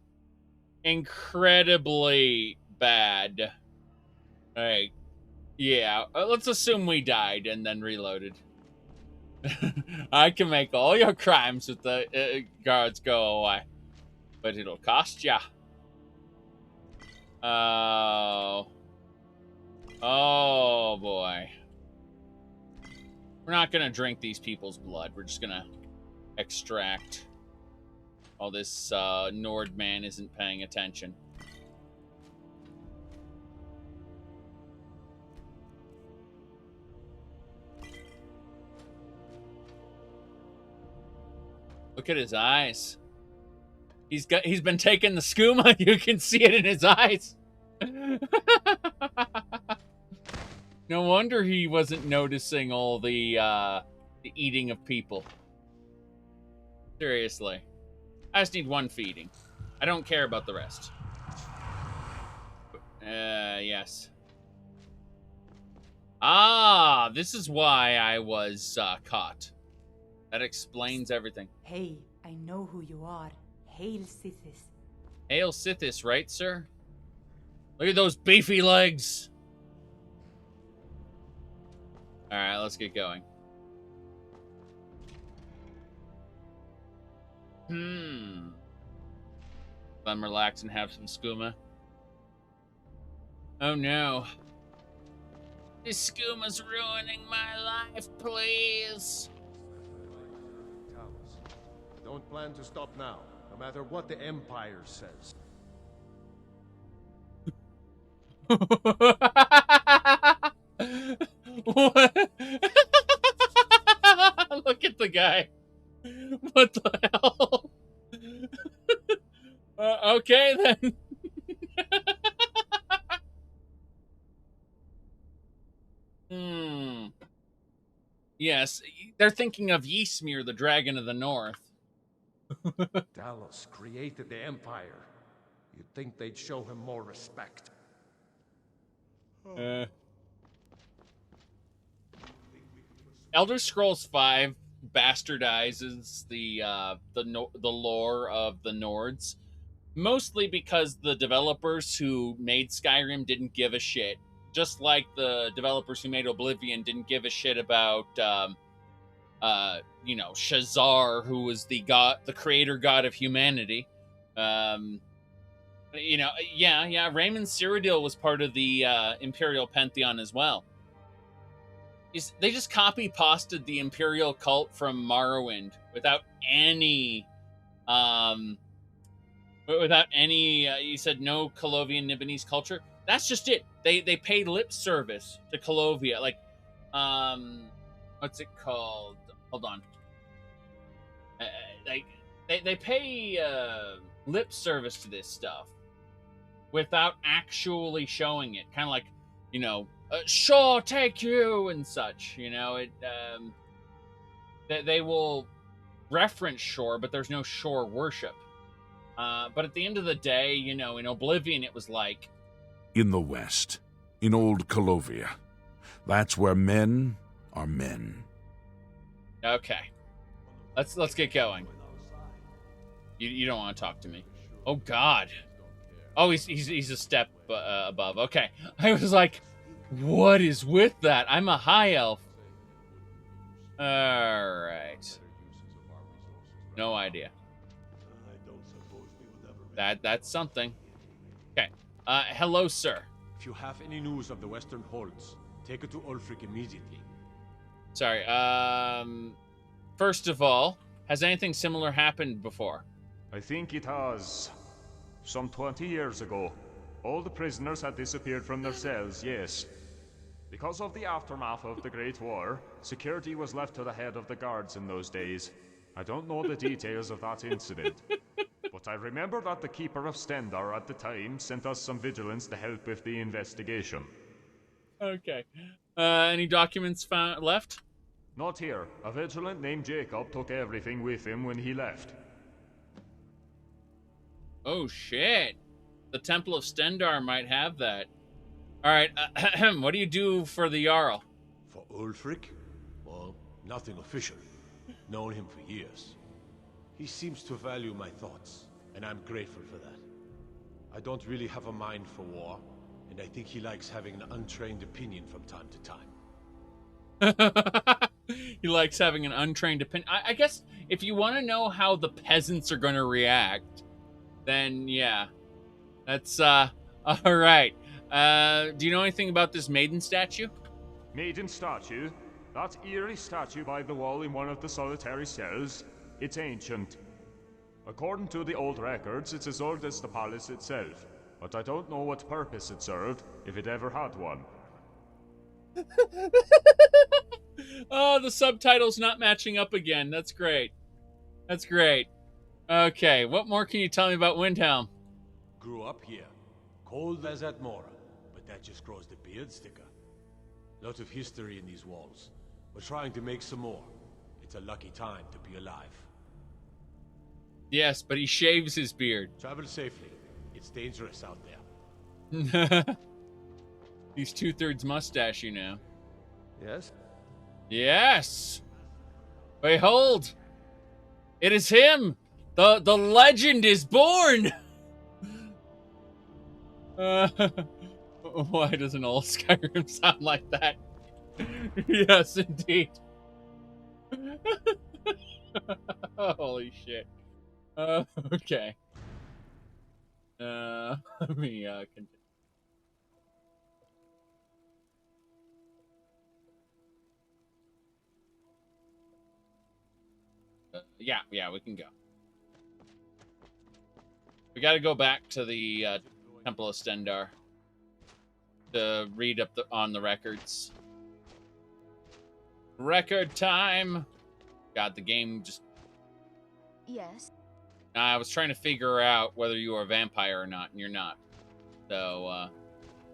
incredibly bad. Alright. Yeah, let's assume we died and then reloaded. I can make all your crimes with the guards go away. But it'll cost ya. Oh. Oh, boy. We're not gonna drink these people's blood. We're just gonna extract. All this Nord man isn't paying attention. Look at his eyes. He's been taking the skooma. You can see it in his eyes. No wonder he wasn't noticing all the eating of people. Seriously. I just need one feeding. I don't care about the rest. Yes. Ah, this is why I was caught. That explains everything.
Hey, I know who you are. Hail Sithis.
Hail Sithis, right, sir? Look at those beefy legs. Alright, let's get going. Let me relax and have some skooma. Oh no. This skooma's ruining my life, please.
Don't plan to stop now, no matter what the Empire says.
What? Look at the guy. What the hell? Okay, then. Hmm. Yes, they're thinking of Ysmir, the Dragon of the North.
Talos created the Empire. You'd think they'd show him more respect.
Elder Scrolls V bastardizes the lore of the Nords, mostly because the developers who made Skyrim didn't give a shit. Just like the developers who made Oblivion didn't give a shit about Shazar, who was the creator god of humanity. Raymond Cyrodiil was part of the Imperial Pantheon as well. They just copy-pasted the Imperial cult from Morrowind without any you said no Colovian Nibonese culture. That's just it. They paid lip service to Colovia. Like, what's it called? Hold on. They pay lip service to this stuff without actually showing it. Kind of like, sure, take you and such. They will reference shore, but there's no shore worship. But at the end of the day, in Oblivion, it was like,
in the West, in old Colovia, that's where men are men.
Okay, let's get going. You don't want to talk to me. Oh God. Oh, he's a step above. Okay, I was like, what is with that? I'm a high elf. All right. No idea. That's something. Okay. Hello, sir.
If you have any news of the Western Holds, take it to Ulfric immediately.
Sorry. First of all, has anything similar happened before?
I think it has. Some 20 years ago, all the prisoners had disappeared from their cells, yes. Because of the aftermath of the Great War, security was left to the head of the guards in those days. I don't know the details of that incident, but I remember that the Keeper of Stendarr at the time sent us some vigilance to help with the investigation.
Okay. Any documents left?
Not here. A vigilant named Jacob took everything with him when he left.
Oh, shit. The Temple of Stendarr might have that. All right, what do you do for the Jarl?
For Ulfric? Well, nothing official. Known him for years. He seems to value my thoughts, and I'm grateful for that. I don't really have a mind for war, and I think he likes having an untrained opinion from time to time.
He likes having an untrained opinion. I guess if you want to know how the peasants are going to react, then yeah. That's, all right. Do you know anything about this maiden statue?
Maiden statue? That eerie statue by the wall in one of the solitary cells? It's ancient. According to the old records, it's as old as the palace itself. But I don't know what purpose it served, if it ever had one.
Oh, the subtitle's not matching up again. That's great. That's great. Okay, what more can you tell me about Windhelm?
Grew up here. Cold as at Mora, but that just grows the beard sticker. Lot of history in these walls. We're trying to make some more. It's a lucky time to be alive.
Yes, but he shaves his beard.
Travel safely. It's dangerous out there.
He's 2/3 mustache,
Yes?
Yes! Behold! It is him! The legend is born! Why doesn't all Skyrim sound like that? Yes, indeed. Holy shit. Okay. Let me continue. Yeah, we can go. We gotta go back to the Temple of Stendarr to read up on the records. Record time! God, the game just...
Yes.
I was trying to figure out whether you were a vampire or not, and you're not. So,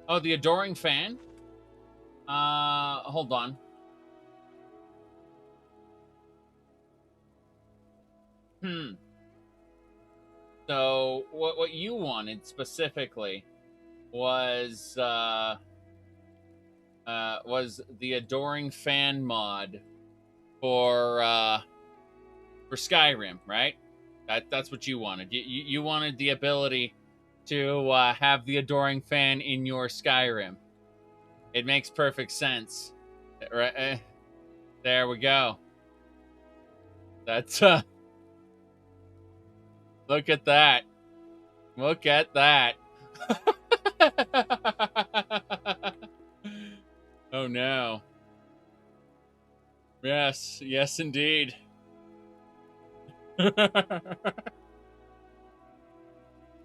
oh, the Adoring Fan? Hold on. So what you wanted specifically was the Adoring Fan mod for Skyrim, right? That's what you wanted. You wanted the ability to have the Adoring Fan in your Skyrim. It makes perfect sense. Right? There we go. That's look at that. Look at that. Oh no. Yes, yes indeed.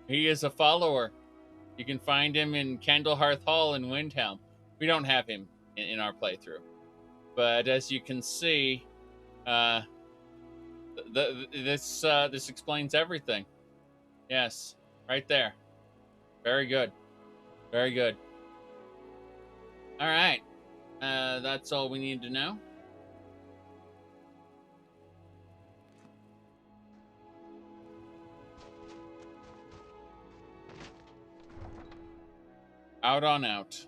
He is a follower. You can find him in Candlehearth Hall in Windhelm. We don't have him in our playthrough. But as you can see, this explains everything. Yes, right there. Very good. Very good. All right. That's all we need to know. Out on out.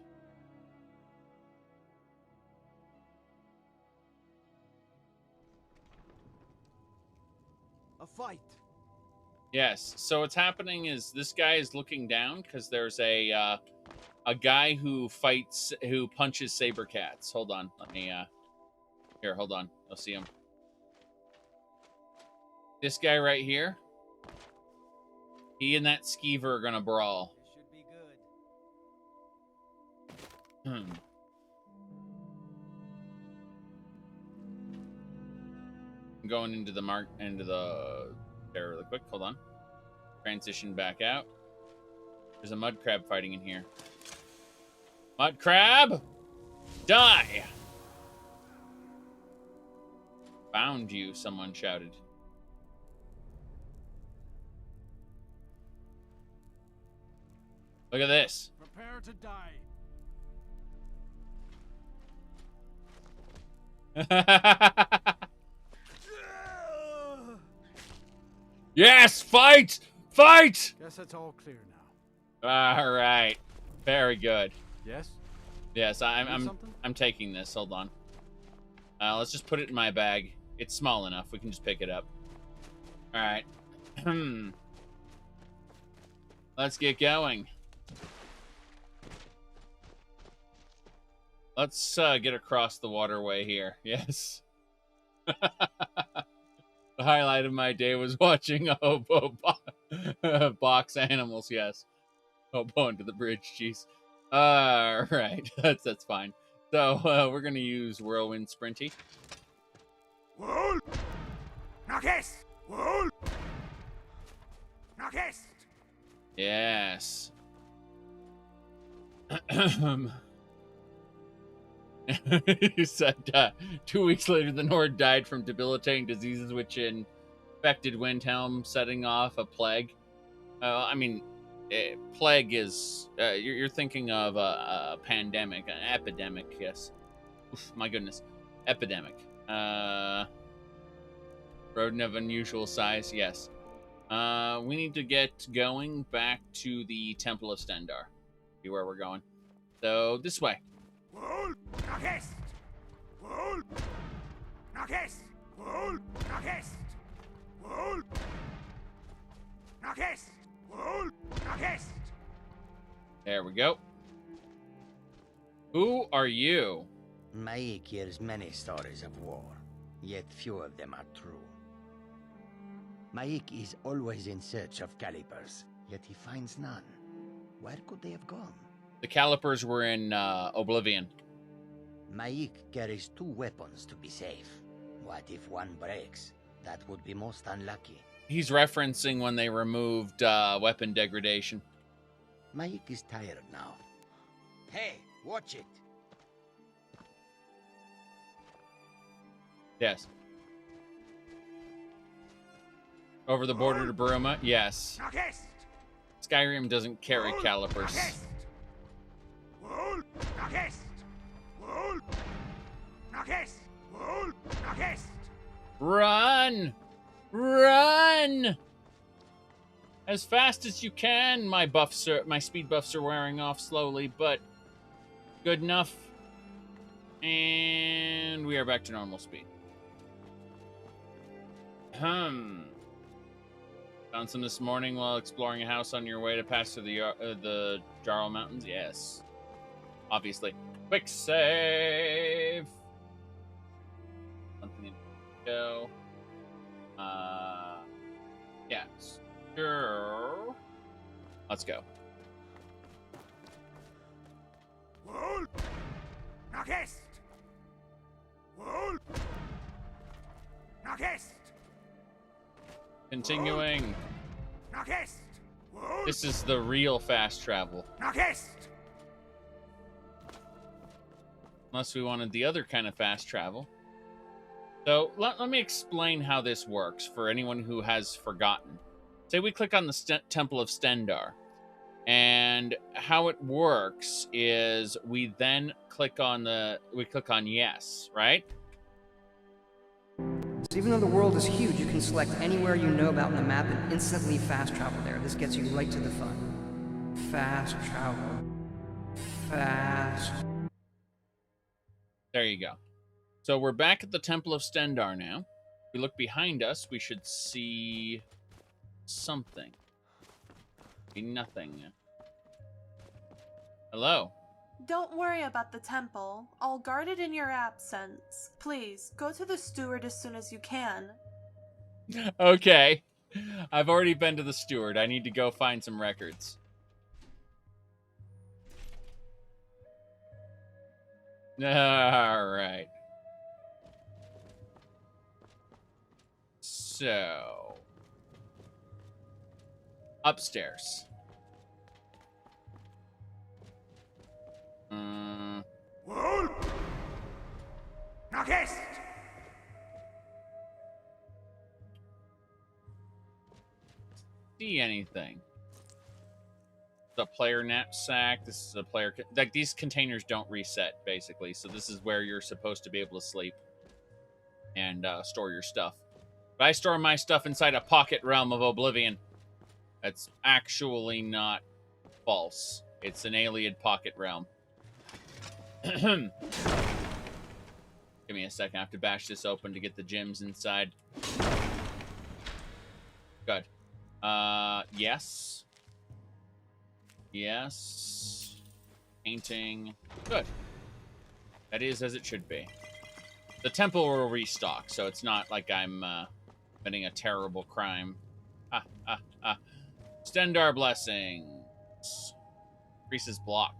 A fight.
Yes. So what's happening is this guy is looking down because there's a guy who punches saber cats. Hold on. Let me here, hold on. I'll see him. This guy right here. He and that skeever are gonna brawl.
Should be good.
I'm going into the there really quick. Hold on. Transition back out. There's a mud crab fighting in here. Mud crab! Die! Found you, someone shouted. Look at this.
Prepare to die.
Yes, fight! Fight!
Guess that's all clear now.
All right. Very good.
Yes?
Yes, I'm taking this. Hold on. Let's just put it in my bag. It's small enough. We can just pick it up. All right. Let's get going. Let's get across the waterway here. Yes. The highlight of my day was watching a hobo box animals. Yes. Hobo under the bridge. Jeez. All right. That's fine. So we're gonna use Whirlwind Sprinty.
Wool! Knockest! Wool! Knockest!
Yes. You said 2 weeks later, the Nord died from debilitating diseases which infected Windhelm, setting off a plague. I mean, plague is you're thinking of a pandemic, an epidemic. Yes. Oof, my goodness, epidemic. Rodent of unusual size. Yes. We need to get going back to the Temple of Stendar. See where we're going. So this way.
Wool! Knockest! Wool! Knockest! Wool! Knockest! Wool! Knockest! Wool! Knockest!
There we go. Who are you?
Maik hears many stories of war, yet few of them are true. Maik is always in search of calipers, yet he finds none. Where could they have gone?
The calipers were in Oblivion.
Maik carries 2 weapons to be safe. What if one breaks? That would be most unlucky.
He's referencing when they removed weapon degradation.
Maik is tired now. Hey, watch it!
Yes. Over the border to Buruma? Yes. Skyrim doesn't carry calipers. Run! Run! As fast as you can. My speed buffs are wearing off slowly, but good enough. And we are back to normal speed. Found some this morning while exploring a house on your way to pass through the Jarl Mountains? Yes. Obviously. Quick save! Something to go. Yes. Sure. Let's go.
Wohl! Nach Est! Wohl! Nach Est!
Continuing.
Nach Est! Wohl!
This is the real fast travel.
Nach Est!
Unless we wanted the other kind of fast travel. So let me explain how this works for anyone who has forgotten. Say we click on the Temple of Stendarr. And how it works is we then click on yes, right?
So even though the world is huge, you can select anywhere you know about in the map and instantly fast travel there. This gets you right to the fun. Fast travel. Fast.
There you go. So we're back at the Temple of Stendarr now. If we look behind us, we should see something. Nothing. Hello.
Don't worry about the temple. I'll guard it in your absence. Please, go to the steward as soon as you can.
Okay. I've already been to the steward. I need to go find some records. Alright. So... upstairs.
Wohl! Nach Est!
See anything? The player knapsack. This is a player... like, these containers don't reset, basically. So this is where you're supposed to be able to sleep and store your stuff. But I store my stuff inside a pocket realm of oblivion. That's actually not false. It's an alien pocket realm. Give me a second. I have to bash this open to get the gems inside. Good. Yes. Yes. Painting. Good. That is as it should be. The temple will restock, so it's not like I'm committing a terrible crime. Stendarr blessings. Increases block.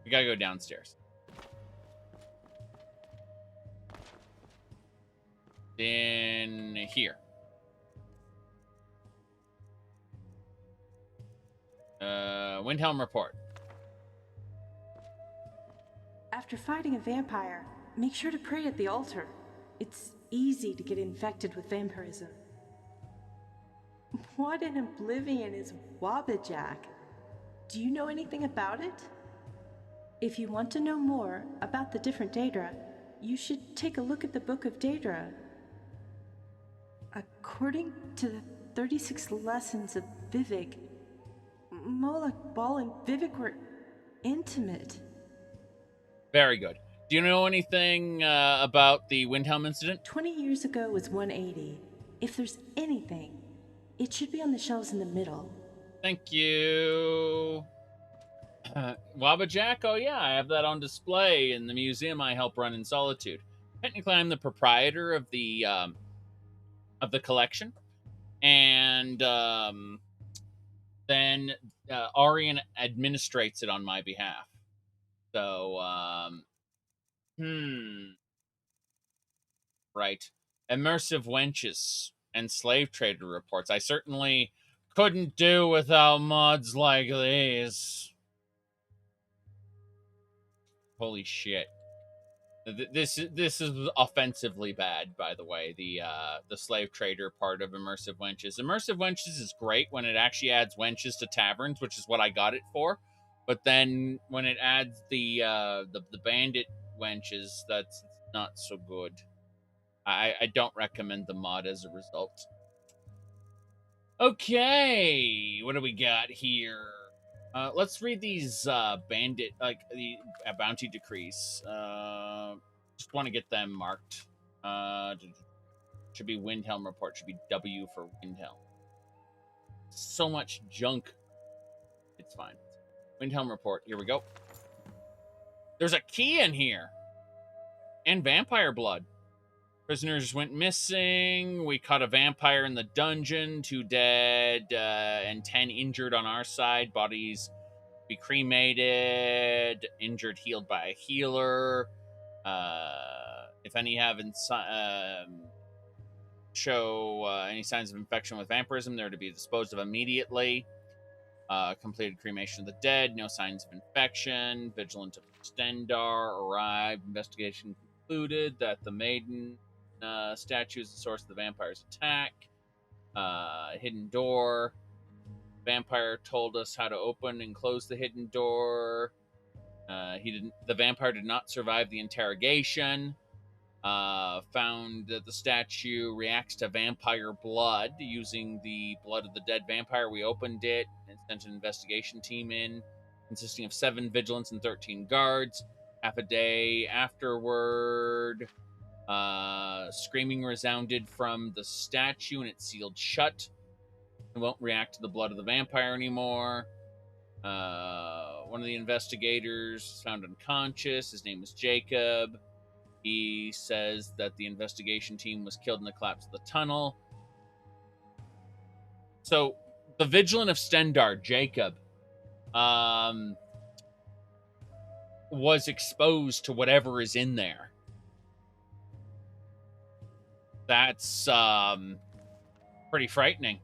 We gotta go downstairs. In here. Windhelm report.
After fighting a vampire, make sure to pray at the altar. It's easy to get infected with vampirism. What in oblivion is Wabbajack? Do you know anything about it? If you want to know more about the different Daedra, you should take a look at the Book of Daedra. According to the 36 lessons of Vivek, Moloch Ball and Vivek were intimate.
Very good. Do you know anything about the Windhelm incident?
20 years ago was 180. If there's anything, it should be on the shelves in the middle.
Thank you. Wabbajack? Oh yeah, I have that on display in the museum I help run in Solitude. Technically, I'm the proprietor of the collection, and then Arian administrates it on my behalf. So, right. Immersive wenches and slave trader reports. I certainly couldn't do without mods like these. Holy shit. This is offensively bad, by the way, the slave trader part of Immersive Wenches. Immersive Wenches is great when it actually adds wenches to taverns, which is what I got it for. But then when it adds the bandit wenches, that's not so good. I don't recommend the mod as a result. Okay, what do we got here? Let's read these bandit, like the bounty decrees. Just want to get them marked. Should be Windhelm report. Should be W for Windhelm. So much junk. It's fine. Windhelm report. Here we go. There's a key in here. And vampire blood. Prisoners went missing. We caught a vampire in the dungeon. 2 dead and 10 injured on our side. Bodies be cremated. Injured healed by a healer. If any haven't show any signs of infection with vampirism, they're to be disposed of immediately. Completed cremation of the dead. No signs of infection. Vigilant of Stendar arrived. Investigation concluded that the maiden statue is the source of the vampire's attack. Hidden door. Vampire told us how to open and close the hidden door. The vampire did not survive the interrogation. Found that the statue reacts to vampire blood using the blood of the dead vampire. We opened it and sent an investigation team in, consisting of 7 vigilants and 13 guards. Half a day afterward, screaming resounded from the statue and it sealed shut. It won't react to the blood of the vampire anymore. One of the investigators was found unconscious. His name was Jacob. He says that the investigation team was killed in the collapse of the tunnel. So, the Vigilant of Stendar, Jacob, was exposed to whatever is in there. That's pretty frightening.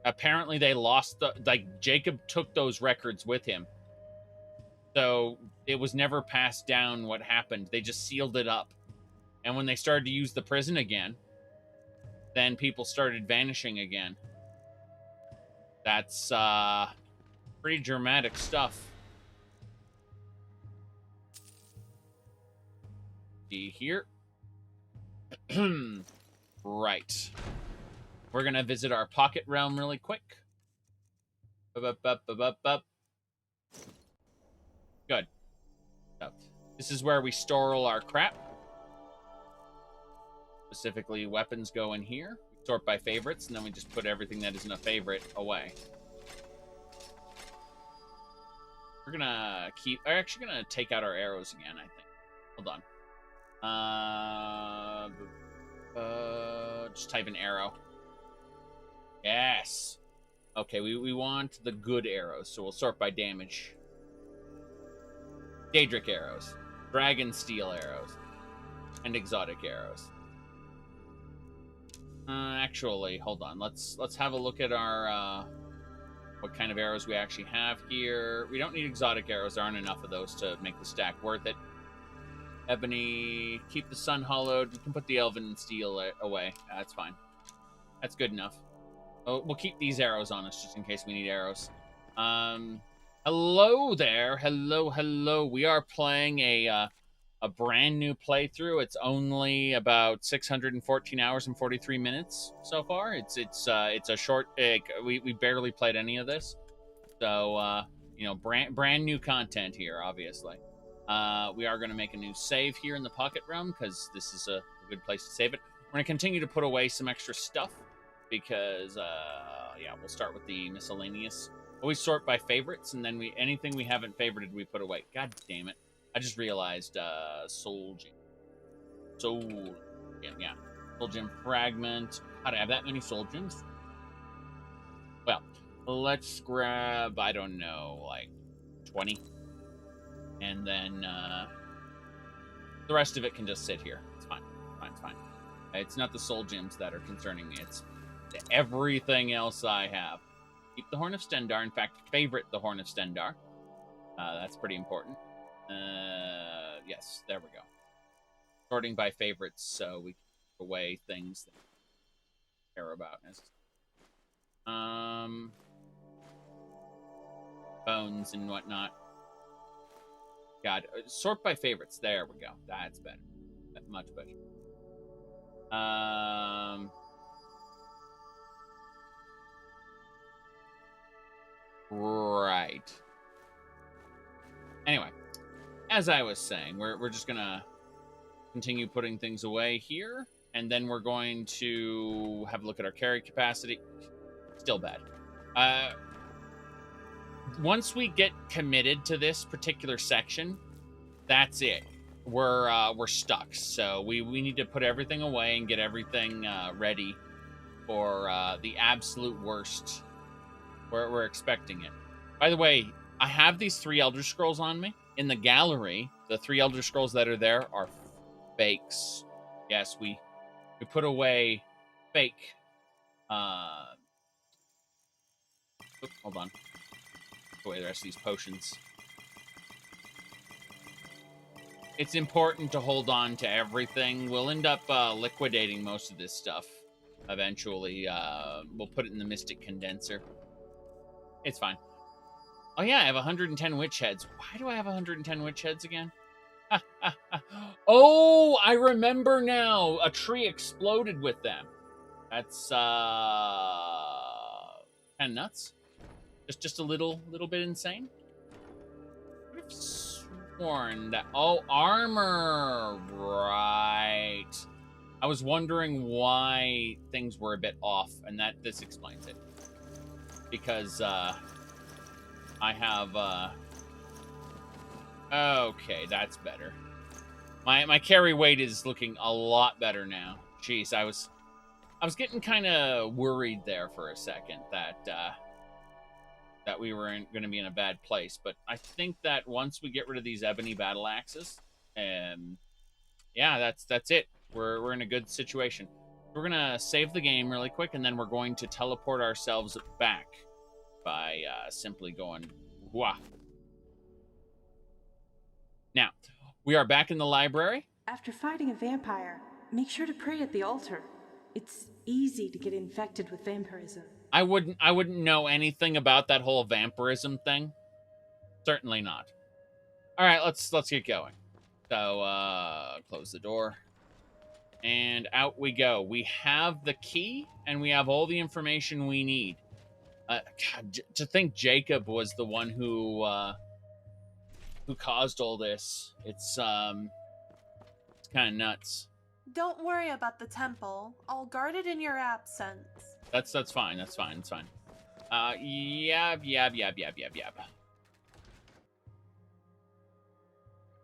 Apparently they lost Jacob took those records with him. So it was never passed down what happened. They just sealed it up. And when they started to use the prison again, then people started vanishing again. That's pretty dramatic stuff. See here. Right. We're going to visit our pocket realm really quick. Good. So, this is where we store all our crap. Specifically, weapons go in here. We sort by favorites, and then we just put everything that isn't a favorite away. We're going to keep... We're actually going to take out our arrows again, I think. Hold on. Just type in arrow. Yes. Okay, we want the good arrows, so we'll sort by damage. Daedric arrows, dragon steel arrows, and exotic arrows. Actually, hold on. Let's have a look at our what kind of arrows we actually have here. We don't need exotic arrows. There aren't enough of those to make the stack worth it. Ebony, keep the sun hollowed. We can put the elven steel away. That's fine. That's good enough. Oh, we'll keep these arrows on us just in case we need arrows. Hello there. Hello. We are playing a brand new playthrough. It's only about 614 hours and 43 minutes so far. It's a short. We barely played any of this, so you know, brand new content here. Obviously, we are going to make a new save here in the Pocket Realm because this is a good place to save it. We're going to continue to put away some extra stuff because yeah, we'll start with the miscellaneous. Always sort by favorites, and then anything we haven't favorited we put away. God damn it. I just realized soul gem. Soul gem fragment. How do I have that many soul gems? Well, let's grab, I don't know, like 20. And then the rest of it can just sit here. It's fine. It's fine. It's not the soul gems that are concerning me. It's everything else I have. Keep the Horn of Stendar. In fact, favorite the Horn of Stendar. That's pretty important. Yes, there we go. Sorting by favorites, so we can put away things that we care about. Bones and whatnot. God, sort by favorites. There we go. That's better. much better. Right. Anyway, as I was saying, we're just gonna continue putting things away here, and then we're going to have a look at our carry capacity. Still bad. Once we get committed to this particular section, that's it. We're stuck. So we need to put everything away and get everything ready for the absolute worst. We're expecting it. By the way, I have these 3 Elder Scrolls on me. In the gallery, the 3 Elder Scrolls that are there are fakes. Yes, we put away fake. Oops, hold on. Put away the rest of these potions. It's important to hold on to everything. We'll end up liquidating most of this stuff eventually. We'll put it in the Mystic Condenser. It's fine. Oh yeah, I have 110 witch heads. Why do I have 110 witch heads again? Oh, I remember now. A tree exploded with them. That's kind of nuts. Just a little bit insane. I've sworn that. Oh, armor. Right. I was wondering why things were a bit off, and this explains it. Because I have okay, that's better. My carry weight is looking a lot better now. Jeez, I was getting kind of worried there for a second that we were going to be in a bad place, but I think that once we get rid of these ebony battle axes, yeah, that's it. We're in a good situation. We're gonna save the game really quick, and then we're going to teleport ourselves back by simply going wah. Now, we are back in the library.
After fighting a vampire, make sure to pray at the altar. It's easy to get infected with vampirism.
I wouldn't know anything about that whole vampirism thing. Certainly not. All right, let's get going. So, close the door. And out we go. We have the key, and we have all the information we need. God, to think Jacob was the one who caused all this. It's kind of nuts.
Don't worry about the temple. I'll guard it in your absence.
That's fine. That's fine. It's fine. Yab.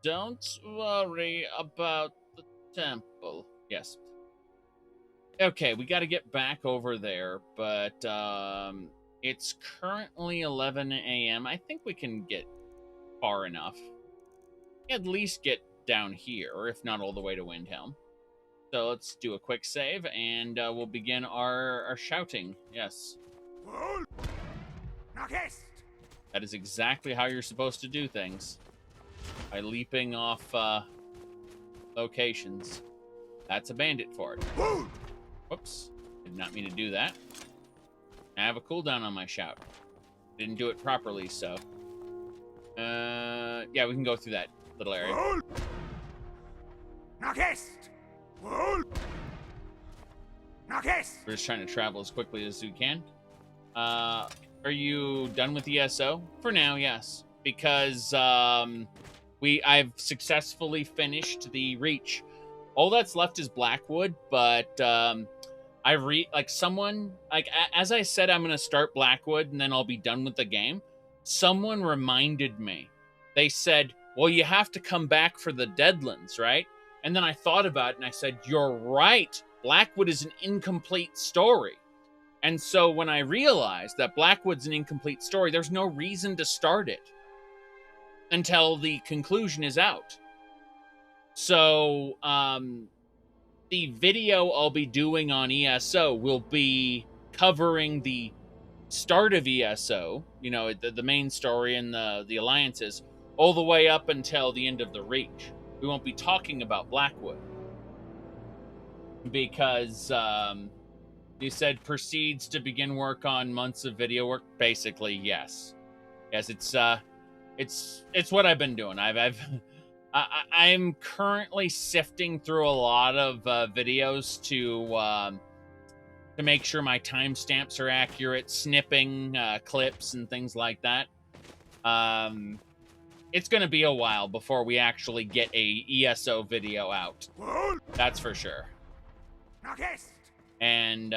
Don't worry about the temple. Yes. Okay, we got to get back over there, but it's currently 11 a.m. I think we can get far enough. At least get down here, or if not all the way to Windhelm. So let's do a quick save, and we'll begin our shouting. Yes. That is exactly how you're supposed to do things. By leaping off locations. That's a bandit fort. Whoops. Did not mean to do that. I have a cooldown on my shout. Didn't do it properly, so. Yeah, we can go through that little area. We're just trying to travel as quickly as we can. Are you done with ESO? For now, yes. Because I've successfully finished the Reach. All that's left is Blackwood, but as I said, I'm gonna start Blackwood and then I'll be done with the game. Someone reminded me. They said, well, you have to come back for the Deadlands, right? And then I thought about it and I said, you're right. Blackwood is an incomplete story. And so when I realized that Blackwood's an incomplete story, there's no reason to start it until the conclusion is out. So, the video I'll be doing on ESO will be covering the start of ESO, you know, the main story and the alliances, all the way up until the end of the Reach. We won't be talking about Blackwood. Because, you said proceeds to begin work on months of video work. Basically, yes. Yes, it's what I've been doing. I'm currently sifting through a lot of videos to make sure my timestamps are accurate, snipping clips and things like that. It's going to be a while before we actually get a ESO video out. That's for sure. And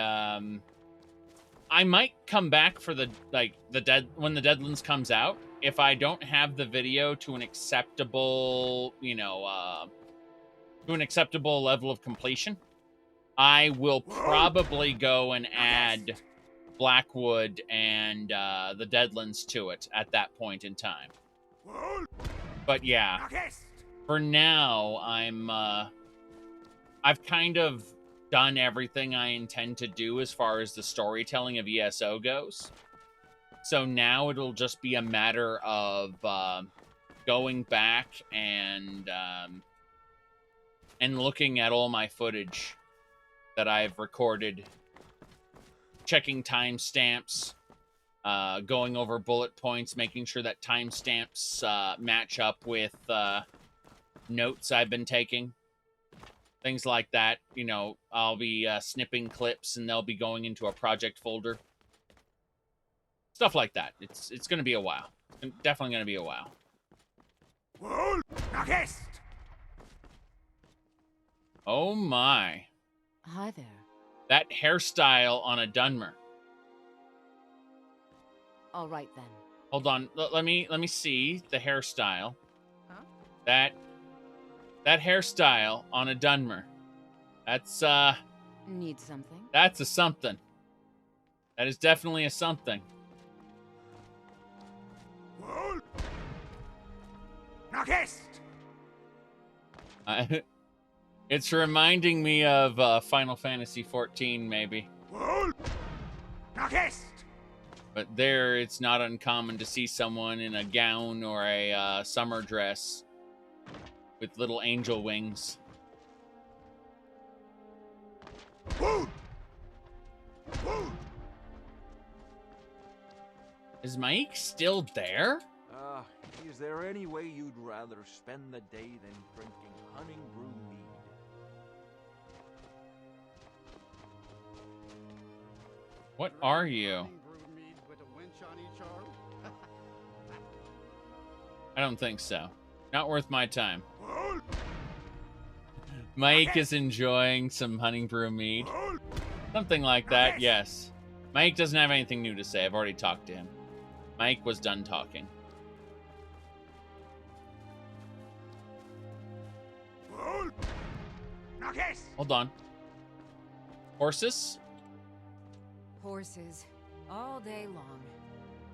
I might come back for when the Deadlands comes out. If I don't have the video to an acceptable, to an acceptable level of completion, I will probably go and add Blackwood and the Deadlands to it at that point in time. But yeah, for now, I've kind of done everything I intend to do as far as the storytelling of ESO goes. So now it'll just be a matter of going back and looking at all my footage that I've recorded, checking timestamps, going over bullet points, making sure that timestamps match up with notes I've been taking. Things like that. I'll be snipping clips and they'll be going into a project folder. Stuff like that. It's going to be a while. It's definitely going to be a while. Oh my.
Hi there.
That hairstyle on a Dunmer.
All right then.
Hold on. Let me see the hairstyle.
Huh?
That hairstyle on a Dunmer. That's
Need something?
That's a something. That is definitely a something. It's reminding me of Final Fantasy XIV, maybe. But there, it's not uncommon to see someone in a gown or a summer dress with little angel wings. Is Mike still there?
Is there any way you'd rather spend the day than drinking honey brew mead?
What are you? I don't think so. Not worth my time. Mike is enjoying some honey brew mead. Something like that, yes. Mike doesn't have anything new to say. I've already talked to him. Mike was done talking. Hold on. Horses?
Horses. All day long.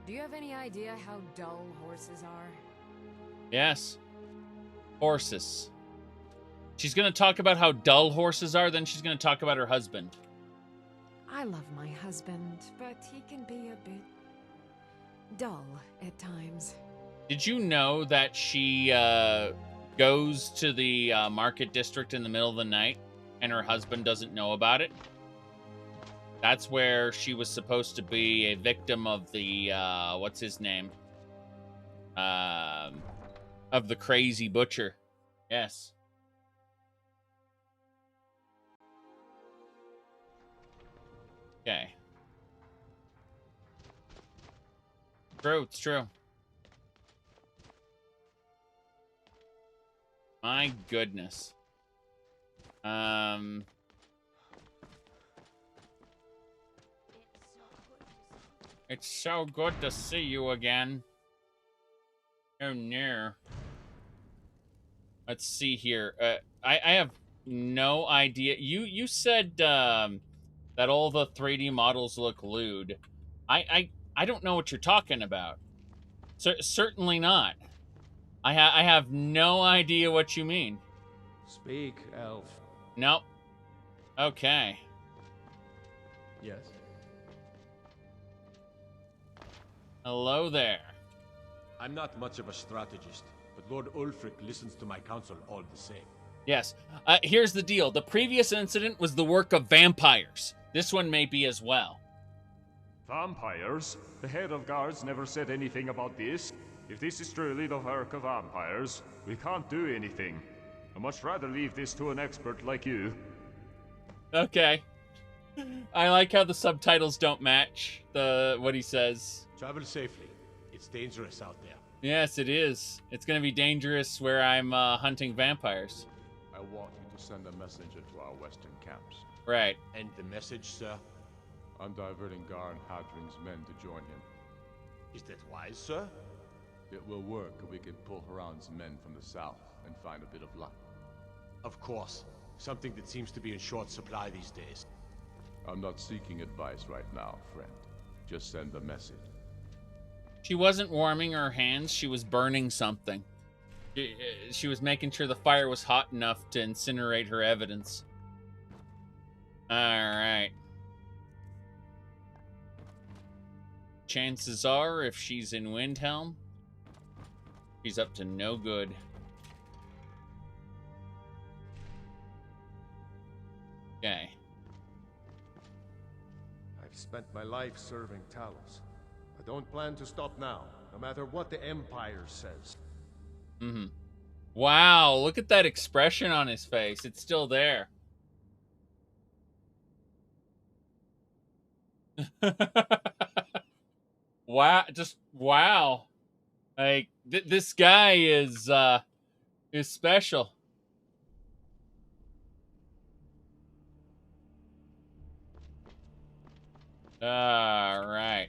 Do you have any idea how dull horses are?
Yes. Horses. She's going to talk about how dull horses are, then she's going to talk about her husband.
I love my husband, but he can be a bit dull at times.
Did you know that she goes to the market district in the middle of the night and her husband doesn't know about it? That's where she was supposed to be a victim of the, what's his name? Of the crazy butcher. Yes. Okay. True, it's true. My goodness. It's so good to see you again. Oh no. Let's see here. I have no idea. You said that all the 3D models look lewd. I don't know what you're talking about. Certainly not. I have no idea what you mean.
Speak, elf.
Nope. Okay.
Yes.
Hello there.
I'm not much of a strategist, but Lord Ulfric listens to my counsel all the same.
Yes. Here's the deal. The previous incident was the work of vampires. This one may be as well.
Vampires? The head of guards never said anything about this. if this is truly the work of vampires, we can't do anything. I'd much rather leave this to an expert like you.
Okay. I like how the subtitles don't match what he says.
Travel safely. It's dangerous out there.
Yes, it is. It's going to be dangerous where I'm hunting vampires.
I want you to send a messenger to our western camps.
Right.
And the message, sir?
I'm diverting Garn Hadring's men to join him.
Is that wise, sir?
It will work if we can pull Haran's men from the south and find a bit of luck.
Of course. Something that seems to be in short supply these days.
I'm not seeking advice right now, friend. Just send the message.
She wasn't warming her hands, she was burning something. She was making sure the fire was hot enough to incinerate her evidence. Alright. Chances are, if she's in Windhelm, she's up to no good. Okay.
I've spent my life serving Talos. I don't plan to stop now, no matter what the Empire says.
Mm-hmm. Wow, look at that expression on his face. It's still there. Wow, just wow. Like this guy is special. All right.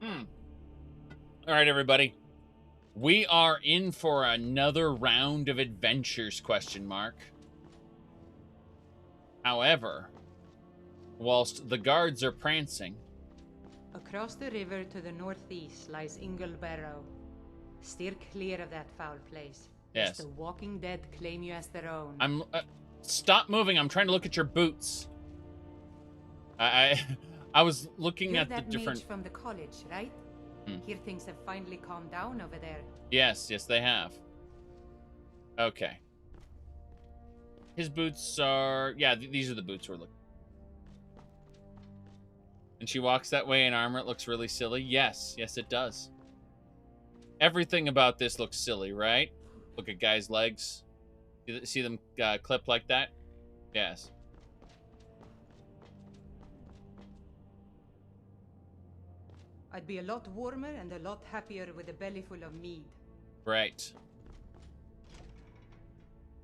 All right, everybody. We are in for another round of adventures, question mark. However, whilst the guards are prancing...
Across the river to the northeast lies Inglebarrow. Steer clear of that foul place.
Yes.
Lest the Walking Dead claim you as their own.
I'm... stop moving. I'm trying to look at your boots. I was looking
You're
at the
that
different...
mage from the college, right? Hear things have finally calmed down over there.
Yes, they have. Okay. His boots are... yeah, these are the boots we're looking. And she walks that way in armor. It looks really silly. Yes, it does. Everything about this looks silly, right? Look at guys' legs. See them clip like that? Yes.
I'd be a lot warmer and a lot happier with a belly full of mead.
Right.